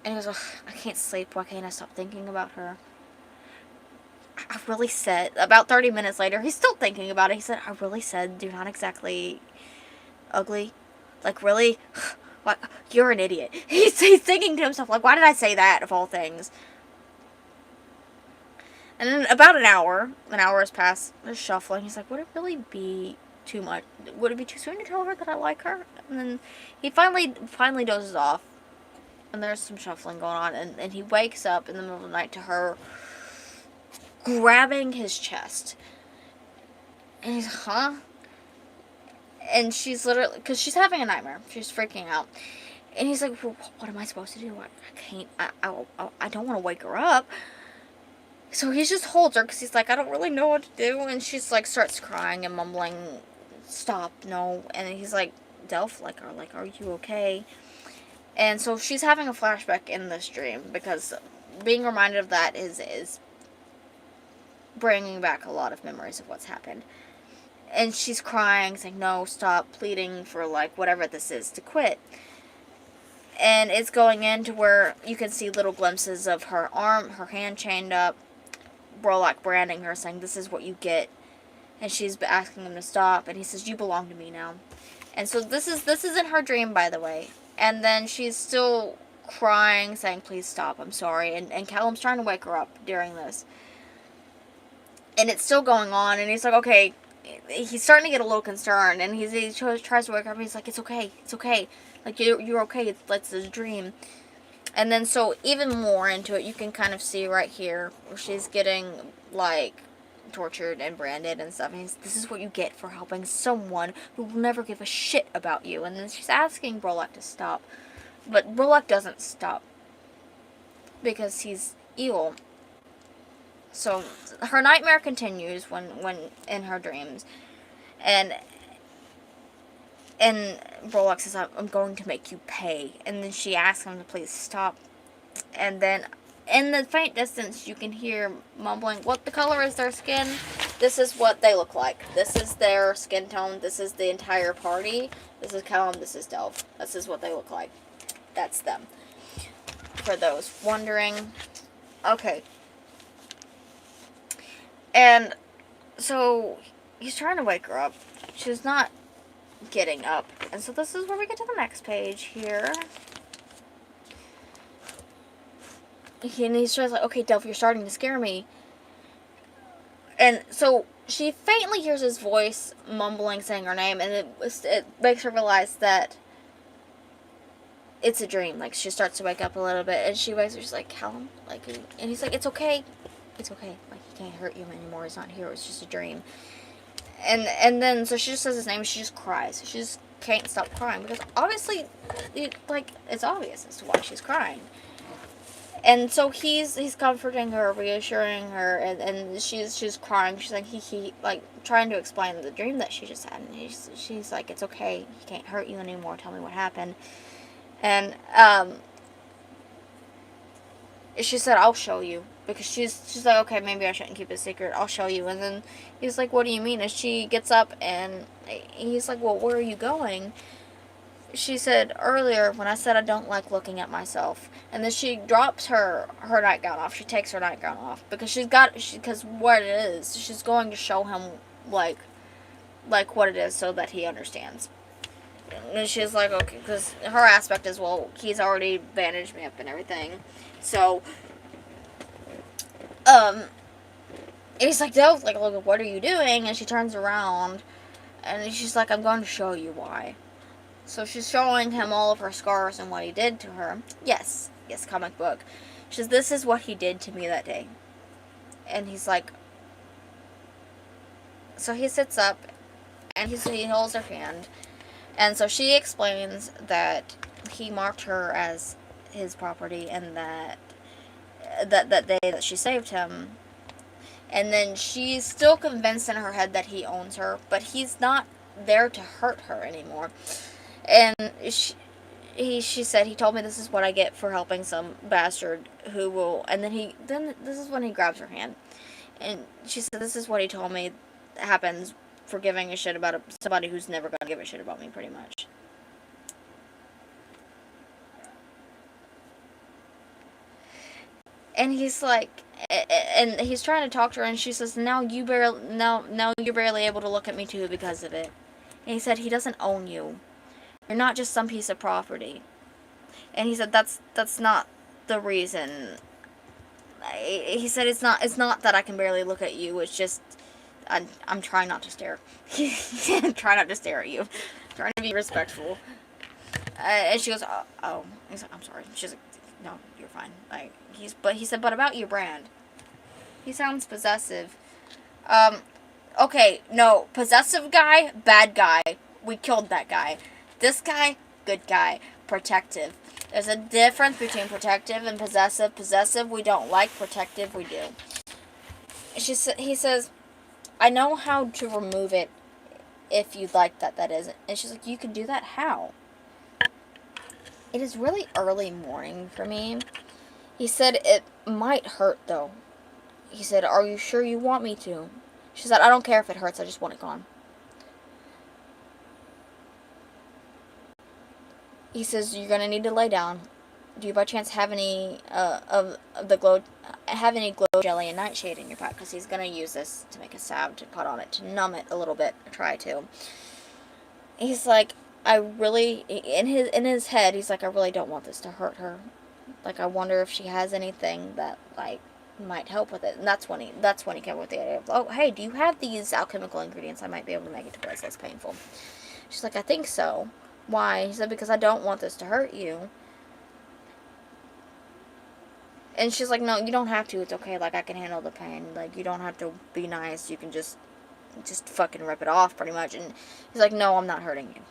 And he goes, I can't sleep. Why can't I stop thinking about her? I really said, about 30 minutes later, he's still thinking about it. He said, I really said, you're not exactly ugly. Like, really? Like, you're an idiot. He's thinking to himself, like, why did I say that, of all things? And then about an hour has passed, they're shuffling. He's like, would it really be too much? Would it be too soon to tell her that I like her? And then he finally dozes off. And there's some shuffling going on. And he wakes up in the middle of the night to her grabbing his chest. And he's, huh? And she's literally, because she's having a nightmare. She's freaking out. And he's like, well, what am I supposed to do? I can't, I don't want to wake her up. So he just holds her because he's like, I don't really know what to do. And she's like, starts crying and mumbling, stop, no. And he's like, Delph, like, are you okay? And so she's having a flashback in this dream because being reminded of that is bringing back a lot of memories of what's happened. And she's crying, saying, no, stop, pleading for, like, whatever this is to quit. And it's going into where you can see little glimpses of her arm, her hand chained up, Brolak branding her, saying, this is what you get. And she's asking him to stop, and he says, you belong to me now. And so this is in her dream, by the way. And then she's still crying, saying, please stop, I'm sorry. And Callum's trying to wake her up during this. And it's still going on, and he's like, okay. He's starting to get a little concerned, and he tries to wake her up, and he's like, it's okay. Like, you're okay, it's a dream. And then, so, even more into it, you can kind of see right here, where she's getting, like, tortured and branded and stuff, and this is what you get for helping someone who will never give a shit about you. And then she's asking Brolak to stop, but Brolak doesn't stop, because he's evil. So, her nightmare continues when in her dreams, and Brolak says, I'm going to make you pay. And then she asks him to please stop. And then in the faint distance, you can hear mumbling, what the color is their skin? This is what they look like. This is their skin tone. This is the entire party. This is Callum. This is Delph. This is what they look like. That's them. For those wondering. Okay. And so he's trying to wake her up. She's not getting up. And so this is where we get to the next page here. And he's just like, okay, Delph, you're starting to scare me. And so she faintly hears his voice mumbling, saying her name, and it makes her realize that it's a dream. Like, she starts to wake up a little bit, and she wakes up, she's like, Callum? Like, and he's like, it's okay. It's okay. Like, he can't hurt you anymore. He's not here. It's just a dream. And then, so she just says his name, and she just cries. She just can't stop crying, because obviously, it's obvious as to why she's crying. And so he's comforting her, reassuring her, and she's crying. She's like, he like, trying to explain the dream that she just had. And she's like, it's okay. He can't hurt you anymore. Tell me what happened. And, she said, I'll show you. Because she's like, okay, maybe I shouldn't keep it a secret. I'll show you. And then he's like, what do you mean? And she gets up, and he's like, well, where are you going? she said earlier when I said I don't like looking at myself, and then she drops her nightgown off. She takes her nightgown off because because what it is, she's going to show him like what it is so that he understands. And she's like, okay, because her aspect is, well, he's already bandaged me up and everything, so and he's like, no, like, look, what are you doing? And she turns around, and she's like, I'm going to show you why. So she's showing him all of her scars and what he did to her. Yes, comic book. She says, this is what he did to me that day. And he's like, so he sits up, and he holds her hand. And so she explains that he marked her as his property, and that day that she saved him. And then she's still convinced in her head that he owns her, but he's not there to hurt her anymore. And she said, he told me this is what I get for helping some bastard who will, and then this is when he grabs her hand. And she said, this is what he told me happens for giving a shit about somebody who's never gonna give a shit about me, pretty much. And he's like, and he's trying to talk to her, and she says, now you're barely able to look at me too because of it. And he said, he doesn't own you. You're not just some piece of property. And he said, that's not the reason. He said, it's not that I can barely look at you. It's just I'm trying not to stare. Try not to stare at you. Trying to be respectful. And she goes, oh. He's like, I'm sorry. She's like, no, you're fine. Like, he said, but about your brand. He sounds possessive. Okay, no, possessive guy, bad guy. We killed that guy. This guy, good guy. Protective. There's a difference between protective and possessive. Possessive, we don't like. Protective, we do. He says, I know how to remove it if you'd like that is. And she's like, you can do that? How? It is really early morning for me. He said, it might hurt, though. He said, are you sure you want me to? She said, I don't care if it hurts. I just want it gone. He says, you're going to need to lay down. Do you by chance have any glow jelly and nightshade in your pack? Because he's going to use this to make a salve to put on it, to numb it a little bit. Try to. He's like, I really, in his head, he's like, I really don't want this to hurt her. Like, I wonder if she has anything that, like, might help with it. And that's when he came up with the idea of, oh, hey, do you have these alchemical ingredients? I might be able to make it to where it's less painful. She's like, I think so. Why? He said, because I don't want this to hurt you. And she's like, no, you don't have to. It's okay. Like, I can handle the pain. Like, you don't have to be nice. You can just fucking rip it off, pretty much. And he's like, no, I'm not hurting you.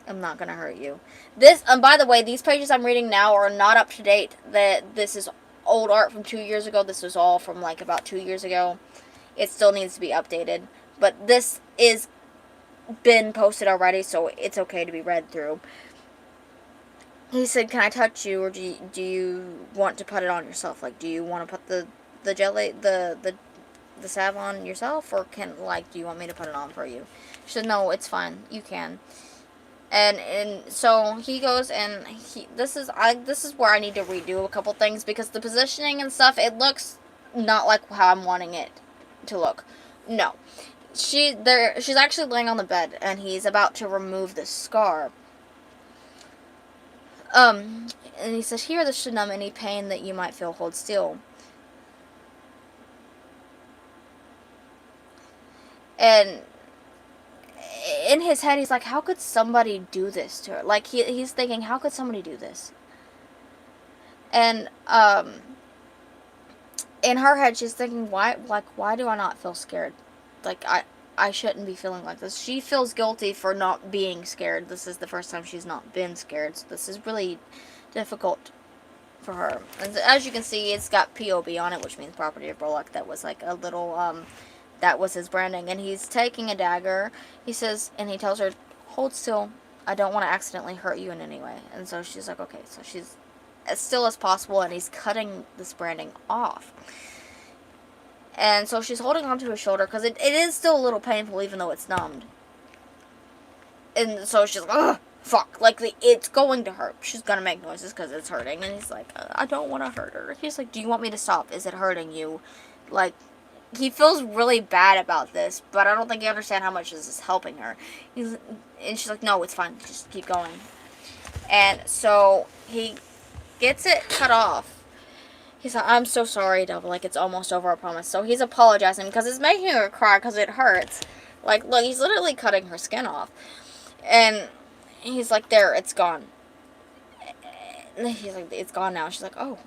I'm not gonna hurt you. This, by the way, these pages I'm reading now are not up to date. This is old art from 2 years ago. This was all from, like, about 2 years ago. It still needs to be updated. But this is been posted already, so it's okay to be read through. He said, can I touch you, or do you want to put it on yourself? Like, do you want to put the jelly, the salve on yourself, or do you want me to put it on for you? She said, no, it's fine. You can. And so he goes, and this is where I need to redo a couple things, because the positioning and stuff, it looks not like how I'm wanting it to look. No. She's actually laying on the bed, and he's about to remove the scar. And he says, here, this should numb any pain that you might feel. Hold still. And in his head, he's like, how could somebody do this to her? Like, he's thinking, how could somebody do this? And, in her head, she's thinking, why do I not feel scared? Like, I shouldn't be feeling like this. She feels guilty for not being scared. This is the first time she's not been scared, so this is really difficult for her. And as you can see, it's got POB on it, which means property of Burlock. That was like a little, that was his branding. And he's taking a dagger. He says, and he tells her, hold still. I don't want to accidentally hurt you in any way. And so she's like, okay. So she's as still as possible, and he's cutting this branding off. And so she's holding onto his shoulder, because it is still a little painful, even though it's numbed. And so she's like, ugh! fuck, like, it's going to hurt. She's gonna make noises because it's hurting. And he's like, I don't want to hurt her. He's like, do you want me to stop? Is it hurting you? Like, he feels really bad about this, but I don't think he understands how much this is helping her. And she's like, no, it's fine. Just keep going. And so he gets it cut off. He's like, I'm so sorry, Devil. Like, it's almost over, I promise. So he's apologizing because it's making her cry because it hurts. Like, look, he's literally cutting her skin off. And he's like, there, it's gone. And he's like, it's gone now. She's like, oh,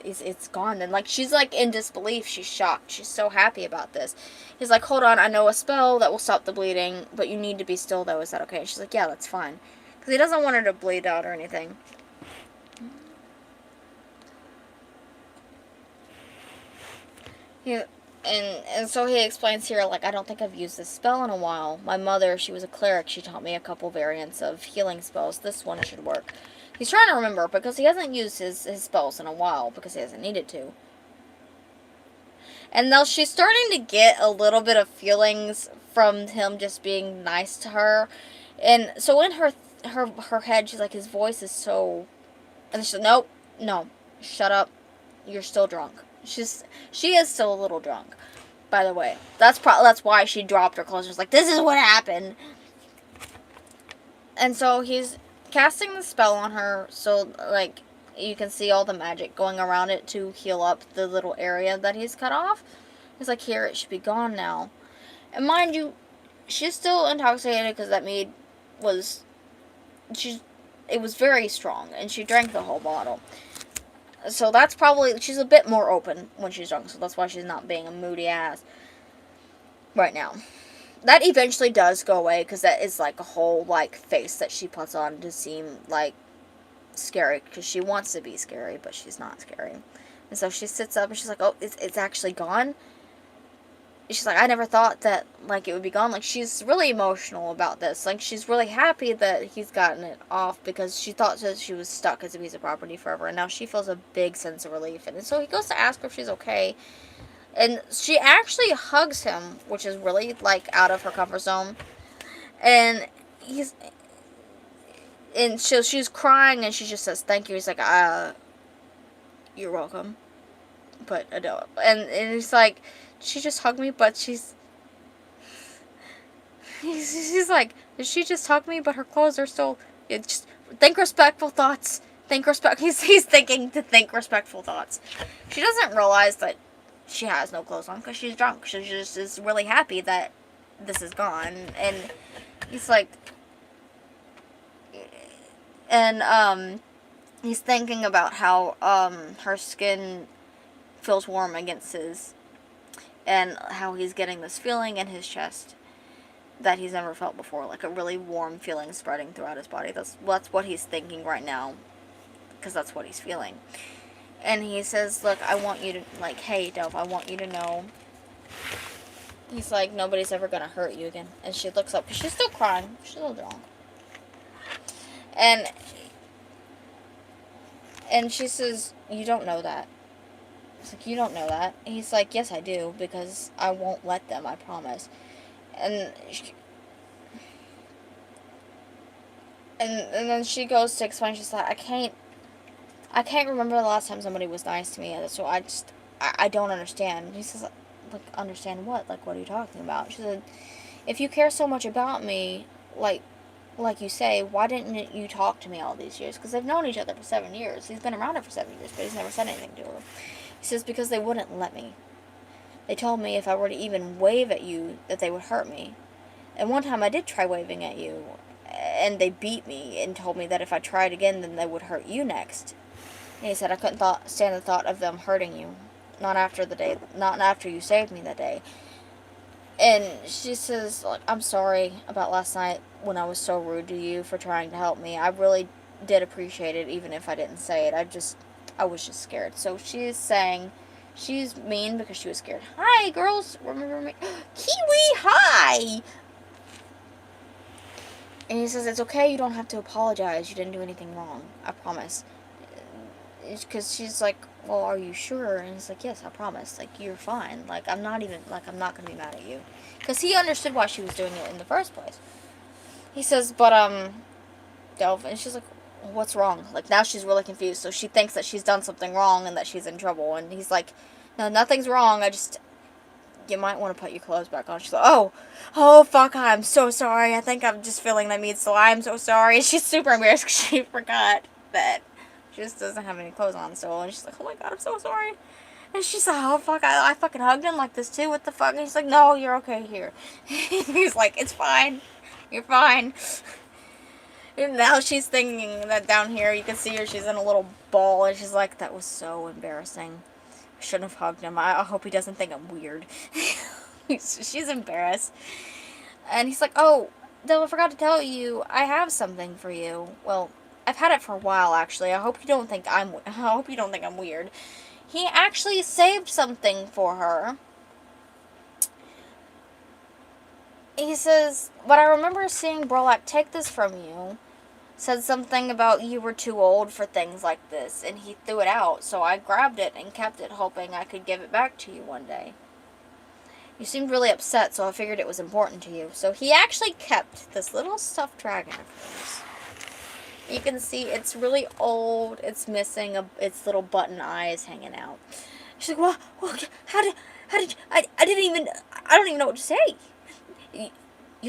it's gone. And, like, she's, like, in disbelief. She's shocked. She's so happy about this. He's like, hold on, I know a spell that will stop the bleeding, but you need to be still, though. Is that okay? And she's like, yeah, that's fine. Because he doesn't want her to bleed out or anything. And so he explains here, like, I don't think I've used this spell in a while. My mother, she was a cleric. She taught me a couple variants of healing spells. This one should work. He's trying to remember because he hasn't used his spells in a while because he hasn't needed to. And now she's starting to get a little bit of feelings from him just being nice to her. And so in her head, she's like, his voice is so... And she's like, nope, no, shut up. You're still drunk. She is still a little drunk, by the way. That's why she dropped her clothes. She's like, this is what happened. And so he's casting the spell on her, so, like, you can see all the magic going around it to heal up the little area that he's cut off. He's like, here, it should be gone now. And mind you, she's still intoxicated because that mead was... It was very strong, and she drank the whole bottle. So that's probably... She's a bit more open when she's drunk, so that's why she's not being a moody ass right now. That eventually does go away, because that is, like, a whole, like, face that she puts on to seem, like, scary, because she wants to be scary, but she's not scary. And so she sits up, and she's like, oh, it's actually gone? She's like, I never thought that, like, it would be gone. Like, she's really emotional about this. Like, she's really happy that he's gotten it off because she thought that she was stuck as a piece of property forever. And now she feels a big sense of relief. And so he goes to ask her if she's okay. And she actually hugs him, which is really, like, out of her comfort zone. And so she's crying and she just says, thank you. He's like, you're welcome. But I don't. And he's like... She just hugged me, but he's like, did she just hug me, but her clothes are still, just think respectful thoughts, he's thinking to think respectful thoughts. She doesn't realize that she has no clothes on, because she's drunk. She just is really happy that this is gone, and he's like, and, he's thinking about how, her skin feels warm against his, and how he's getting this feeling in his chest that he's never felt before, like a really warm feeling spreading throughout his body. That's what he's thinking right now, because that's what he's feeling. And he says, look, I want you to, like, hey, Dove, I want you to know. He's like, nobody's ever gonna hurt you again. And she looks up, because she's still crying. She's still drunk. And she says, you don't know that. It's like, you don't know that. And he's like, yes, I do, because I won't let them, I promise. And then she goes to explain, she's like, I can't remember the last time somebody was nice to me, so I don't understand. And he says, like, understand what? Like, what are you talking about? She said, if you care so much about me, like you say, why didn't you talk to me all these years? Because they've known each other for 7 years. He's been around her for 7 years, but he's never said anything to her. He says, because they wouldn't let me. They told me if I were to even wave at you, that they would hurt me. And one time I did try waving at you, and they beat me and told me that if I tried again, then they would hurt you next. And he said I couldn't stand the thought of them hurting you. Not after you saved me that day. And she says, like, I'm sorry about last night when I was so rude to you for trying to help me. I really did appreciate it, even if I didn't say it. I was just scared. So she's saying she's mean because she was scared. Hi, girls. Remember me? Kiwi, hi! And he says, it's okay. You don't have to apologize. You didn't do anything wrong. I promise. Because she's like, well, are you sure? And he's like, yes, I promise. Like, you're fine. Like, I'm not going to be mad at you. Because he understood why she was doing it in the first place. He says, but, Delph, and she's like, what's wrong? Like, now she's really confused, so she thinks that she's done something wrong and that she's in trouble, and he's like, no, nothing's wrong, you might want to put your clothes back on. She's like, oh, fuck, I'm so sorry, I think I'm just feeling the need, so I'm so sorry. And she's super embarrassed because she forgot that she just doesn't have any clothes on still, and she's like, oh my god, I'm so sorry. And she's like, oh fuck, I fucking hugged him like this too, what the fuck? And he's like, no, you're okay here. He's like, it's fine, you're fine. And now she's thinking that down here, you can see her, she's in a little ball, and she's like, that was so embarrassing. I shouldn't have hugged him. I hope he doesn't think I'm weird. She's embarrassed. And he's like, oh, Dylan, I forgot to tell you, I have something for you. Well, I've had it for a while, actually. I hope you don't think I'm weird. He actually saved something for her. He says, but I remember seeing Brolak take this from you. Said something about you were too old for things like this, and he threw it out, so I grabbed it and kept it, hoping I could give it back to you one day. You seemed really upset, so I figured it was important to you. So he actually kept this little stuffed dragon of yours. You can see it's really old, it's missing its little button eyes hanging out. She's like, what? How did I don't even know what to say. You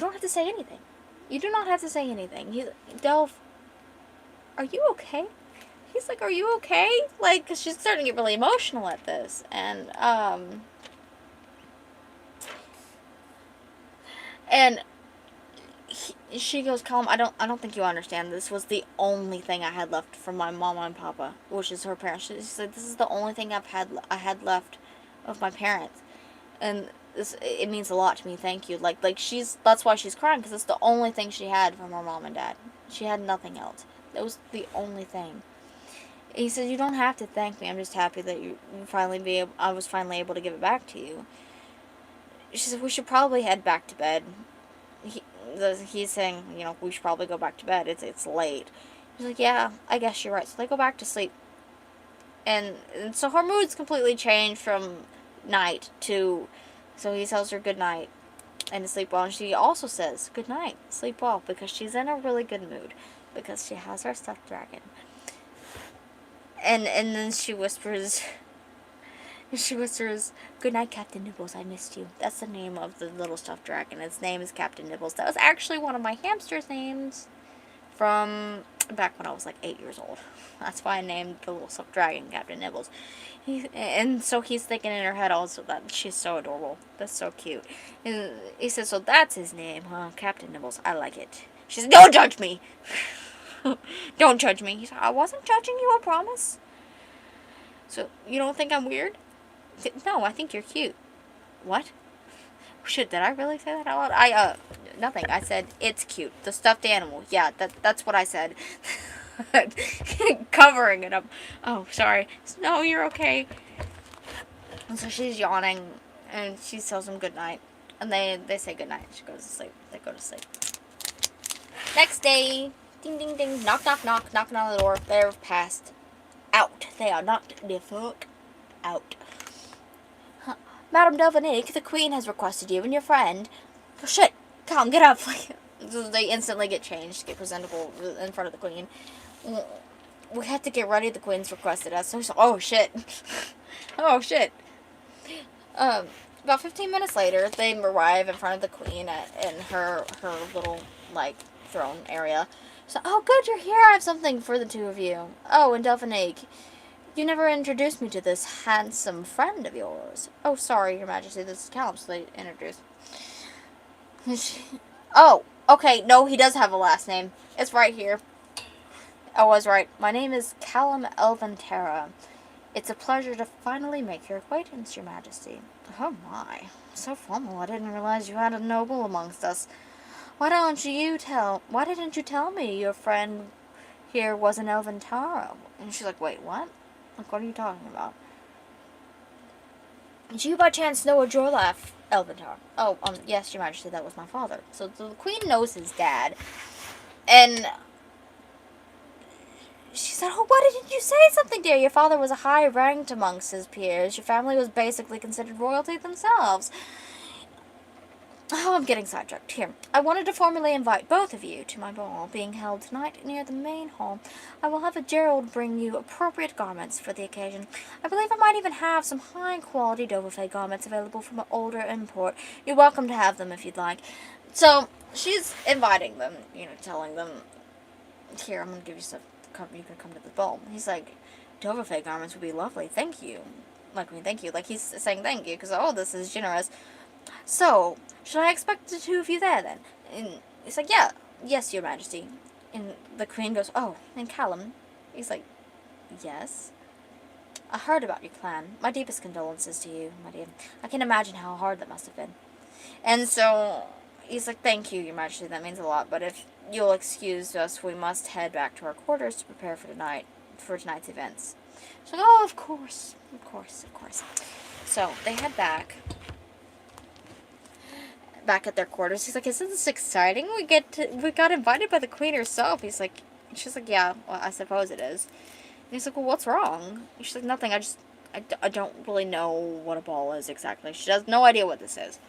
don't have to say anything. You do not have to say anything. Delph, are you okay? He's like, are you okay? Like, cause she's starting to get really emotional at this. And she goes, Colin, I don't think you understand. This was the only thing I had left from my mama and papa, which is her parents. She said, this is the only thing I had left of my parents. And it means a lot to me, thank you. That's why she's crying, because it's the only thing she had from her mom and dad. She had nothing else. That was the only thing. He said, you don't have to thank me, I'm just happy that I was finally able to give it back to you. She said, we should probably head back to bed. He's saying, we should probably go back to bed, it's late. He's like, yeah, I guess you're right, so they go back to sleep. And so her mood's completely changed from night to... So he tells her good night and to sleep well. And she also says good night, sleep well, because she's in a really good mood. Because she has her stuffed dragon. And then she whispers, good night, Captain Nibbles, I missed you. That's the name of the little stuffed dragon. Its name is Captain Nibbles. That was actually one of my hamster's names from back when I was like 8 years old. That's why I named the little stuffed dragon Captain Nibbles. And so he's thinking in her head also that she's so adorable. That's so cute. And he says, so that's his name, huh? Captain Nibbles. I like it. She says, don't judge me. Don't judge me. He said, I wasn't judging you, I promise. So, you don't think I'm weird? No, I think you're cute. What? Shit, did I really say that out loud? Nothing. I said, it's cute. The stuffed animal. Yeah, that's what I said. Covering it up. Oh, sorry. No, you're okay. And so she's yawning, and she tells him good night. And they say good night. She goes to sleep. They go to sleep. Next day. Ding, ding, ding. Knock, knock, knock. Knocking on the door. They're passed out. They are knocked the fuck out. Madame Delphinique, the queen has requested you and your friend. Oh, shit. Come, get up. They instantly get changed, get presentable in front of the queen. We have to get ready, the queen's requested us. Oh, shit. Oh, shit. About 15 minutes later, they arrive in front of the queen in her little, throne area. So, oh, good, you're here. I have something for the two of you. Oh, and Delphinique, you never introduced me to this handsome friend of yours. Oh, sorry, Your Majesty, this is Callum, so they introduced. Oh, okay, no, he does have a last name. It's right here. I was right. My name is Callum Elventera. It's a pleasure to finally make your acquaintance, Your Majesty. Oh my, so formal. I didn't realize you had a noble amongst us. Why didn't you tell me your friend here was an Elventara? And she's like, wait, what? Like, what are you talking about? Do you by chance know a Jorlaf Elventar? Oh, yes, Your Majesty, that was my father. So the queen knows his dad. And she said, oh, why didn't you say something, dear? Your father was a high ranked amongst his peers. Your family was basically considered royalty themselves. Oh, I'm getting sidetracked. Here. I wanted to formally invite both of you to my ball being held tonight near the main hall. I will have a Gerald bring you appropriate garments for the occasion. I believe I might even have some high-quality Doverfay garments available from an older import. You're welcome to have them if you'd like. So, she's inviting them, telling them, here, I'm going to give you stuff. You can come to the ball. He's like, Doverfay garments would be lovely. Thank you. Thank you. Like, he's saying thank you because, this is generous. So, should I expect the two of you there, then? And he's like, yeah, yes, your majesty. And the queen goes, oh, and Callum? He's like, yes. I heard about your plan. My deepest condolences to you, my dear. I can imagine how hard that must have been. And so, he's like, thank you, your majesty, that means a lot, but if you'll excuse us, we must head back to our quarters to prepare for tonight's events. She's like, oh, of course. So, they head back at their quarters. He's like, isn't this exciting? We got invited by the queen herself. She's like, yeah, well, I suppose it is. And he's like, well, what's wrong? And she's like, nothing. I don't really know what a ball is exactly. She has no idea what this is.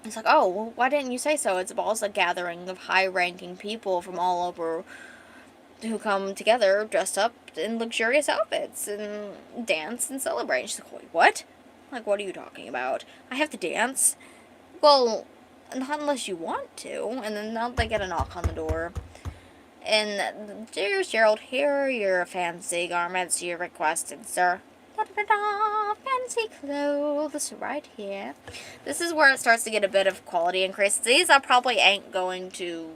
He's like, oh, well, why didn't you say so? It's a ball. It's a gathering of high-ranking people from all over who come together dressed up in luxurious outfits and dance and celebrate. And she's like, wait, what? Like, what are you talking about? I have to dance? Well, not unless you want to. And then now they get a knock on the door. And, dear Gerald, here are your fancy garments you requested, sir. Da-da-da-da, fancy clothes right here. This is where it starts to get a bit of quality increase. These I probably ain't going to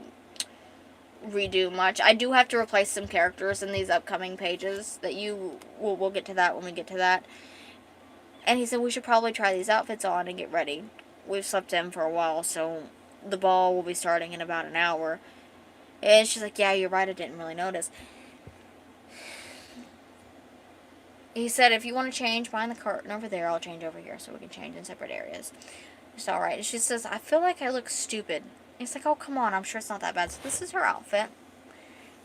redo much. I do have to replace some characters in these upcoming pages that we'll get to that when we get to that. And he said we should probably try these outfits on and get ready. We've slept in for a while, so the ball will be starting in about an hour. And she's like, yeah, you're right, I didn't really notice. He said, if you want to change behind the curtain over there, I'll change over here so we can change in separate areas. It's alright. And she says, I feel like I look stupid. He's like, oh, come on, I'm sure it's not that bad. So this is her outfit.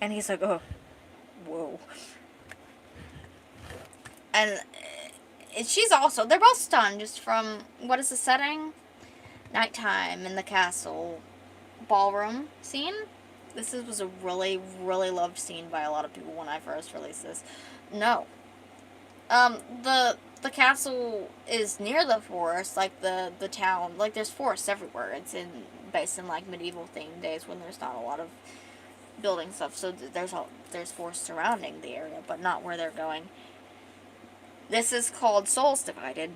And he's like, oh, whoa. And she's also, they're both stunned just from, what is the setting? Nighttime in the castle ballroom scene. This was a really, really loved scene by a lot of people when I first released this. No. The castle is near the forest, like the town. Like, there's forests everywhere. It's based in, like, medieval themed days when there's not a lot of building stuff. So there's forest surrounding the area, but not where they're going. This is called Souls Divided.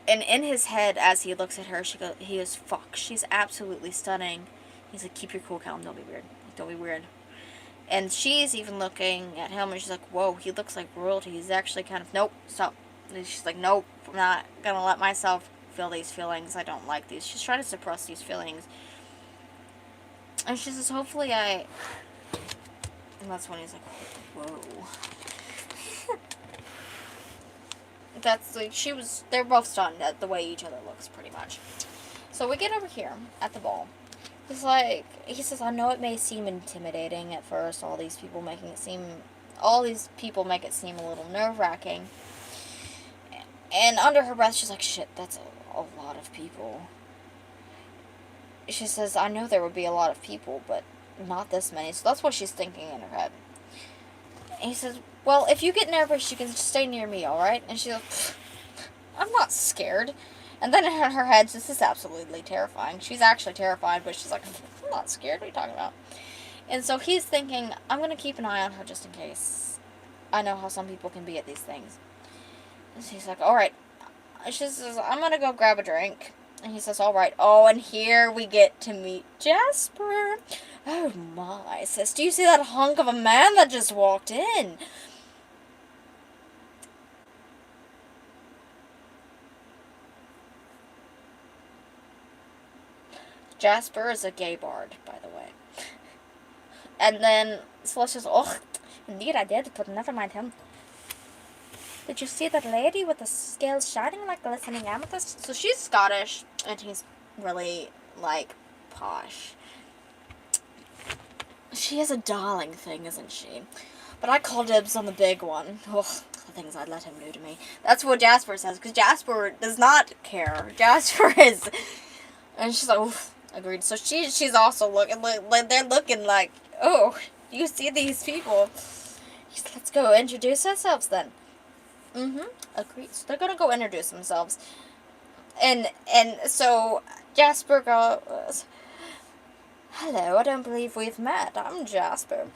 And in his head, as he looks at her, he goes, fuck, she's absolutely stunning. He's like, keep your cool, Callum, don't be weird. Don't be weird. And she's even looking at him, and she's like, whoa, he looks like royalty. He's actually kind of, nope, stop. And she's like, nope, I'm not going to let myself feel these feelings. I don't like these. She's trying to suppress these feelings. And she says, hopefully I... And that's when he's like, whoa. That's like, they're both stunned at the way each other looks, pretty much. So we get over here at the ball. He's like, he says, I know it may seem intimidating at first, all these people make it seem a little nerve-wracking. And under her breath, she's like, shit, that's a lot of people. She says, I know there would be a lot of people, but not this many. So that's what she's thinking in her head. And he says, well, if you get nervous, you can stay near me, alright? And she's like, I'm not scared. And then in her head, this is absolutely terrifying. She's actually terrified, but she's like, I'm not scared. What are you talking about? And so he's thinking, I'm going to keep an eye on her just in case. I know how some people can be at these things. And she's like, alright. She says, I'm going to go grab a drink. And he says, alright. Oh, and here we get to meet Jasper. Oh my, sis. Do you see that hunk of a man that just walked in? Jasper is a gay bard, by the way. And then Celestia's, oh, indeed I did, but never mind him. Did you see that lady with the scales shining like glistening amethyst? So she's Scottish, and he's really, like, posh. She is a darling thing, isn't she? But I call dibs on the big one. Ugh. the things I'd let him do to me. That's what Jasper says, because Jasper does not care. Jasper is... And she's like, oof, agreed. So she's also looking, like they're looking like, oh, you see these people. He's like, let's go introduce ourselves then. Agreed. So they're gonna go introduce themselves. And so Jasper goes, hello, I don't believe we've met. I'm Jasper.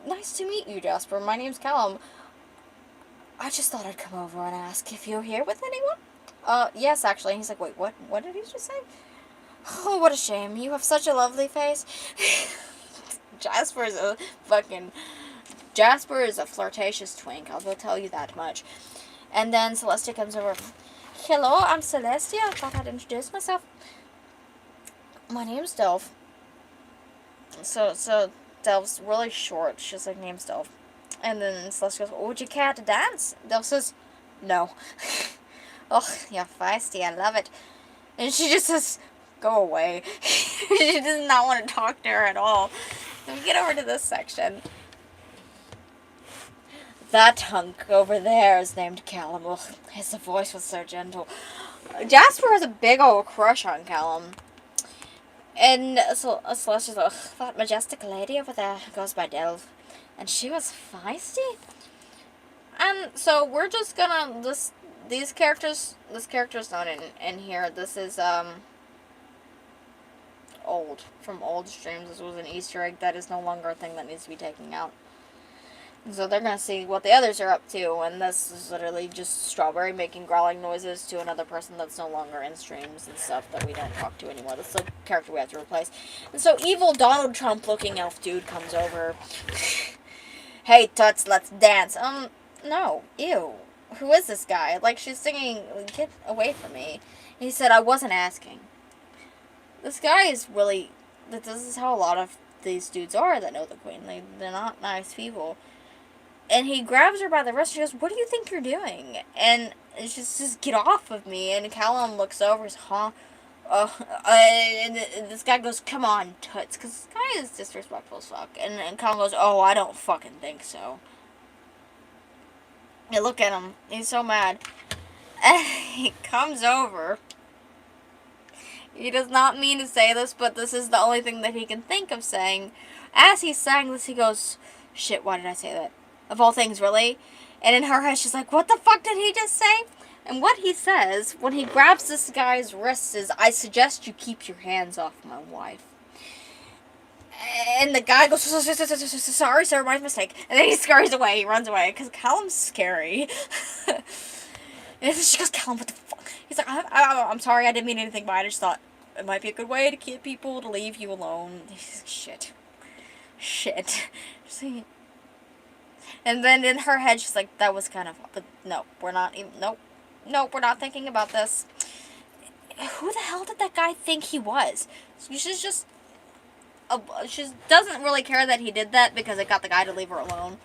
Nice to meet you, Jasper. My name's Callum. I just thought I'd come over and ask if you're here with anyone. Yes, actually. And he's like, wait, what did he just say? Oh, what a shame. You have such a lovely face. Jasper is a flirtatious twink. I will tell you that much. And then Celestia comes over. Hello, I'm Celestia. I thought I'd introduce myself. My name's Delph. So Delph's really short. She's like, name's Delph. And then Celestia goes, would you care to dance? Delph says, no. Oh, you're feisty. I love it. And she just says, go away. She does not want to talk to her at all. Let me get over to this section. That hunk over there is named Callum. Ugh, his voice was so gentle. Jasper has a big old crush on Callum. And so Celestia's like, that majestic lady over there goes by Delph. And she was feisty? And so we're just gonna, this character's not in here. This is, old, from old streams. This was an Easter egg that is no longer a thing that needs to be taken out. And so they're going to see what the others are up to, and this is literally just Strawberry making growling noises to another person that's no longer in streams and stuff that we don't talk to anymore. That's the character we have to replace. And so evil Donald Trump looking elf dude comes over. Hey, Tuts, let's dance. No, ew. Who is this guy? Like, she's singing, get away from me. And he said, I wasn't asking. This guy is really, this is how a lot of these dudes are that know the queen. They're not nice people. And he grabs her by the wrist and she goes, what do you think you're doing? And it's just get off of me. And Callum looks over and says, huh? And this guy goes, come on, Toots. Because this guy is disrespectful as fuck. And Callum goes, oh, I don't fucking think so. You look at him. He's so mad. And he comes over. He does not mean to say this, but this is the only thing that he can think of saying. As he's saying this, he goes, shit, why did I say that? Of all things, really? And in her head, she's like, what the fuck did he just say? And what he says, when he grabs this guy's wrists, is, I suggest you keep your hands off my wife. And the guy goes, sorry, sir, my mistake. And then he scurries away, he runs away, because Callum's scary. And she goes, Callum, what the fuck? He's like, I'm sorry, I didn't mean anything by it. I just thought it might be a good way to get people to leave you alone. He's like, shit. And then in her head, she's like, that was kind of, but no, we're not even, nope, we're not thinking about this. Who the hell did that guy think he was? She's just, she doesn't really care that he did that because it got the guy to leave her alone.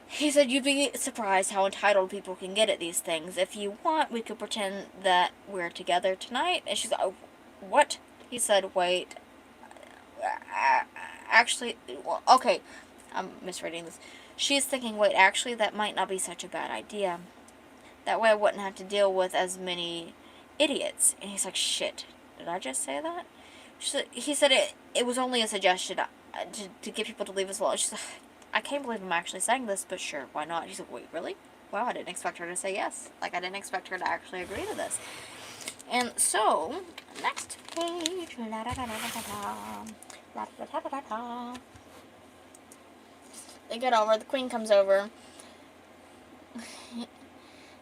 He said, you'd be surprised how entitled people can get at these things. If you want, we could pretend that we're together tonight. And she's like, oh, what? He said, wait. Actually, well, okay, I'm misreading this. She's thinking, wait, actually, that might not be such a bad idea. That way I wouldn't have to deal with as many idiots. And he's like, shit, did I just say that? He said it was only a suggestion to get people to leave us alone. She's like, I can't believe I'm actually saying this, but sure, why not? He's like, wait, really? Wow, I didn't expect her to say yes. Like, I didn't expect her to actually agree to this. And so, next page. They get over, the queen comes over.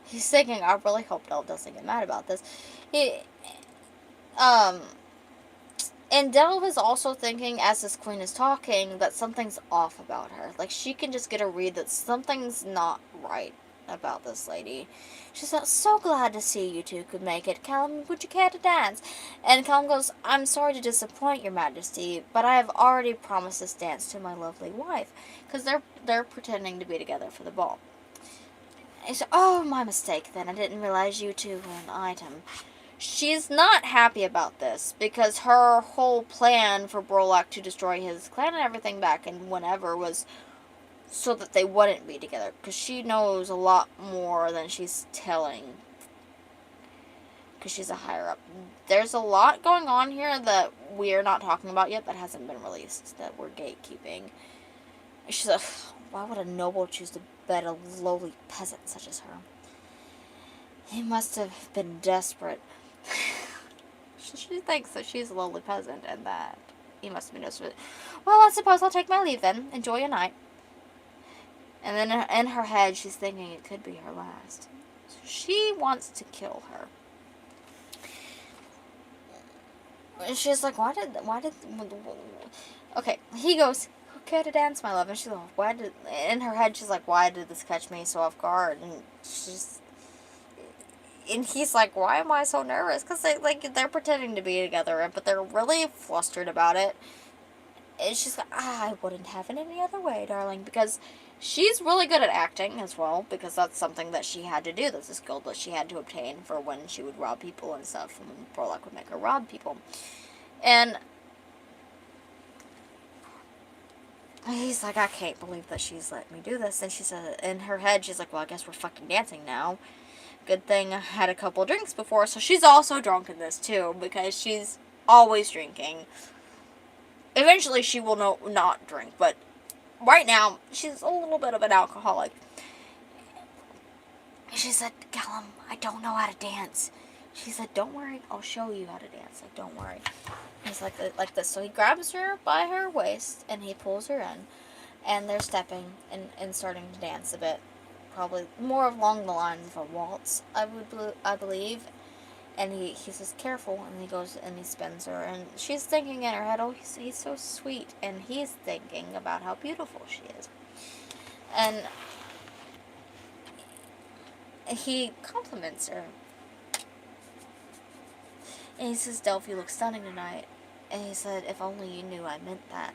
He's thinking, I really hope Del doesn't get mad about this. And Del is also thinking, as this queen is talking, that something's off about her. Like, she can just get a read that something's not right about this lady. She's like, so glad to see you two could make it. Callum, would you care to dance? And Callum goes, I'm sorry to disappoint your majesty, but I have already promised this dance to my lovely wife. Because they're pretending to be together for the ball. And he said, oh, my mistake then. I didn't realize you two were an item. She's not happy about this, because her whole plan for Brolak to destroy his clan and everything back and whenever was so that they wouldn't be together, because she knows a lot more than she's telling, because she's a higher up. There's a lot going on here that we're not talking about yet that hasn't been released, that we're gatekeeping. She's like, why would a noble choose to bed a lowly peasant such as her? He must have been desperate. She thinks that she's a lowly peasant and that he must have been desperate. Well, I suppose I'll take my leave then. Enjoy your night. And then in her head, she's thinking it could be her last. So she wants to kill her. And she's like, okay, he goes, okay to dance, my love. And she's like, in her head, she's like, why did this catch me so off guard? And he's like, why am I so nervous? Because they're pretending to be together, but they're really flustered about it. And she's like, I wouldn't have it any other way, darling, because she's really good at acting as well, because that's something that she had to do. That's a skill that she had to obtain for when she would rob people and stuff, and poor luck would make her rob people. And he's like, I can't believe that she's let me do this. And she said, in her head, she's like, well, I guess we're fucking dancing now. Good thing I had a couple drinks before, so she's also drunk in this too, because she's always drinking. Eventually, she will not drink, but right now, she's a little bit of an alcoholic. She said, Callum, I don't know how to dance. She said, don't worry, I'll show you how to dance. Like, don't worry. He's like this. So he grabs her by her waist, and he pulls her in, and they're stepping and starting to dance a bit. Probably more along the lines of a waltz, I believe. And he says, careful, and he goes and he spins her, and she's thinking in her head, oh, he's so sweet, and he's thinking about how beautiful she is. And he compliments her. And he says, Delphi, you look stunning tonight. And he said, if only you knew I meant that.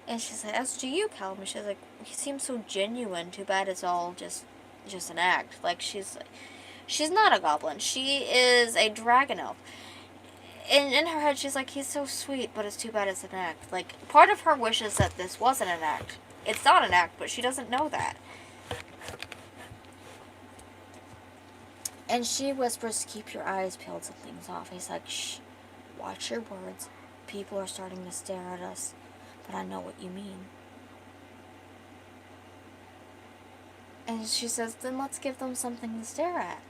And she said, as do you, Callum. And she's like, he seems so genuine. Too bad it's all just an act. Like, she's not a goblin. She is a dragon elf. And in her head, she's like, he's so sweet, but it's too bad it's an act. Like, part of her wishes that this wasn't an act. It's not an act, but she doesn't know that. And she whispers, keep your eyes peeled, something's off. He's like, shh, watch your words. People are starting to stare at us, but I know what you mean. And she says, then let's give them something to stare at.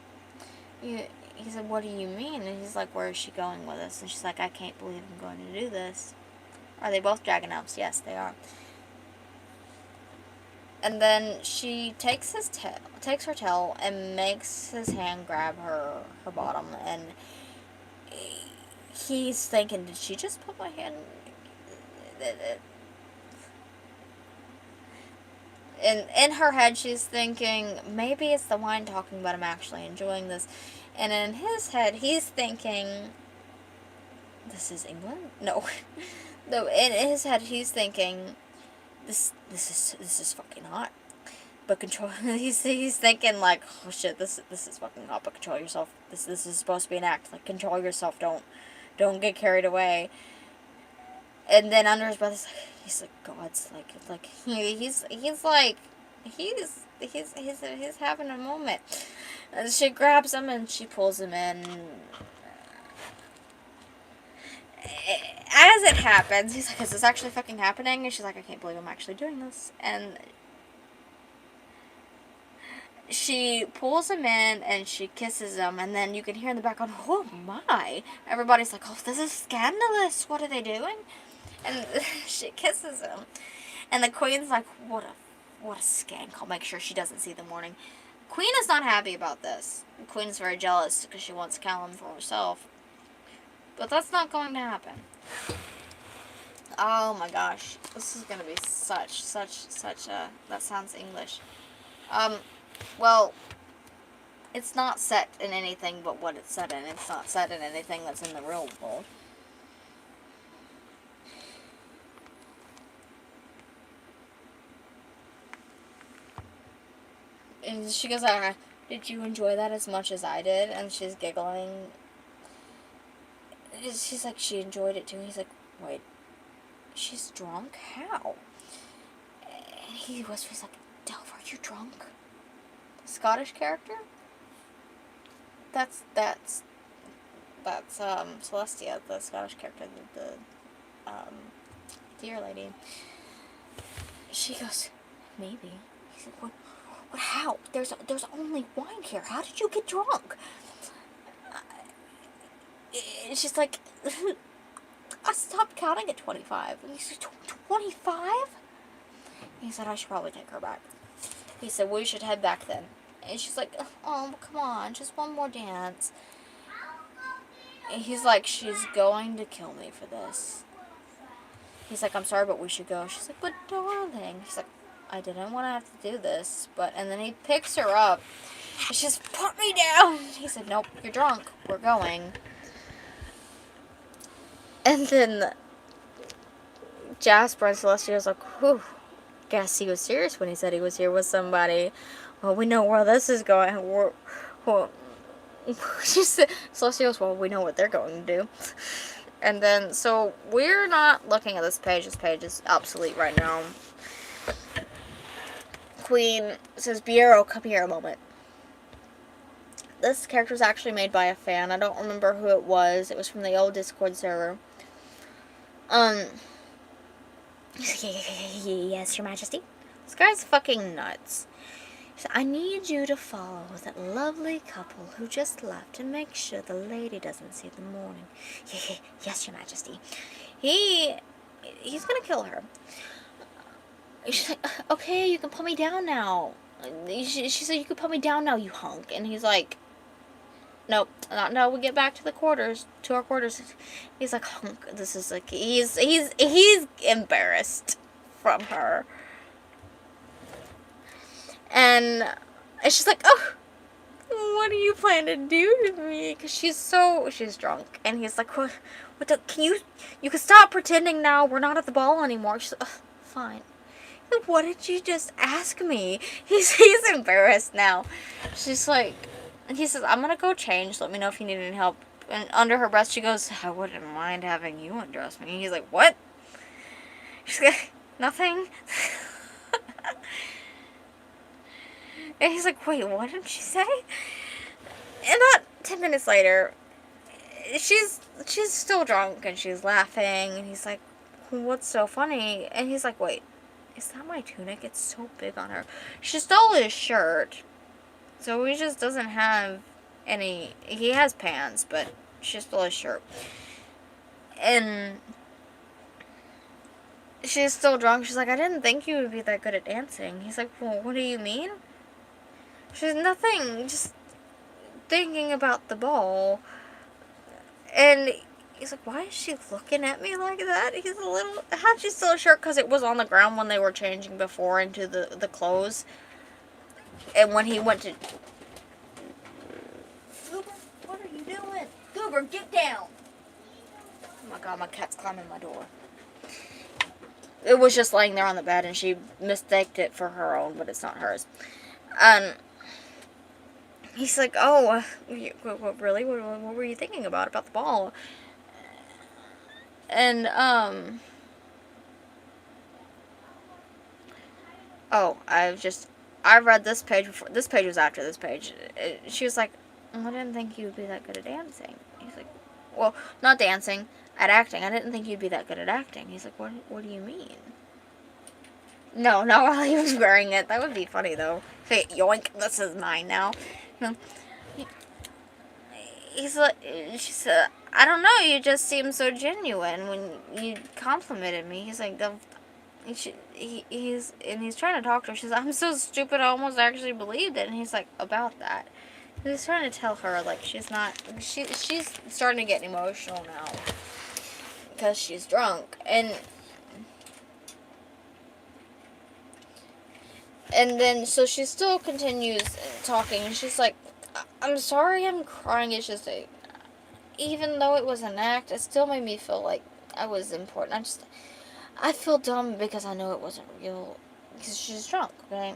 He said, what do you mean? And he's like, where is she going with us? And she's like, I can't believe I'm going to do this. Are they both dragon elves? Yes, they are. And then she takes her tail, and makes his hand grab her bottom, and he's thinking, did she just put my hand? And in her head, she's thinking, maybe it's the wine talking, but I'm actually enjoying this. And in his head, he's thinking, this is England? No. No, in his head, he's thinking, this is fucking hot. But control. He's thinking like, oh shit, this is fucking hot. But control yourself. This is supposed to be an act. Like, control yourself. Don't get carried away. And then under his breath, he's like, God's like he's having a moment. And she grabs him and she pulls him in. As it happens, he's like, is this actually fucking happening? And she's like, I can't believe I'm actually doing this. And she pulls him in and she kisses him, and then you can hear in the background, oh my. Everybody's like, oh, this is scandalous. What are they doing? And she kisses him. And the queen's like, what a skank. I'll make sure she doesn't see the morning. Queen is not happy about this. The queen's very jealous because she wants Callum for herself. But that's not going to happen. Oh my gosh. This is going to be such a... That sounds English. Well, it's not set in anything but what it's set in. It's not set in anything that's in the real world. And she goes, did you enjoy that as much as I did? And she's giggling. She's like, she enjoyed it too. He's like, wait, she's drunk? How? he whispers like, Delve, are you drunk? The Scottish character? That's Celestia, the Scottish character, the dear lady. She goes, maybe. He's like, what, how? There's only wine here. How did you get drunk? And she's like, I stopped counting at 25. And he's like, 25? He said, I should probably take her back. He said, we should head back then. And she's like, oh, come on, just one more dance. And he's like, she's going to kill me for this. He's like, I'm sorry, but we should go. She's like, but darling. He's like, I didn't want to have to do this. And then he picks her up. And she's, put me down. He said, nope, you're drunk. We're going. And then Jasper and Celestia was like, whew, guess he was serious when he said he was here with somebody. Well, we know where this is going. She said, Celestia goes, well, we know what they're going to do. And then, so, we're not looking at this page. This page is obsolete right now. Queen says, Biero, come here a moment. This character was actually made by a fan. I don't remember who it was. It was from the old Discord server. Yes, Your Majesty. This guy's fucking nuts. So I need you to follow that lovely couple who just left and make sure the lady doesn't see the mourning. Yes, Your Majesty. He's gonna kill her. She's like, okay, you can put me down now. She said, you can put me down now, you hunk. And he's like, nope, not now. We get back to our quarters. He's like, hunk. This is like, he's embarrassed from her. And she's like, oh, what do you plan to do to me? Because she's drunk. And he's like, what you can stop pretending now. We're not at the ball anymore. She's like, fine. Like, what did you just ask me? He's embarrassed now. She's like, and he says, I'm going to go change. Let me know if you need any help. And under her breath, she goes, I wouldn't mind having you undress me. And he's like, what? She's like, nothing. And he's like, wait, what did she say? And not 10 minutes later, she's still drunk and she's laughing. And he's like, what's so funny? And he's like, wait, is that my tunic? It's so big on her. She stole his shirt. So he just doesn't have any. He has pants, but she stole his shirt. And she's still drunk. She's like, I didn't think you would be that good at dancing. He's like, well, what do you mean? She's nothing, just thinking about the ball. And he's like, why is she looking at me like that? He's a little, how'd she steal a shirt? Because it was on the ground when they were changing before into the clothes. And when he went to... Goober, what are you doing? Goober, get down! Oh my god, my cat's climbing my door. It was just laying there on the bed and she mistaked it for her own, but it's not hers. He's like, oh, what, really? What were you thinking about the ball? And, oh, I read this page before. This page was after this page. She was like, I didn't think you would be that good at dancing. He's like, well, not dancing, at acting. I didn't think you'd be that good at acting. He's like, what do you mean? No, not while he was wearing it. That would be funny, though. Hey, yoink, this is mine now. He's like, she said, I don't know, you just seem so genuine when you complimented me. He's like, he's trying to talk to her. She's like, I'm so stupid, I almost actually believed it. And he's like, about that. He's trying to tell her, like, she's starting to get emotional now. Because she's drunk. And then, so she still continues talking, and she's like, I'm sorry I'm crying, it's just even though it was an act, it still made me feel like I was important. I feel dumb because I know it wasn't real, because she's drunk, okay?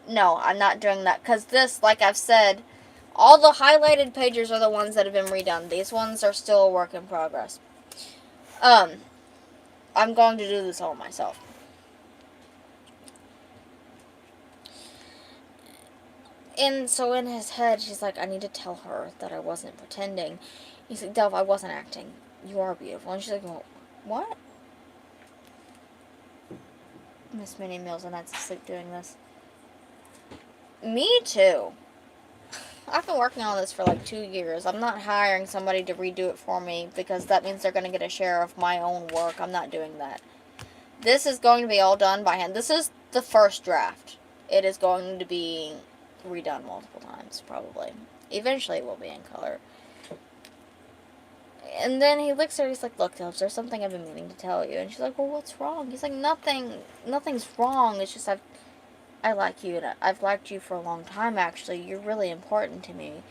No, I'm not doing that, because this, like I've said, all the highlighted pages are the ones that have been redone. These ones are still a work in progress. Um, I'm going to do this all myself. And so in his head, she's like, I need to tell her that I wasn't pretending. He's like, Delph, I wasn't acting. You are beautiful. And she's like, well, what? Miss Minnie Mills and that's asleep doing this. Me too. I've been working on this for like 2 years. I'm not hiring somebody to redo it for me because that means they're going to get a share of my own work. I'm not doing that. This is going to be all done by hand. This is the first draft. It is going to be redone multiple times, probably. Eventually it will be in color. And then he looks at her, he's like, look, Delph, there's something I've been meaning to tell you. And she's like, well, what's wrong? He's like, nothing's wrong. It's just I like you, and I've liked you for a long time, actually. You're really important to me.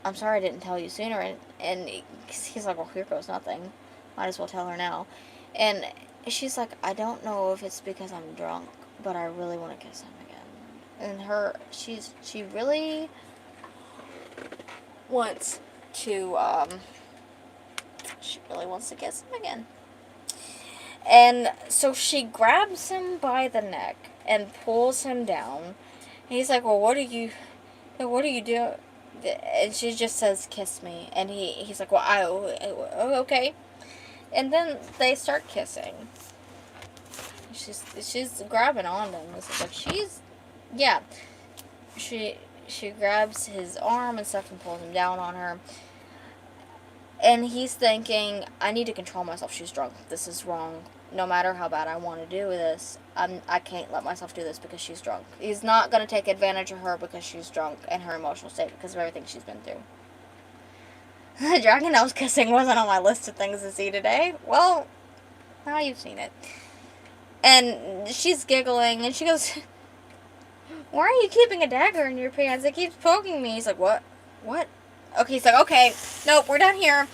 I'm sorry I didn't tell you sooner. And he's like, well, here goes nothing. Might as well tell her now. And she's like, I don't know if it's because I'm drunk, but I really want to kiss him again. And she really wants to, she really wants to kiss him again. And so she grabs him by the neck and pulls him down. And he's like, well, what are you doing? And she just says, kiss me. And he's like, well, okay. And then they start kissing. She's grabbing on him. This is like, she grabs his arm and stuff and pulls him down on her. And he's thinking, I need to control myself. She's drunk. This is wrong. No matter how bad I want to do this, I can't let myself do this because she's drunk. He's not going to take advantage of her because she's drunk and her emotional state because of everything she's been through. Dragon Nose kissing wasn't on my list of things to see today. Well, now you've seen it. And she's giggling and she goes, why are you keeping a dagger in your pants? It keeps poking me. He's like, what? What? Okay, he's like, okay, nope, we're done here.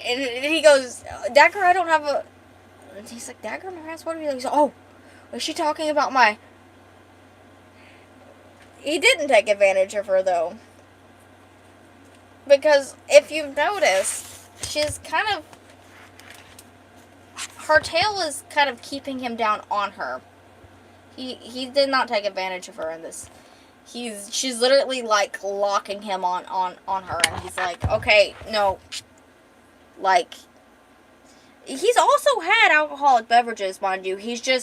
And he goes, dagger, I don't have a... And he's like, dagger in my pants? What are you... He's like, oh, is she talking about my... He didn't take advantage of her, though. Because if you've noticed, she's kind of... Her tail is kind of keeping him down on her. He did not take advantage of her in this. She's literally like locking him on her, and he's like, okay, no. Like, he's also had alcoholic beverages, mind you. He's a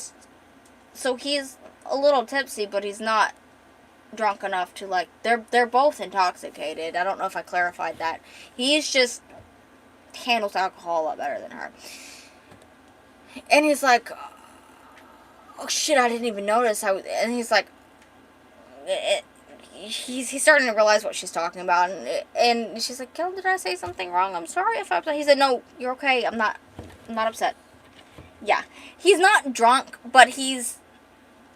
little tipsy, but he's not drunk enough to, like, they're both intoxicated. I don't know if I clarified that. He's just handles alcohol a lot better than her. And he's like, oh shit, I didn't even notice. And he's like, he's starting to realize what she's talking about, and she's like, Kel, did I say something wrong? I'm sorry if I'm upset. He said, no, you're okay. I'm not upset. Yeah, he's not drunk, but he's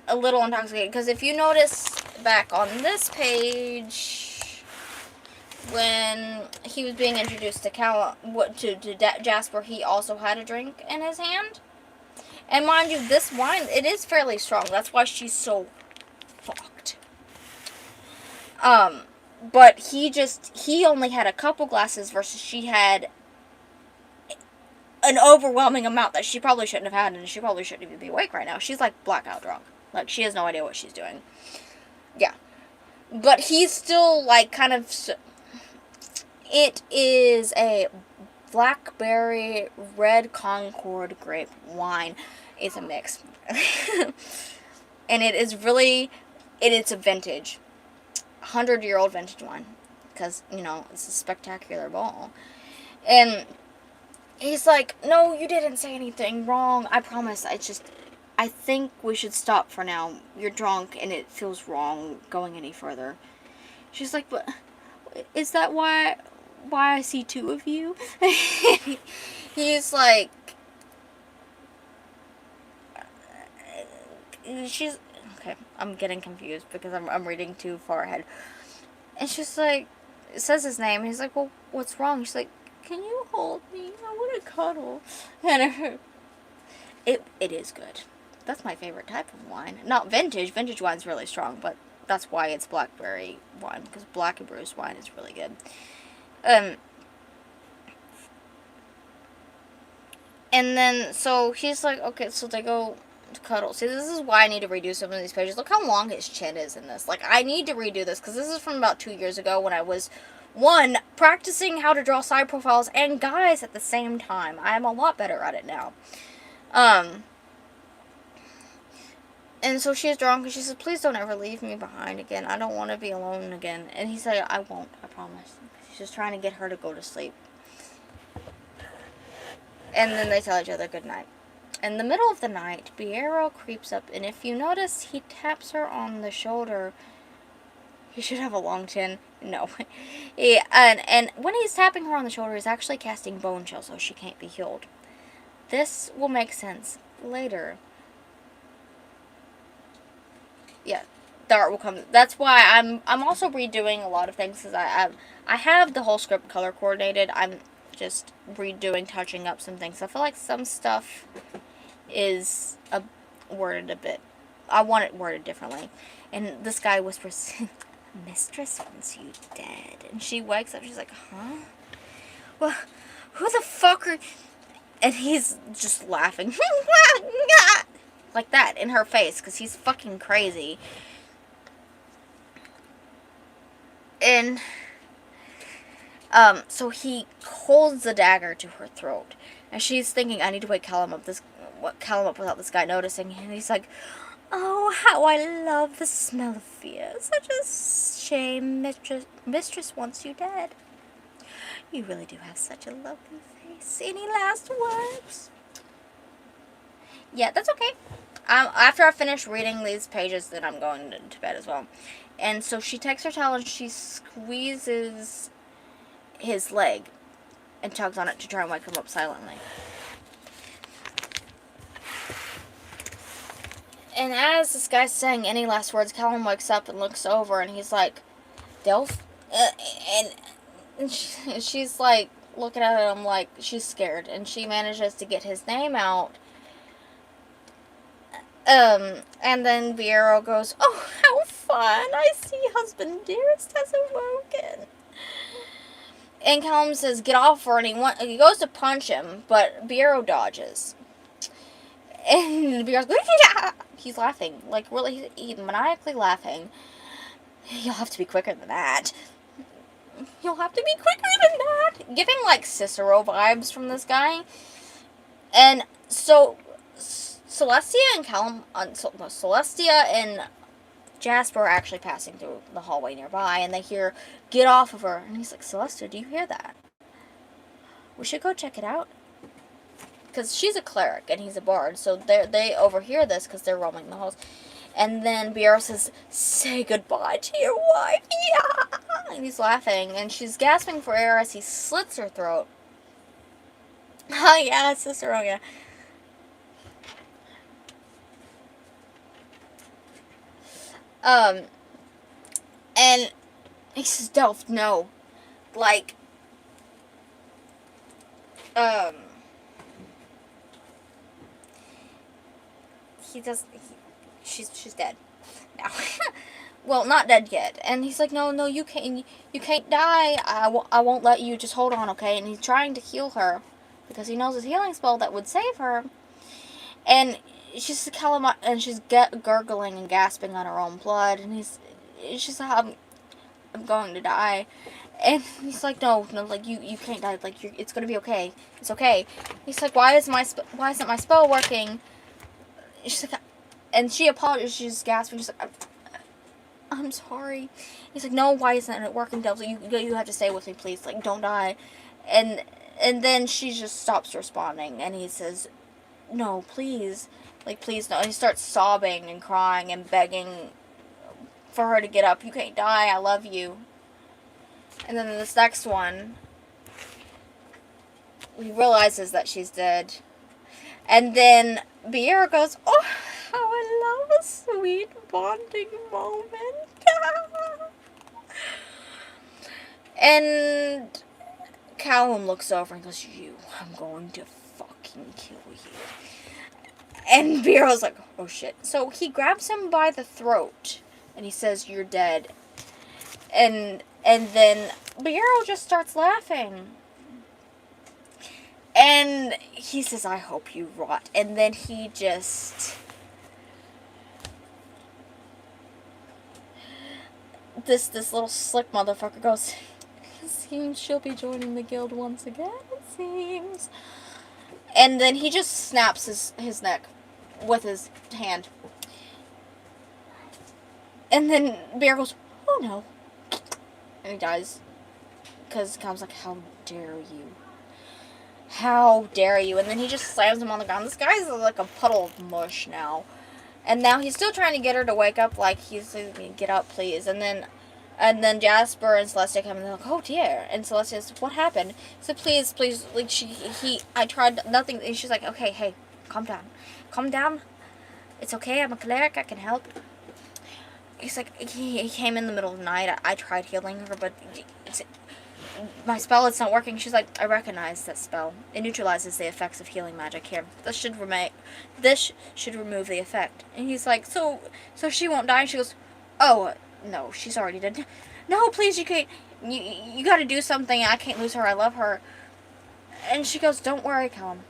a little intoxicated, because if you notice back on this page, when he was being introduced to Jasper, he also had a drink in his hand. And mind you, this wine, it is fairly strong. That's why she's so fucked. But he only had a couple glasses versus she had an overwhelming amount that she probably shouldn't have had, and she probably shouldn't even be awake right now. She's like blackout drunk. Like, she has no idea what she's doing. Yeah. But he's still like kind of... It is a blackberry red Concord grape wine. It's a mix. And it is really... It's a vintage. 100-year-old vintage wine, because, you know, it's a spectacular ball. And he's like, no, you didn't say anything wrong, I promise. I think we should stop for now. You're drunk and it feels wrong going any further. She's like, but is that why I see two of you? He's like, she's... Okay, I'm getting confused because I'm reading too far ahead. And she's like, it says his name, and he's like, well, what's wrong? She's like, can you hold me? I want to cuddle. And it is good. That's my favorite type of wine. Not vintage. Vintage wine's really strong, but that's why it's blackberry wine, because Black and Bruce wine is really good. And then, so he's like, okay, so they go to cuddle. See, this is why I need to redo some of these pages. Look how long his chin is in this. Like, I need to redo this, because this is from about 2 years ago when I was, one, practicing how to draw side profiles and guys at the same time. I am a lot better at it now. And so she's drunk, and she says, please don't ever leave me behind again. I don't want to be alone again. And he said, I won't, I promise. He's just trying to get her to go to sleep. And then they tell each other goodnight. In the middle of the night, Piero creeps up, and if you notice, he taps her on the shoulder. He should have a long chin. No. And when he's tapping her on the shoulder, he's actually casting bone chill, so she can't be healed. This will make sense later. Yeah, the art will come. That's why I'm also redoing a lot of things, because I have the whole script color coordinated. I'm just redoing, touching up some things. I feel like some stuff is worded a bit. I want it worded differently. And this guy whispers, "Mistress wants you dead." And she wakes up. She's like, "Huh? Well, who the fuck are?" And he's just laughing. Like that in her face, because he's fucking crazy. And so he holds the dagger to her throat, and she's thinking, I need to wake Callum up without this guy noticing. And he's like, oh, how I love the smell of fear. Such a shame mistress wants you dead. You really do have such a lovely face. Any last words? Yeah, that's okay. After I finish reading these pages, then I'm going to bed as well. And so she takes her towel and she squeezes his leg and tugs on it to try and wake him up silently. And as this guy's saying any last words, Callum wakes up and looks over, and he's like, Delph? And she's like looking at him like she's scared, and she manages to get his name out. And then Piero goes, oh, how fun. I see husband dearest has awoken. And Callum says, get off her, and he goes to punch him, but Piero dodges. And Piero's going, yeah! He's laughing, like really, he's maniacally laughing. You'll have to be quicker than that. You'll have to be quicker than that. Giving like Cicero vibes from this guy. And so Celestia and Jasper are actually passing through the hallway nearby, and they hear, get off of her. And he's like, Celestia, do you hear that? We should go check it out. Because she's a cleric, and he's a bard, so they overhear this because they're roaming the halls. And then Piero says, say goodbye to your wife. Yeah! And he's laughing, and she's gasping for air as he slits her throat. Oh, yeah, Cicero, yeah. And he says, Delph, no. Like, she's dead now. Well, not dead yet. And he's like, no, you can't die. I won't let you. Just hold on, okay? And he's trying to heal her because he knows his healing spell that would save her. And she's gurgling and gasping on her own blood. And she's like, I'm going to die. And he's like, no, like you can't die. Like it's gonna be okay. It's okay. He's like, why isn't my spell working? She's like, and she apologizes. She's gasping. She's like, I'm sorry. He's like, no, why isn't it working, Delph? You have to stay with me, please. Like, don't die. And then she just stops responding, and he says, no, please. Like, please, no. And he starts sobbing and crying and begging for her to get up. You can't die. I love you. And then this next one, he realizes that she's dead. And then Piero goes, oh, how I love a sweet bonding moment. And Callum looks over and goes, I'm going to fucking kill you. And Piero's like, oh shit. So he grabs him by the throat and he says, you're dead. And then Piero just starts laughing. And he says, I hope you rot. And then he just... This little slick motherfucker goes, it seems she'll be joining the guild once again, it seems. And then he just snaps his neck with his hand. And then Bear goes, oh no. And he dies. Because Calum's like, how dare you? How dare you? And then he just slams him on the ground. This guy's like a puddle of mush now. And now he's still trying to get her to wake up, like he's like, get up, please. And then Jasper and Celestia come and they're like, oh dear. And Celestia says, what happened? He said, please, like I tried nothing. And she's like, okay, hey, calm down. It's okay, I'm a cleric, I can help. He's like, he came in the middle of the night. I tried healing her, but my spell is not working. She's like, I recognize that spell. It neutralizes the effects of healing magic here. This should remove the effect. And he's like, so she won't die? And she goes, oh, no, she's already dead. No, please, you can't. You got to do something. I can't lose her. I love her. And she goes, don't worry, Callum.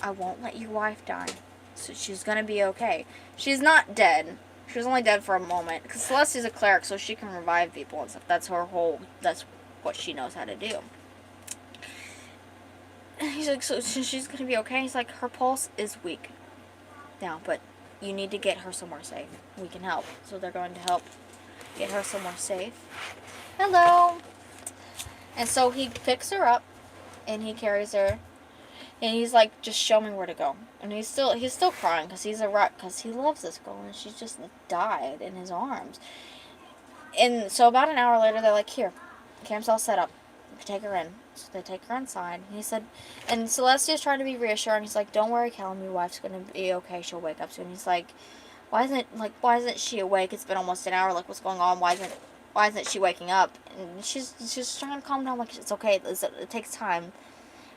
I won't let your wife die. So she's going to be okay. She's not dead. She was only dead for a moment. Because Celestia's a cleric, so she can revive people and stuff. That's what she knows how to do. And he's like, so she's going to be okay? He's like, her pulse is weak now, but you need to get her somewhere safe. We can help. So they're going to help get her somewhere safe. Hello. And so he picks her up, and he carries her, and he's like, just show me where to go. And he's still crying because he's a wreck, because he loves this girl, and she just died in his arms. And so about an hour later, they're like, here, camp's all set up. Take her in. So they take her inside. And he said, and Celestia's trying to be reassuring. He's like, don't worry, Callum, your wife's going to be okay. She'll wake up soon. He's like, why isn't she awake? It's been almost an hour. Like, what's going on? Why isn't she waking up? And she's trying to calm down. Like, it's okay. It takes time.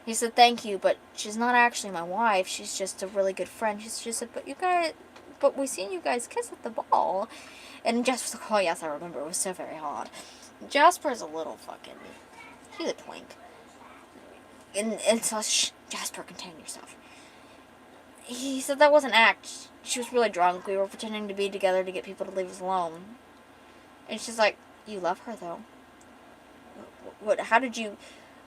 He said, thank you, but she's not actually my wife. She's just a really good friend. She said, but we seen you guys kiss at the ball. And Jasper's like, oh yes, I remember. It was so very hard. Jasper's a little fucking... He's a twink. And so, shh, Jasper, contain yourself. He said that was an act. She was really drunk. We were pretending to be together to get people to leave us alone. And she's like, you love her, though. What? How did you...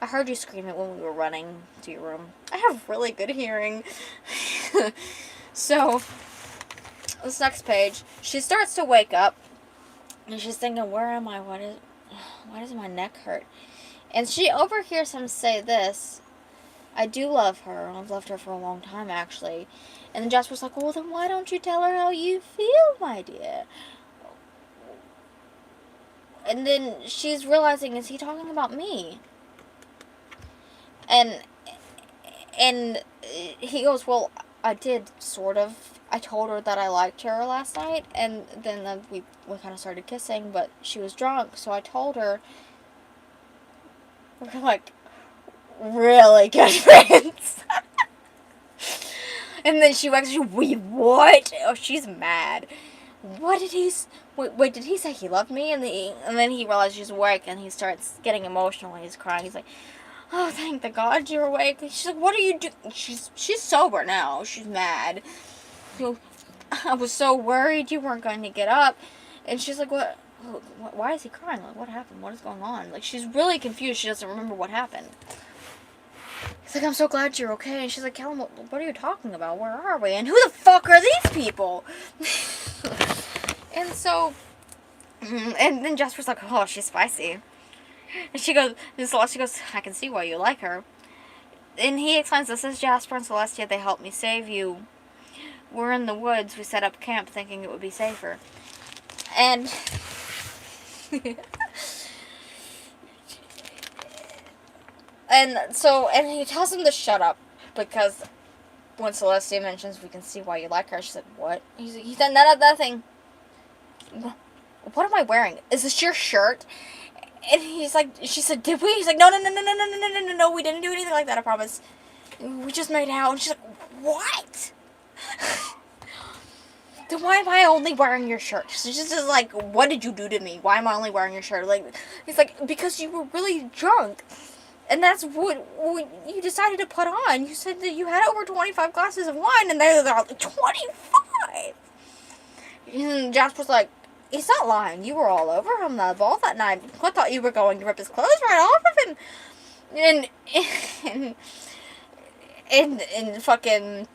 I heard you scream it when we were running to your room. I have really good hearing. So, this next page, she starts to wake up. And she's thinking, where am I? Why does my neck hurt? And she overhears him say this, I do love her. I've loved her for a long time, actually. And then Jasper's like, well, then why don't you tell her how you feel, my dear? And then she's realizing, is he talking about me? And he goes, well, I did, sort of. I told her that I liked her last night, and then we kind of started kissing, but she was drunk, so I told her. We're like really good friends. And then she wakes up, wait, what? Oh, she's mad. What did he... Wait, did he say he loved me? And then he realizes she's awake, and he starts getting emotional, and he's crying. He's like, oh, thank the God you're awake. She's like, what are you doing? She's sober now. She's mad. I was so worried you weren't going to get up. And she's like, what? Why is he crying? Like, what happened? What is going on? Like, she's really confused. She doesn't remember what happened. He's like, I'm so glad you're okay. And she's like, Callum, what are you talking about? Where are we? And who the fuck are these people? And so, and then Jasper's like, oh, she's spicy. And she goes, I can see why you like her. And he explains, this is Jasper and Celestia. They helped me save you. We're in the woods. We set up camp thinking it would be safer. And... and he tells him to shut up, because when Celestia mentions we can see why you like her, she's like, what? He said, nothing. What am I wearing? Is this your shirt? And he's like, she said, did we? He's like, no, we didn't do anything like that, I promise. We just made out. And she's like, what? Then why am I only wearing your shirt? So she's just like, what did you do to me? Why am I only wearing your shirt? Like, he's like, because you were really drunk. And that's what you decided to put on. You said that you had over 25 glasses of wine, and they're like, 25? And Jasper's like, he's not lying. You were all over him the ball that night. I thought you were going to rip his clothes right off of him. And fucking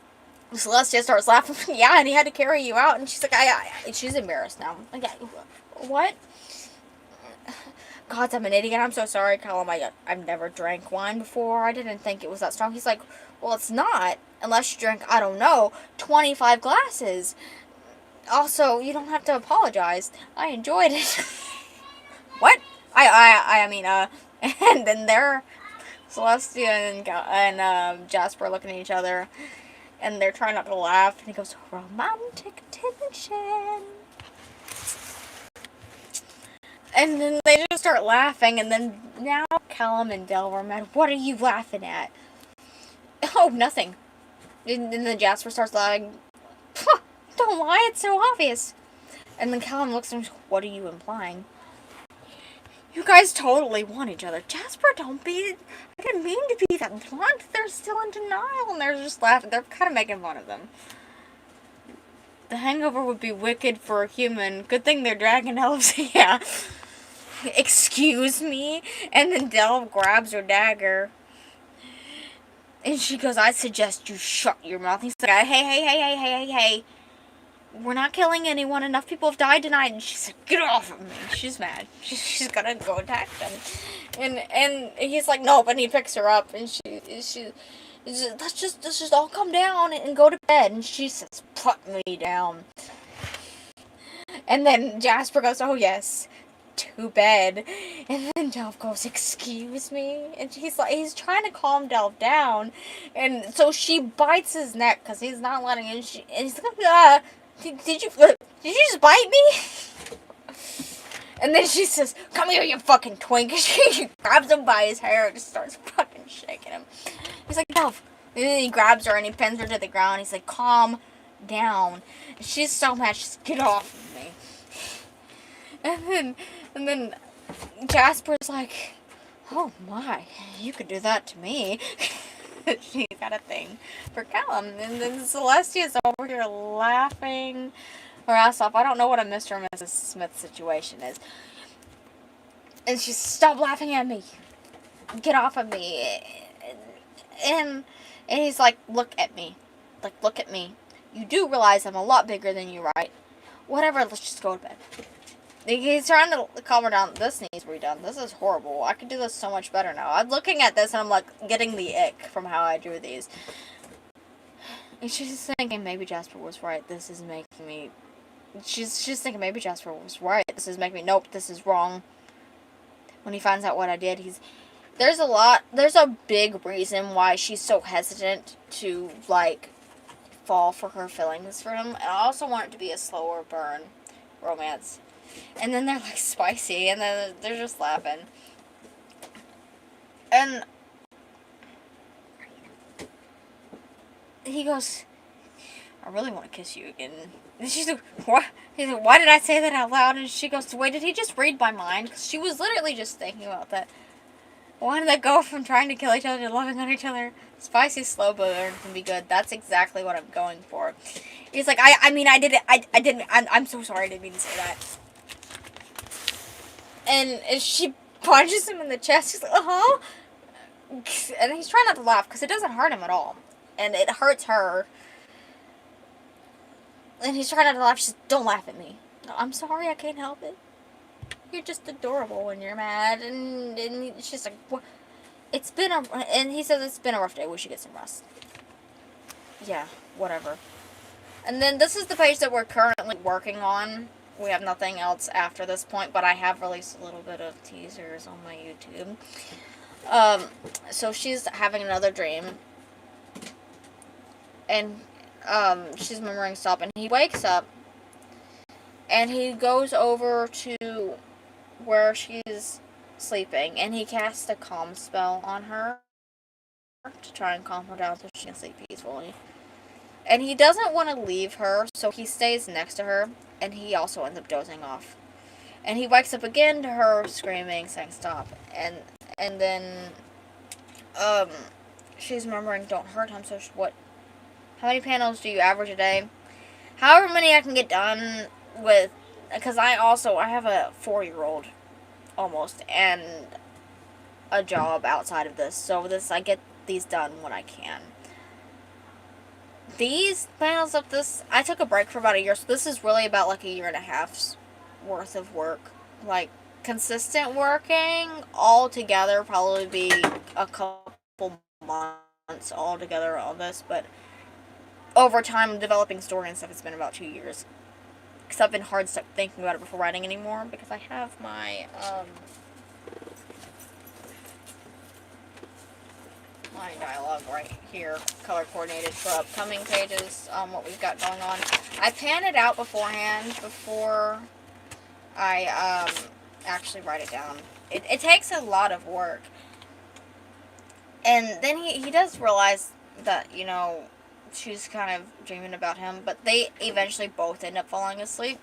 Celestia starts laughing. Yeah, and he had to carry you out. And she's like, she's embarrassed now. Like, what? God, I'm an idiot. I'm so sorry, Callum. I've never drank wine before. I didn't think it was that strong. He's like, well, it's not. Unless you drink, I don't know, 25 glasses. Also, you don't have to apologize. I enjoyed it. What? I mean, and then they're Celestia and Jasper looking at each other, and they're trying not to laugh, and he goes, romantic tension. And then they just start laughing, and then now Callum and Del were mad. What are you laughing at? Oh, nothing. And then Jasper starts laughing. Don't lie, it's so obvious. And then Callum looks at him, what are you implying? You guys totally want each other. Jasper, don't be... I didn't mean to be that blunt. They're still in denial, and they're just laughing. They're kind of making fun of them. The hangover would be wicked for a human. Good thing they're dragon elves. Yeah. Excuse me? And then Del grabs her dagger. And she goes, I suggest you shut your mouth. He's like, hey. We're not killing anyone. Enough people have died tonight. And she's like, get off of me. She's mad. She's gonna go attack them. And he's like, nope. And he picks her up. And she let's just all come down and go to bed. And she says, put me down. And then Jasper goes, oh yes, to bed. And then Delph goes, excuse me? And he's trying to calm Delph down. And so she bites his neck because he's not letting it. And he's like, did you just bite me? And then she says, come here, you fucking twink. And she grabs him by his hair and just starts fucking shaking him. He's like, Delph. And then he grabs her and he pins her to the ground. He's like, calm down. And she's so mad. She's get off of me. And then Jasper's like, oh my, you could do that to me. She's got a thing for Callum. And then Celestia's over here laughing her ass off. I don't know what a Mr. and Mrs. Smith situation is. And she's, stop laughing at me. Get off of me. And he's like, look at me. Like, look at me. You do realize I'm a lot bigger than you, right? Whatever, let's just go to bed. He's trying to calm her down. This needs redone. This is horrible. I could do this so much better now. I'm looking at this and I'm like getting the ick from how I drew these. And she's thinking maybe Jasper was right. This is making me... She's thinking maybe Jasper was right. This is making me... Nope, this is wrong. When he finds out what I did, there's a big reason why she's so hesitant to, like, fall for her feelings for him. And I also want it to be a slower burn romance. And then they're, like, spicy, and then they're just laughing. And he goes, I really want to kiss you again. And she's like, what? He's like, why did I say that out loud? And she goes, wait, did he just read my mind? Because she was literally just thinking about that. Why did they go from trying to kill each other to loving on each other? Spicy slow burn can be good. That's exactly what I'm going for. He's like, I mean, I did it. I'm so sorry. I didn't mean to say that. And she punches him in the chest. She's like, uh-huh. And he's trying not to laugh because it doesn't hurt him at all. And it hurts her. And he's trying not to laugh. She's like, don't laugh at me. I'm sorry, I can't help it. You're just adorable when you're mad. And she's like, what? And he says it's been a rough day. We should get some rest. Yeah, whatever. And then this is the page that we're currently working on. We have nothing else after this point, but I have released a little bit of teasers on my YouTube. So she's having another dream. And she's remembering stuff. And he wakes up. And he goes over to where she's sleeping. And he casts a calm spell on her to try and calm her down so she can sleep peacefully. And he doesn't want to leave her, so he stays next to her. And he also ends up dozing off. And he wakes up again to her screaming, saying stop. And then Um, she's murmuring, "Don't hurt him." So what? How many panels do you average a day? However many I can get done with, because I have a 4-year-old almost and a job outside of this. So I get these done when I can. These panels up this, I took a break for about a year, so this is really about like a year and a half's worth of work. Like, consistent working all together probably be a couple months all together on this, but over time developing story and stuff, it's been about 2 years. Because I've been hard stuck thinking about it before writing anymore, because I have my my dialogue right here, color coordinated for upcoming pages, what we've got going on. I pan it out beforehand before I actually write it down. It takes a lot of work. And then he does realize that, you know, she's kind of dreaming about him, but they eventually both end up falling asleep.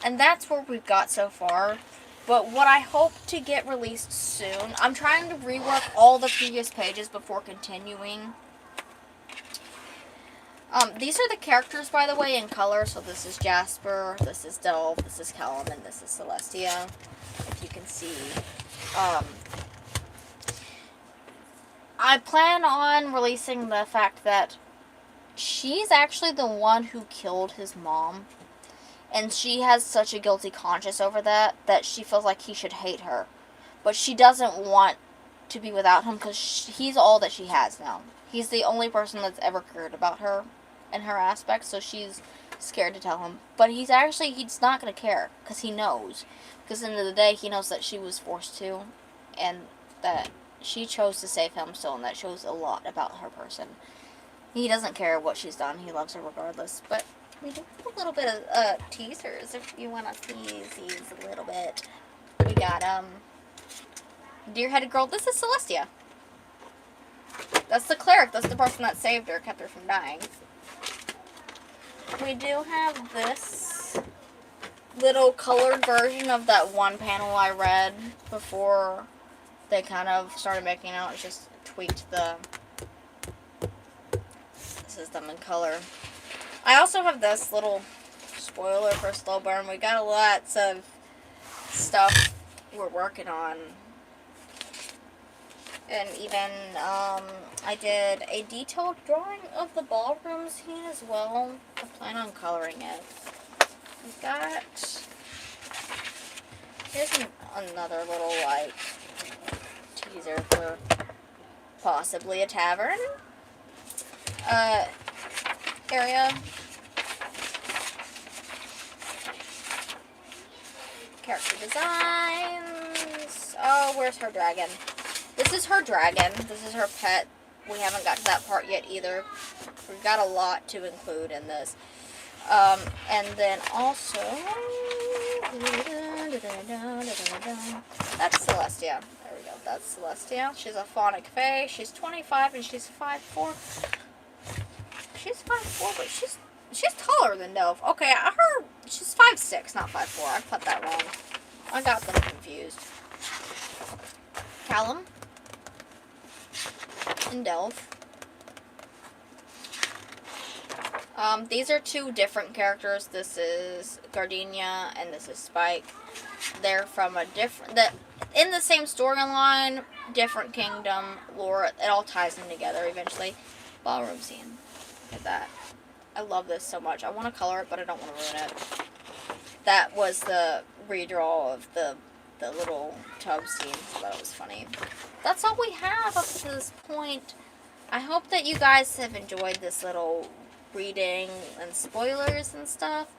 And that's where we've got so far. But what I hope to get released soon, I'm trying to rework all the previous pages before continuing. These are the characters, by the way, in color. So this is Jasper, this is Delph, this is Callum, and this is Celestia, if you can see. I plan on releasing the fact that she's actually the one who killed his mom. And she has such a guilty conscience over that she feels like he should hate her. But she doesn't want to be without him because he's all that she has now. He's the only person that's ever cared about her and her aspects, so she's scared to tell him. But he's not going to care because he knows. Because at the end of the day, he knows that she was forced to and that she chose to save him still, and that shows a lot about her person. He doesn't care what she's done. He loves her regardless. But we do have a little bit of teasers if you want to see these a little bit. We got, Deer-headed girl. This is Celestia. That's the cleric. That's the person that saved her, kept her from dying. We do have this little colored version of that one panel I read before they kind of started making out. It's just tweaked the... This is them in color. I also have this little spoiler for Slow Burn. We got lots of stuff we're working on. And even, I did a detailed drawing of the ballroom scene as well. I plan on coloring it. We've got... Here's another little, like, teaser for possibly a tavern. Area. Character designs. Oh, where's her dragon? This is her dragon. This is her pet. We haven't got to that part yet either. We've got a lot to include in this. And then also... That's Celestia. There we go. That's Celestia. She's a phonic fae. She's 25 and she's 5'4". She's 5'4", but she's taller than Delph. Okay, she's 5'6", not 5'4". I put that wrong. I got them confused. Callum and Delph. These are two different characters. This is Gardenia and this is Spike. They're from a different... in the same storyline, different kingdom, lore. It all ties in together eventually. Ballroom scene. Look at that. I love this so much. I want to color it, but I don't want to ruin it. That was the redraw of the little tub scene, so that was funny. That's all we have up to this point. I hope that you guys have enjoyed this little reading and spoilers and stuff.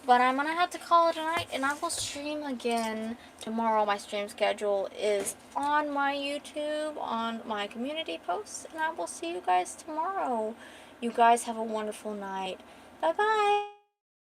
But I'm going to have to call it a night, and I will stream again tomorrow. My stream schedule is on my YouTube, on my community posts, and I will see you guys tomorrow. You guys have a wonderful night. Bye-bye.